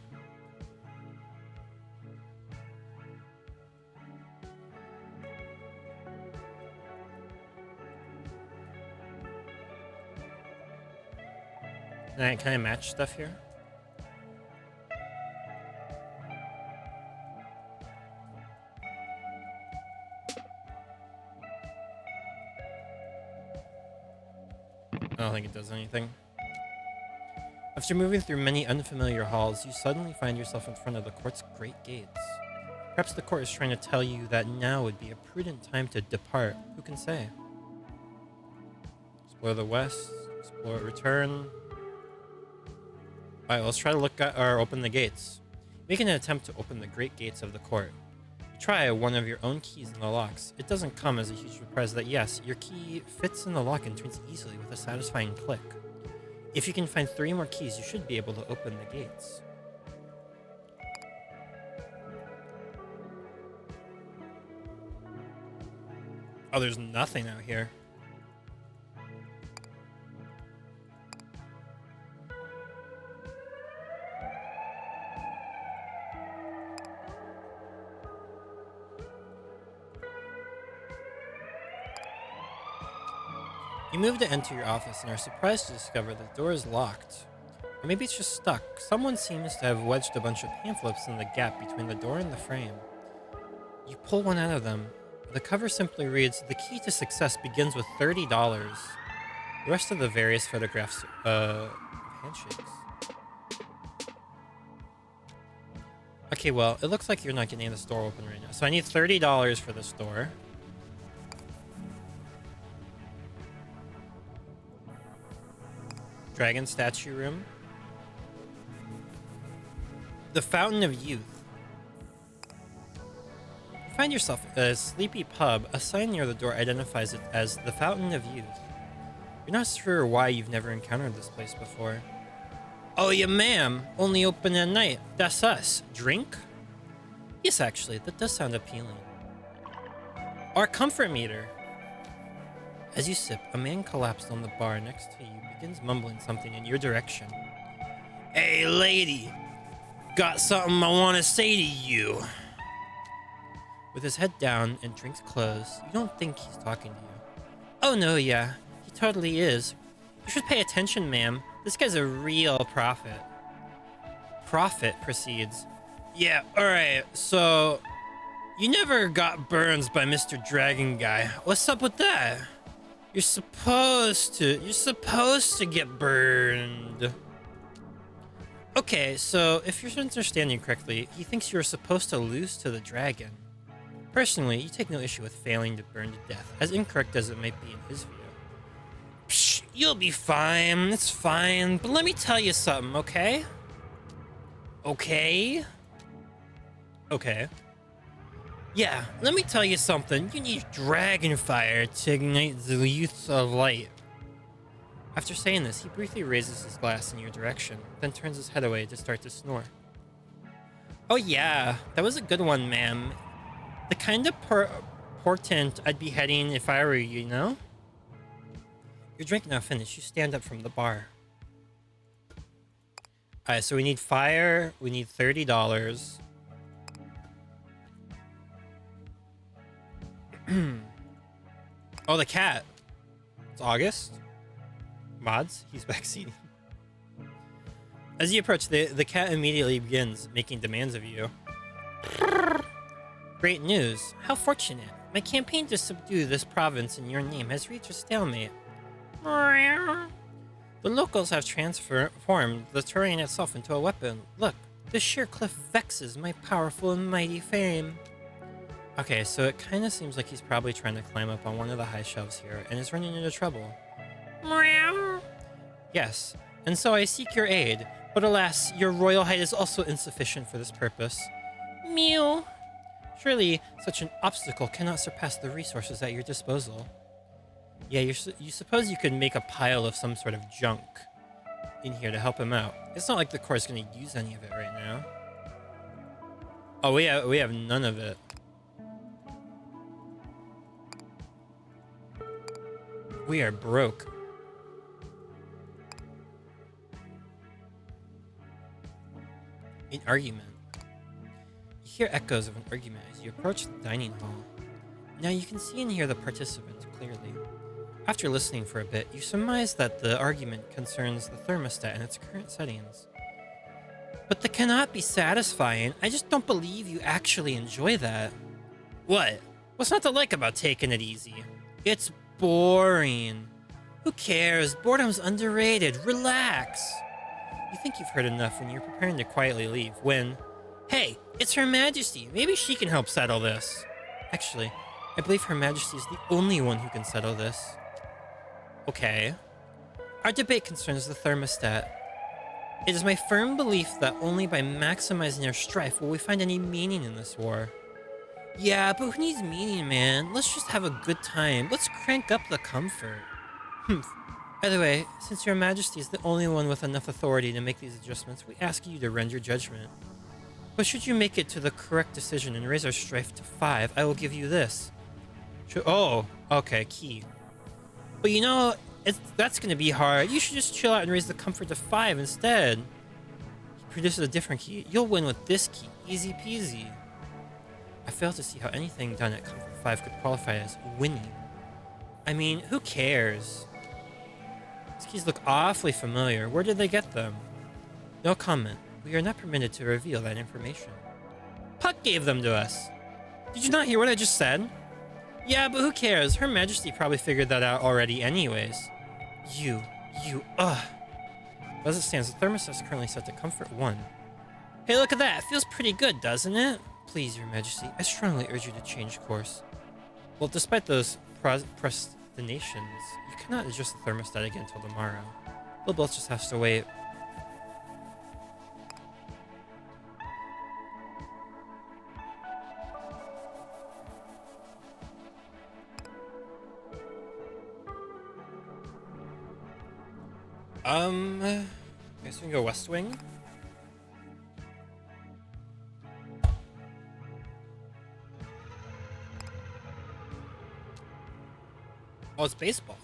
Can I match stuff here? I don't think it does anything. After moving through many unfamiliar halls, you suddenly find yourself in front of the court's great gates. Perhaps the court is trying to tell you that now would be a prudent time to depart. Who can say? Explore the west, explore, return. Alright, let's try to look at or open the gates. Making an attempt to open the great gates of the court. You try one of your own keys in the locks. It doesn't come as a huge surprise that yes, your key fits in the lock and turns easily with a satisfying click. If you can find 3 more keys, you should be able to open the gates. Oh, there's nothing out here. You move to enter your office and are surprised to discover the door is locked. Or maybe it's just stuck. Someone seems to have wedged a bunch of pamphlets in the gap between the door and the frame. You pull one out of them. The cover simply reads, "The key to success begins with $30. The rest of the various photographs, handshakes. Okay, well, it looks like you're not getting the store open right now. So I need $30 for this door. Dragon statue room. The Fountain of Youth. You find yourself at a sleepy pub. A sign near the door identifies it as the Fountain of Youth. You're not sure why you've never encountered this place before. Oh, yeah, ma'am. Only open at night. That's us. Drink? Yes, actually, that does sound appealing. Our comfort meter. As you sip, a man collapsed on the bar next to you begins mumbling something in your direction. Hey, lady. Got something I want to say to you. With his head down and drinks closed, you don't think he's talking to you. Oh, no, yeah. He totally is. You should pay attention, ma'am. This guy's a real prophet. Prophet proceeds. Yeah, alright, so... You never got burns by Mr. Dragon Guy. What's up with that? You're supposed to get burned. Okay, so if you're understanding correctly, he thinks you're supposed to lose to the dragon. Personally, you take no issue with failing to burn to death, as incorrect as it might be in his view. Psh, you'll be fine, it's fine, but let me tell you something, okay? Okay? Okay. Yeah, let me tell you something. You need dragon fire to ignite the youth of light. After saying this, he briefly raises his glass in your direction, then turns his head away to start to snore. Oh yeah, that was a good one, ma'am. The kind of portent I'd be heading if I were you, you know? Your drink now finished, you stand up from the bar. Alright, so we need fire, we need $30. Oh, the cat. It's August. Mods, he's backseating. As you approach, the cat immediately begins making demands of you. Great news. How fortunate. My campaign to subdue this province in your name has reached a stalemate. The locals have transformed the terrain itself into a weapon. Look, this sheer cliff vexes my powerful and mighty fame. Okay, so it kind of seems like he's probably trying to climb up on one of the high shelves here and is running into trouble. Meow. Yes, and so I seek your aid, but alas, your royal height is also insufficient for this purpose. Mew. Surely, such an obstacle cannot surpass the resources at your disposal. Yeah, you suppose you could make a pile of some sort of junk in here to help him out. It's not like the core's going to use any of it right now. Oh, we have none of it. We are broke. An argument. You hear echoes of an argument as you approach the dining hall. Now you can see and hear the participants clearly. After listening for a bit, you surmise that the argument concerns the thermostat and its current settings. But that cannot be satisfying. I just don't believe you actually enjoy that. What? What's not to like about taking it easy? It's boring. Who cares? Boredom's underrated. Relax. You think you've heard enough when you're preparing to quietly leave when... Hey, it's Her Majesty. Maybe she can help settle this. Actually, I believe Her Majesty is the only one who can settle this. Okay. Our debate concerns the thermostat. It is my firm belief that only by maximizing our strife will we find any meaning in this war. Yeah, but who needs meaning, man? Let's just have a good time. Let's crank up the comfort. By the way, since Your Majesty is the only one with enough authority to make these adjustments, we ask you to render judgment. But should you make it to the correct decision and raise our strife to 5, I will give you this. Oh, okay, key. But you know, that's going to be hard. You should just chill out and raise the comfort to 5 instead. He produces a different key. You'll win with this key. Easy peasy. I fail to see how anything done at comfort 5 could qualify as winning. I mean, who cares? These keys look awfully familiar. Where did they get them? No comment. We are not permitted to reveal that information. Puck gave them to us. Did you not hear what I just said? Yeah, but who cares? Her Majesty probably figured that out already anyways. As it stands, the thermostat is currently set to comfort 1. Hey, look at that. It feels pretty good, doesn't it? Please, Your Majesty, I strongly urge you to change course. Well, despite those procrastinations, you cannot adjust the thermostat again until tomorrow. We'll both just have to wait. I guess we can go West Wing. Oh, it's baseball.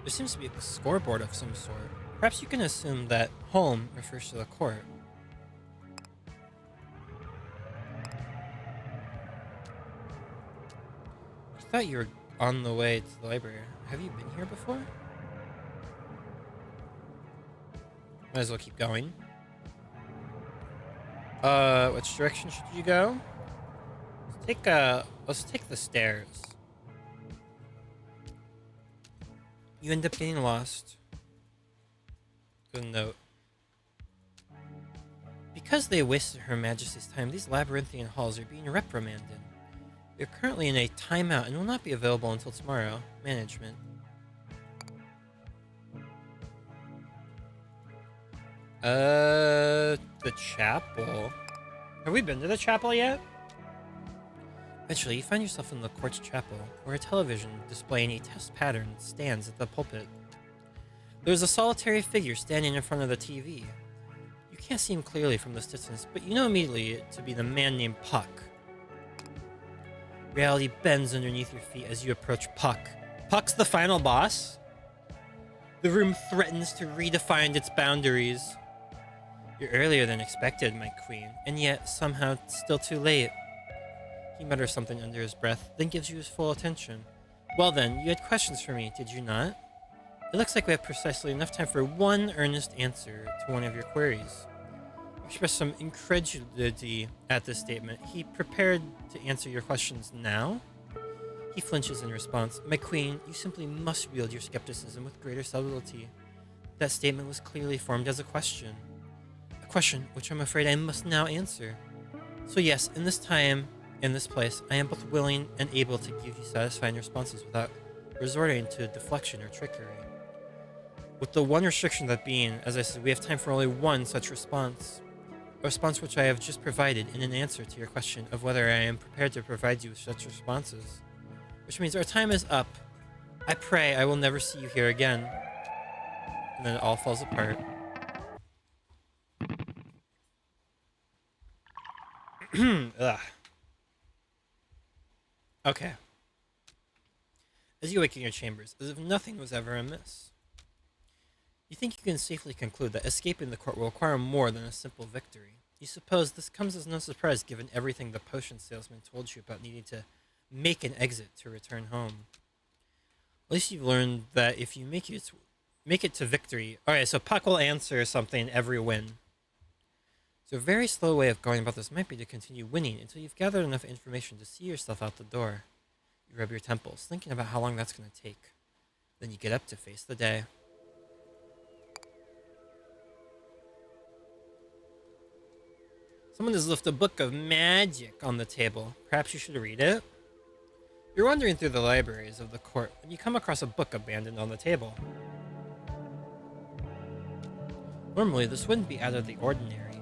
There seems to be a scoreboard of some sort. Perhaps you can assume that home refers to the court. I thought you were on the way to the library. Have you been here before? Might as well keep going. Which direction should you go? Let's take the stairs. You end up getting lost. Good note. Because they wasted Her Majesty's time, these labyrinthian halls are being reprimanded. They're currently in a timeout and will not be available until tomorrow. Management. The chapel. Have we been to the chapel yet? Eventually, you find yourself in the court's chapel, where a television displaying a test pattern stands at the pulpit. There's a solitary figure standing in front of the TV. You can't see him clearly from this distance, but you know immediately it to be the man named Puck. Reality bends underneath your feet as you approach Puck. Puck's the final boss? The room threatens to redefine its boundaries. You're earlier than expected, my queen, and yet somehow it's still too late. He mutters something under his breath, then gives you his full attention. Well then, you had questions for me, did you not? It looks like we have precisely enough time for one earnest answer to one of your queries. You expressed some incredulity at this statement. He prepared to answer your questions now? He flinches in response. My queen, you simply must wield your skepticism with greater subtlety. That statement was clearly formed as a question. A question which I'm afraid I must now answer. So yes, in this time, in this place, I am both willing and able to give you satisfying responses without resorting to deflection or trickery. With the one restriction that being, as I said, we have time for only one such response. A response which I have just provided in an answer to your question of whether I am prepared to provide you with such responses. Which means our time is up. I pray I will never see you here again. And then it all falls apart. Ugh. Okay. As you wake in your chambers, as if nothing was ever amiss. You think you can safely conclude that escaping the court will require more than a simple victory. You suppose this comes as no surprise given everything the potion salesman told you about needing to make an exit to return home. At least you've learned that if you make it to victory... Alright, so Puck will answer something every win. So a very slow way of going about this might be to continue winning until you've gathered enough information to see yourself out the door. You rub your temples, thinking about how long that's going to take. Then you get up to face the day. Someone has left a book of magic on the table. Perhaps you should read it? You're wandering through the libraries of the court when you come across a book abandoned on the table. Normally, this wouldn't be out of the ordinary.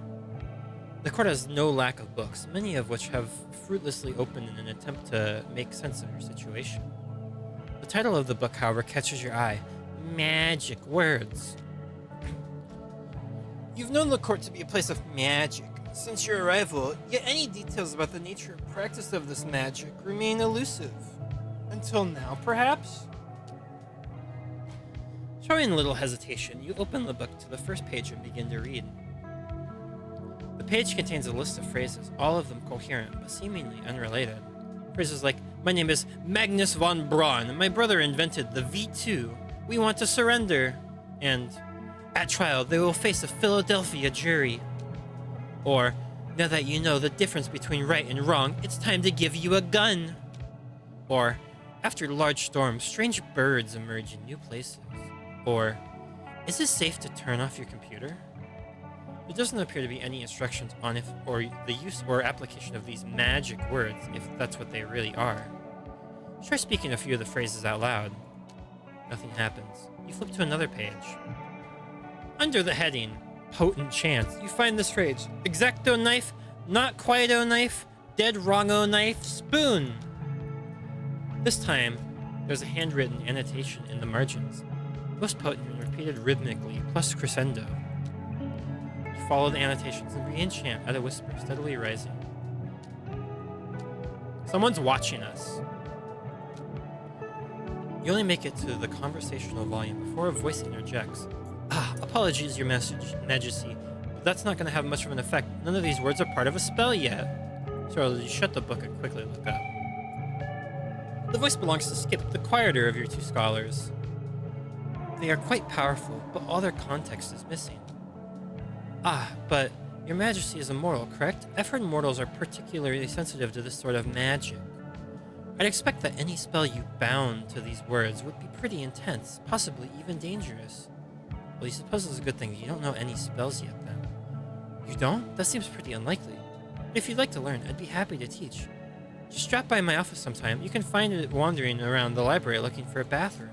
The court has no lack of books, many of which have fruitlessly opened in an attempt to make sense of your situation. The title of the book, however, catches your eye. Magic Words. You've known the court to be a place of magic since your arrival, yet any details about the nature and practice of this magic remain elusive. Until now, perhaps? Showing a little hesitation, you open the book to the first page and begin to read. The page contains a list of phrases, all of them coherent, but seemingly unrelated. Phrases like, my name is Magnus von Braun, my brother invented the V2, we want to surrender, and at trial they will face a Philadelphia jury. Or, now that you know the difference between right and wrong, it's time to give you a gun. Or, after large storms, strange birds emerge in new places. Or, is it safe to turn off your computer? There doesn't appear to be any instructions on if or the use or application of these magic words, if that's what they really are. Try speaking a few of the phrases out loud. Nothing happens. You flip to another page. Under the heading, Potent Chance, you find this phrase, Exacto knife, not quieto knife, dead wrongo knife, spoon. This time, there's a handwritten annotation in the margins. Most potent and repeated rhythmically, plus crescendo. You follow the annotations and re-enchant at a whisper, steadily rising. Someone's watching us. You only make it to the conversational volume before a voice interjects. Apologies, your majesty, but that's not going to have much of an effect. None of these words are part of a spell yet. So you shut the book and quickly look up. The voice belongs to Skip, the quieter of your two scholars. They are quite powerful, but all their context is missing. But your majesty is immortal, correct? I've heard mortals are particularly sensitive to this sort of magic. I'd expect that any spell you bound to these words would be pretty intense, possibly even dangerous. Well, you suppose it's a good thing you don't know any spells yet, then. You don't? That seems pretty unlikely. But if you'd like to learn, I'd be happy to teach. Just drop by my office sometime. You can find it wandering around the library looking for a bathroom.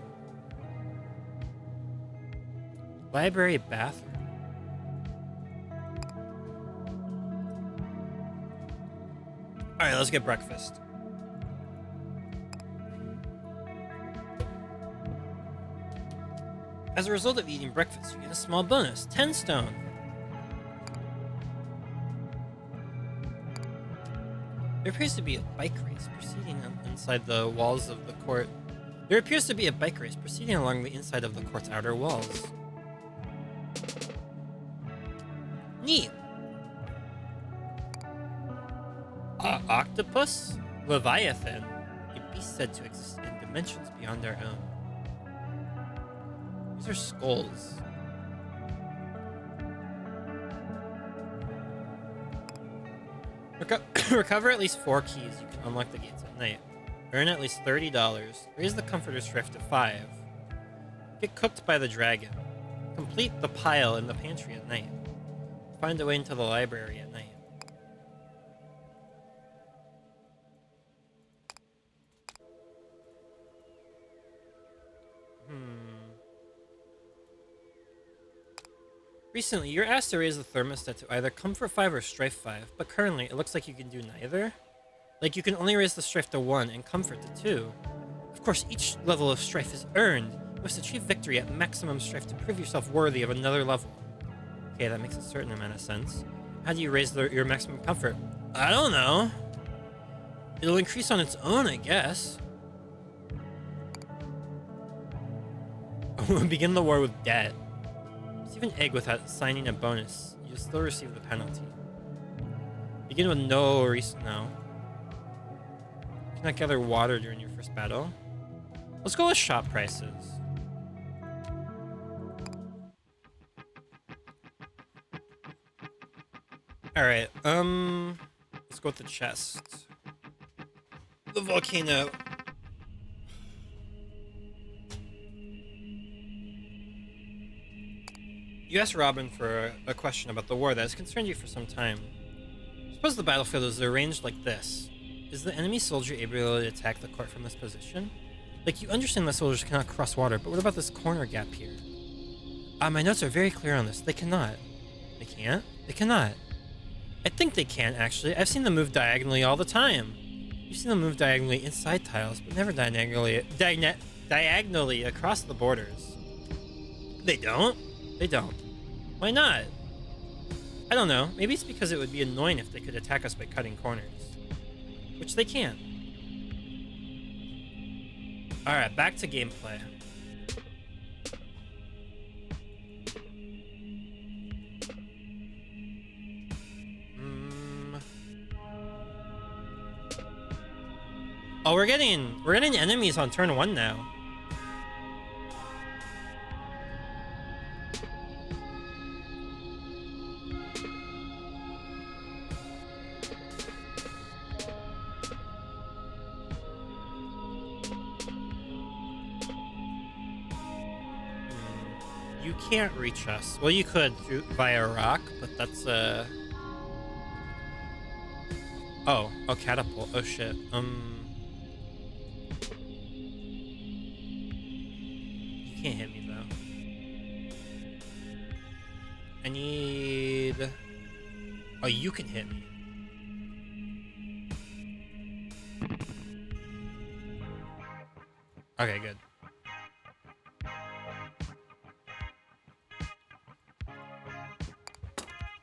Library bathroom. Alright, let's get breakfast. As a result of eating breakfast, you get a small bonus, 10 stone. There appears to be a bike race proceeding inside the walls of the court. There appears to be a bike race proceeding along the inside of the court's outer walls. Neat. Octopus? Leviathan? A beast said to exist in dimensions beyond our own. These are skulls. Recover at least 4 keys. You can unlock the gates at night. Earn at least $30. Raise the Comforter's Thrift to 5. Get cooked by the dragon. Complete the pile in the pantry at night. Find a way into the library at night. Recently, you're asked to raise the thermostat to either Comfort 5 or Strife 5, but currently it looks like you can do neither. Like, you can only raise the Strife to 1 and Comfort to 2. Of course, each level of Strife is earned. You must achieve victory at maximum Strife to prove yourself worthy of another level. Okay, that makes a certain amount of sense. How do you raise your maximum Comfort? I don't know. It'll increase on its own, I guess. Begin the war with debt. Receive an egg without signing a bonus. You'll still receive the penalty. Begin with no. Cannot gather water during your first battle. Let's go with shop prices. Alright, let's go with the chest. The volcano. You asked Robin for a question about the war that has concerned you for some time. Suppose the battlefield is arranged like this. Is the enemy soldier able to attack the court from this position? Like, you understand that soldiers cannot cross water, but what about this corner gap here? My notes are very clear on this. They cannot. They can't? They cannot. I think they can, actually. I've seen them move diagonally all the time. You've seen them move diagonally inside tiles, but never diagonally across the borders. They don't? They don't. Why not? I don't know. Maybe it's because it would be annoying if they could attack us by cutting corners. Which they can't. Alright, back to gameplay. Oh, we're getting enemies on turn 1 now. You can't reach us. Well, you could via rock, but that's Oh, catapult. Oh shit. You can't hit me though. I need. Oh, you can hit me. Okay, good.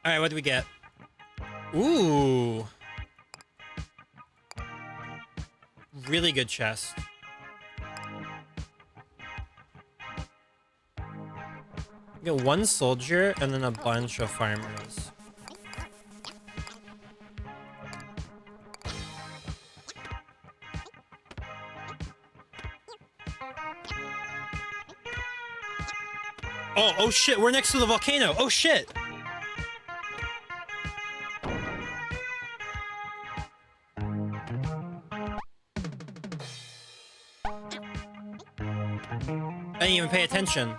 All right, what do we get? Ooh. Really good chest. We get 1 soldier and then a bunch of farmers. Oh shit, we're next to the volcano. Oh shit. I didn't even pay attention.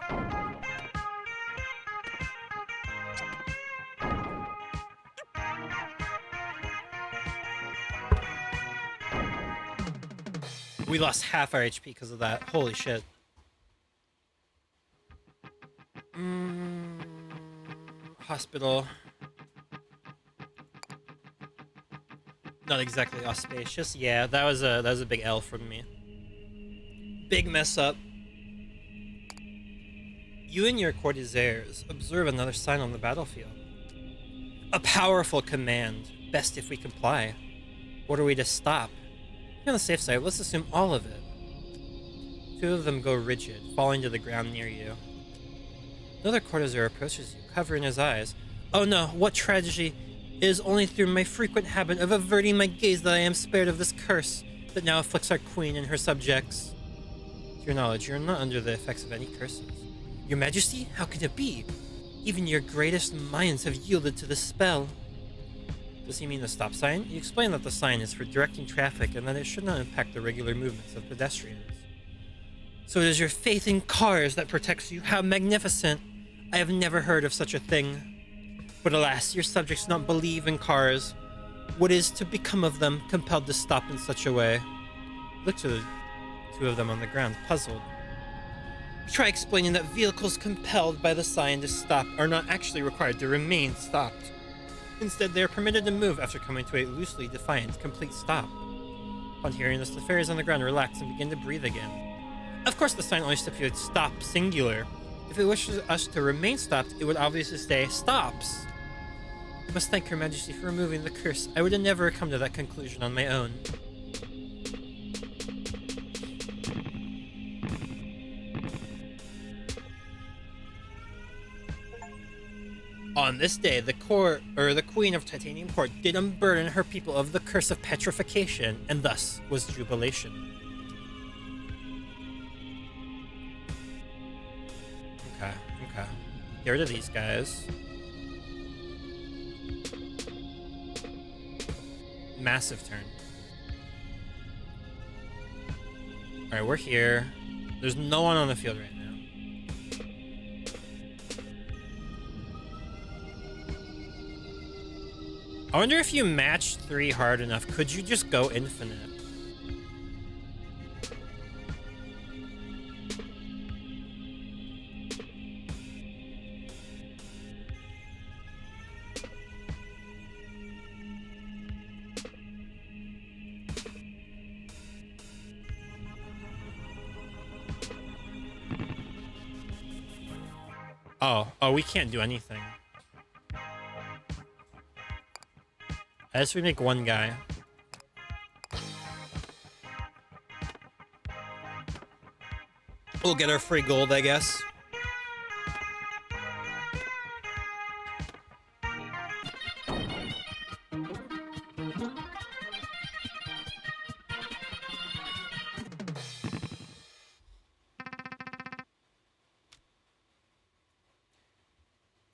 We lost half our HP because of that. Holy shit. Hospital. Not exactly auspicious. Yeah, that was a big L from me. Big mess up. You and your courtiers observe another sign on the battlefield. A powerful command. Best if we comply. What are we to stop? On the safe side, let's assume all of it. 2 of them go rigid, falling to the ground near you. Another courtier approaches you, covering his eyes. Oh no, what tragedy! It is only through my frequent habit of averting my gaze that I am spared of this curse that now afflicts our queen and her subjects. To your knowledge, you are not under the effects of any curses. Your Majesty? How can it be? Even your greatest minds have yielded to the spell. Does he mean the stop sign? You explain that the sign is for directing traffic and that it should not impact the regular movements of pedestrians. So it is your faith in cars that protects you. How magnificent! I have never heard of such a thing. But alas, your subjects do not believe in cars. What is to become of them, compelled to stop in such a way? Look to the two of them on the ground, puzzled. Try explaining that vehicles compelled by the sign to stop are not actually required to remain stopped. Instead, they are permitted to move after coming to a loosely defined, complete stop. Upon hearing this, the fairies on the ground relax and begin to breathe again. Of course, the sign only stipulates stop, singular. If it wishes us to remain stopped, it would obviously say stops. I must thank Her Majesty for removing the curse. I would have never come to that conclusion on my own. On this day, the Queen of Titanium Court did unburden her people of the curse of petrification, and thus was jubilation. Okay. Get rid of these guys. Massive turn. Alright, we're here. There's no one on the field right now. I wonder if you match 3 hard enough, could you just go infinite? Oh, we can't do anything. I guess we make one guy. We'll get our free gold, I guess.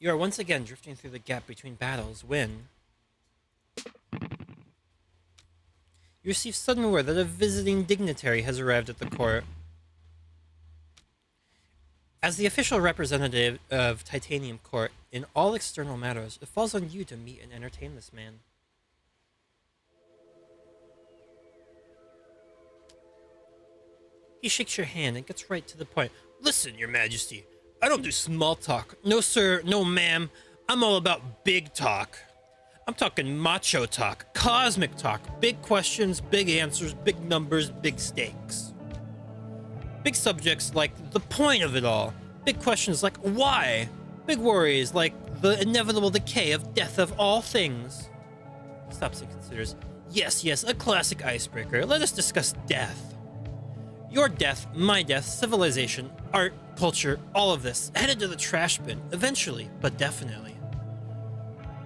You are once again drifting through the gap between battles when you receive sudden word that a visiting dignitary has arrived at the court. As the official representative of Titanium Court in all external matters, it falls on you to meet and entertain this man. He shakes your hand and gets right to the point. Listen, Your Majesty, I don't do small talk. No, sir, no, ma'am. I'm all about big talk. I'm talking macho talk, cosmic talk, big questions, big answers, big numbers, big stakes. Big subjects like the point of it all. Big questions like why. Big worries like the inevitable decay of death of all things. He stops and considers. Yes, a classic icebreaker. Let us discuss death. Your death, my death, civilization, art, culture, all of this, headed to the trash bin, eventually, but definitely.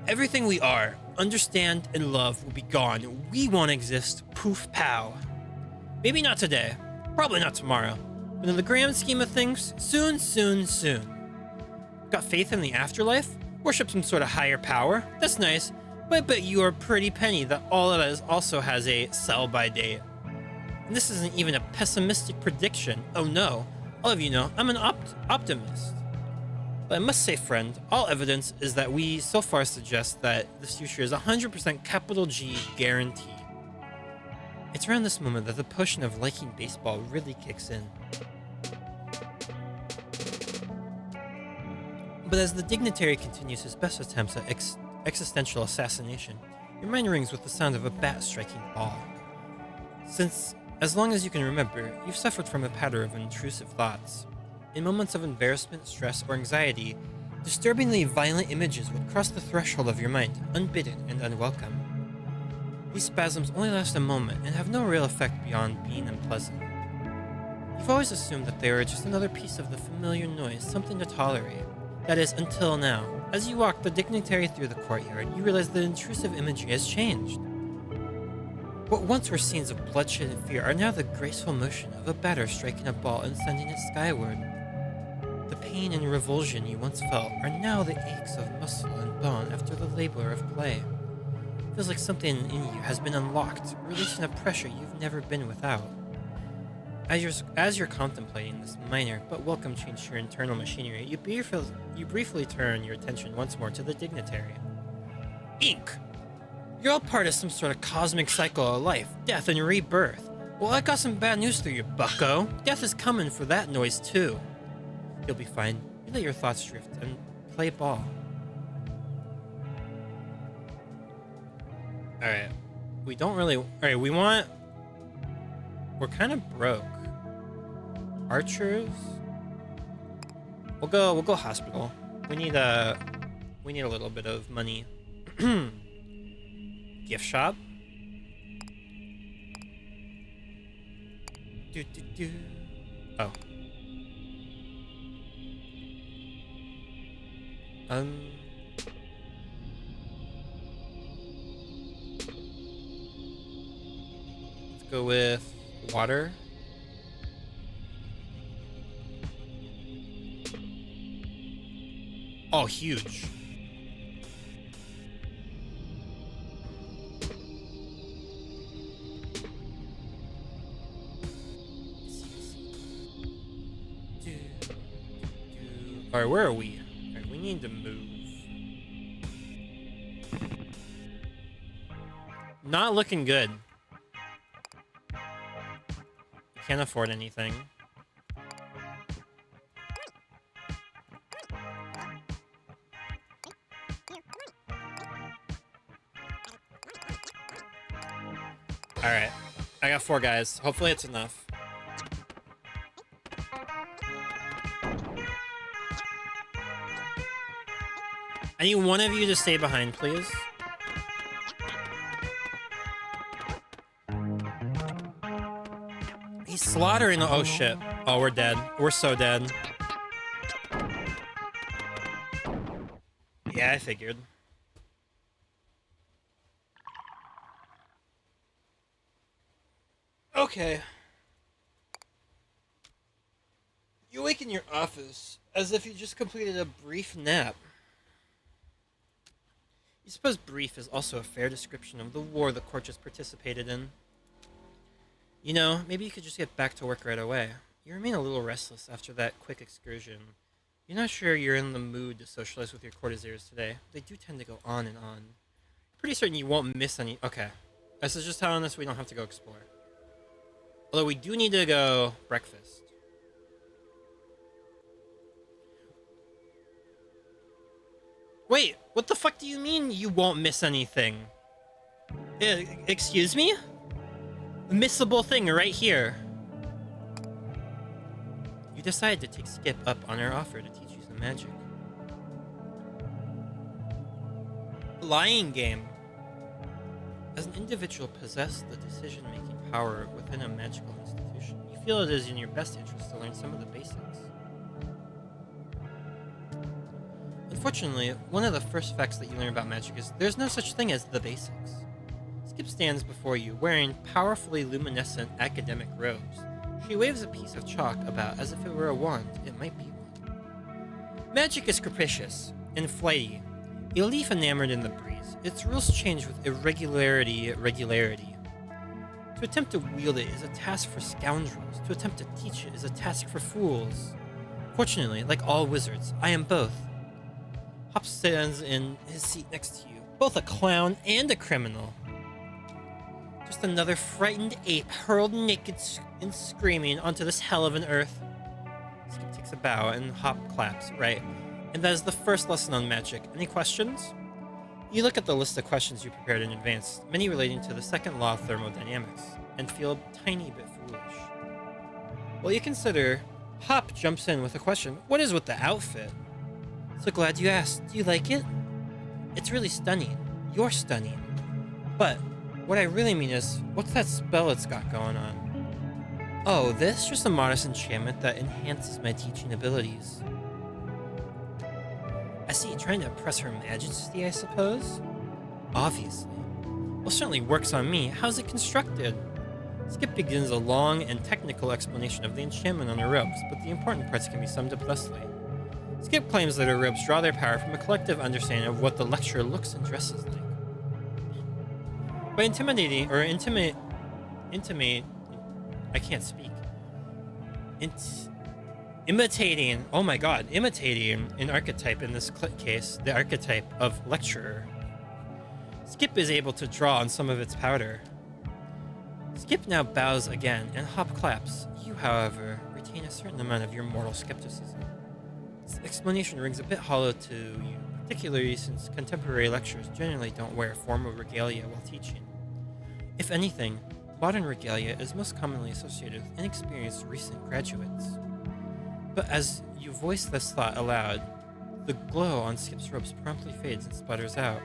Everything we are, understand, and love will be gone. We won't exist. Poof, pow. Maybe not today. Probably not tomorrow. But in the grand scheme of things, soon. Got faith in the afterlife? Worship some sort of higher power? That's nice, but I bet you are a pretty penny that all of us also has a sell-by date. And this isn't even a pessimistic prediction. Oh no. All of you know, I'm an optimist. But I must say, friend, all evidence is that we so far suggest that this future is 100% capital G guaranteed. It's around this moment that the potion of liking baseball really kicks in. But as the dignitary continues his best attempts at existential assassination, your mind rings with the sound of a bat striking a ball. Since, as long as you can remember, you've suffered from a pattern of intrusive thoughts. In moments of embarrassment, stress, or anxiety, disturbingly violent images would cross the threshold of your mind, unbidden and unwelcome. These spasms only last a moment and have no real effect beyond being unpleasant. You've always assumed that they are just another piece of the familiar noise, something to tolerate. That is, until now. As you walk the dignitary through the courtyard, you realize the intrusive imagery has changed. What once were scenes of bloodshed and fear are now the graceful motion of a batter striking a ball and sending it skyward. The pain and revulsion you once felt are now the aches of muscle and bone after the labor of play. It feels like something in you has been unlocked, releasing a pressure you've never been without. As you're contemplating this minor but welcome change to your internal machinery, you briefly turn your attention once more to the dignitary. Ink! You're all part of some sort of cosmic cycle of life, death, and rebirth. Well, I got some bad news for you, bucko. Death is coming for that noise, too. You'll be fine. You let your thoughts drift and play ball. Alright. We don't really... Alright, we're kind of broke. Archers? We'll go hospital. We need a little bit of money. Gift shop. Oh. Let's go with water. Oh, huge. Alright, where are we? Alright, we need to move. Not looking good. Can't afford anything. Alright. I got 4 guys. Hopefully it's enough. I need one of you to stay behind, please. He's slaughtering... Oh, shit. Oh, we're dead. We're so dead. Yeah, I figured. Okay. You awake in your office as if you just completed a brief nap. You suppose brief is also a fair description of the war the court just participated in. You know, maybe you could just get back to work right away. You remain a little restless after that quick excursion. You're not sure you're in the mood to socialize with your courtiers today. They do tend to go on and on. Pretty certain you won't miss any... Okay. This is just telling us we don't have to go explore. Although we do need to go breakfast. Wait, what the fuck do you mean you won't miss anything? Excuse me? A missable thing right here. You decide to take Skip up on her offer to teach you some magic. Lying game. As an individual possessed the decision-making power within a magical institution, you feel it is in your best interest to learn some of the basics. Unfortunately, one of the first facts that you learn about magic is there's no such thing as the basics. Skip stands before you, wearing powerfully luminescent academic robes. She waves a piece of chalk about as if it were a wand. It might be one. Magic is capricious and flighty, a leaf enamored in the breeze. Its rules change with regularity. To attempt to wield it is a task for scoundrels. To attempt to teach it is a task for fools. Fortunately, like all wizards, I am both. Hop stands in his seat next to you, both a clown and a criminal. Just another frightened ape hurled naked and screaming onto this hell of an earth. Skip takes a bow and Hop claps, right. And that is the first lesson on magic. Any questions? You look at the list of questions you prepared in advance, many relating to the second law of thermodynamics, and feel a tiny bit foolish. While you consider, Hop jumps in with a question. What is with the outfit? So glad you asked. Do you like it? It's really stunning. You're stunning. But what I really mean is, what's that spell it's got going on? Oh, this? Just a modest enchantment that enhances my teaching abilities. I see, trying to impress Her Majesty, I suppose? Obviously. Well, certainly works on me. How's it constructed? Skip begins a long and technical explanation of the enchantment on her robes, but the important parts can be summed up thusly. Skip claims that her robes draw their power from a collective understanding of what the lecturer looks and dresses like. By intimate, I can't speak. imitating, oh my god, imitating an archetype, in this case, the archetype of lecturer. Skip is able to draw on some of its powder. Skip now bows again, and Hop claps. You, however, retain a certain amount of your mortal skepticism. This explanation rings a bit hollow to you, particularly since contemporary lecturers generally don't wear formal regalia while teaching. If anything, modern regalia is most commonly associated with inexperienced recent graduates. But as you voice this thought aloud, the glow on Skip's robes promptly fades and sputters out.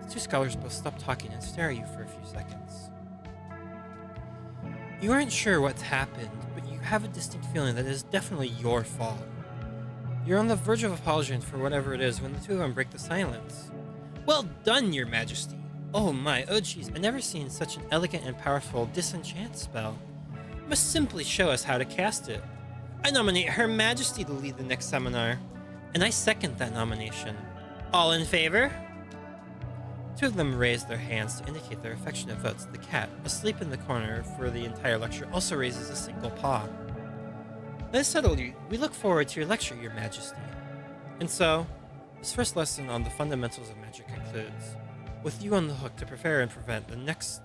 The two scholars both stop talking and stare at you for a few seconds. You aren't sure what's happened, but you have a distinct feeling that it is definitely your fault. You're on the verge of apologizing for whatever it is when the two of them break the silence. Well done, your majesty. Oh my, oh geez, I've never seen such an elegant and powerful disenchant spell. You must simply show us how to cast it. I nominate Her Majesty to lead the next seminar, and I second that nomination. All in favor? Two of them raise their hands to indicate their affectionate votes. The cat, asleep in the corner for the entire lecture, also raises a single paw. That is settled. We look forward to your lecture, your majesty. And so, this first lesson on the fundamentals of magic concludes, with you on the hook to prepare and present the next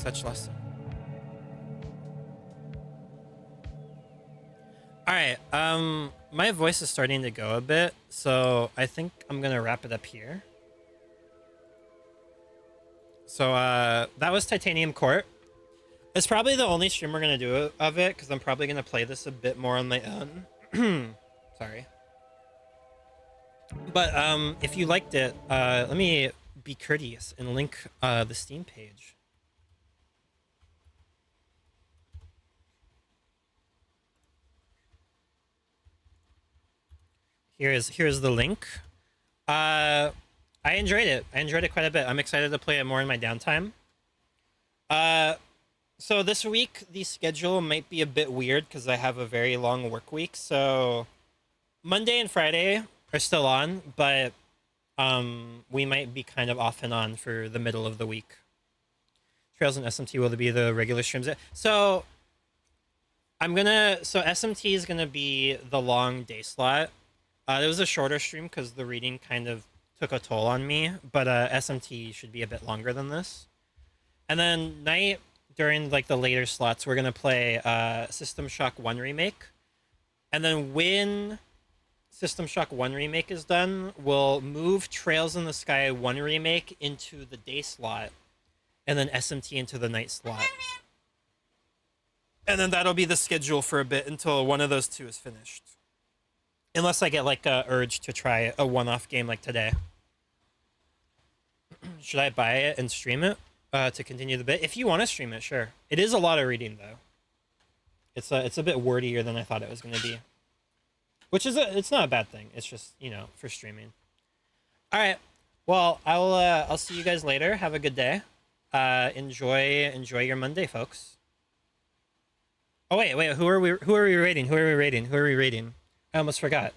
such lesson. Alright, my voice is starting to go a bit, so I think I'm gonna wrap it up here. So, that was Titanium Court. It's probably the only stream we're gonna do of it, because I'm probably gonna play this a bit more on my own. Sorry. But, if you liked it, let me be courteous and link, the Steam page. Here's the link. I enjoyed it. I enjoyed it quite a bit. I'm excited to play it more in my downtime. So this week, the schedule might be a bit weird because I have a very long work week. So Monday and Friday are still on, but we might be kind of off and on for the middle of the week. Trails and SMT will be the regular streams. So SMT is gonna be the long day slot. It was a shorter stream because the reading kind of took a toll on me, but SMT should be a bit longer than this. And then night, during like the later slots, we're gonna play System Shock 1 Remake. And then when System Shock 1 Remake is done, we'll move Trails in the Sky 1 Remake into the day slot, and then SMT into the night slot. And then that'll be the schedule for a bit until one of those two is finished. Unless I get like a urge to try a one-off game like today. Should I buy it and stream it to continue the bit? If you want to stream it, sure. It is a lot of reading though. It's a bit wordier than I thought it was going to be. Which is it's not a bad thing. It's just, you know, for streaming. All right. Well, I'll see you guys later. Have a good day. Enjoy your Monday, folks. Oh wait. Who are we rating? I almost forgot.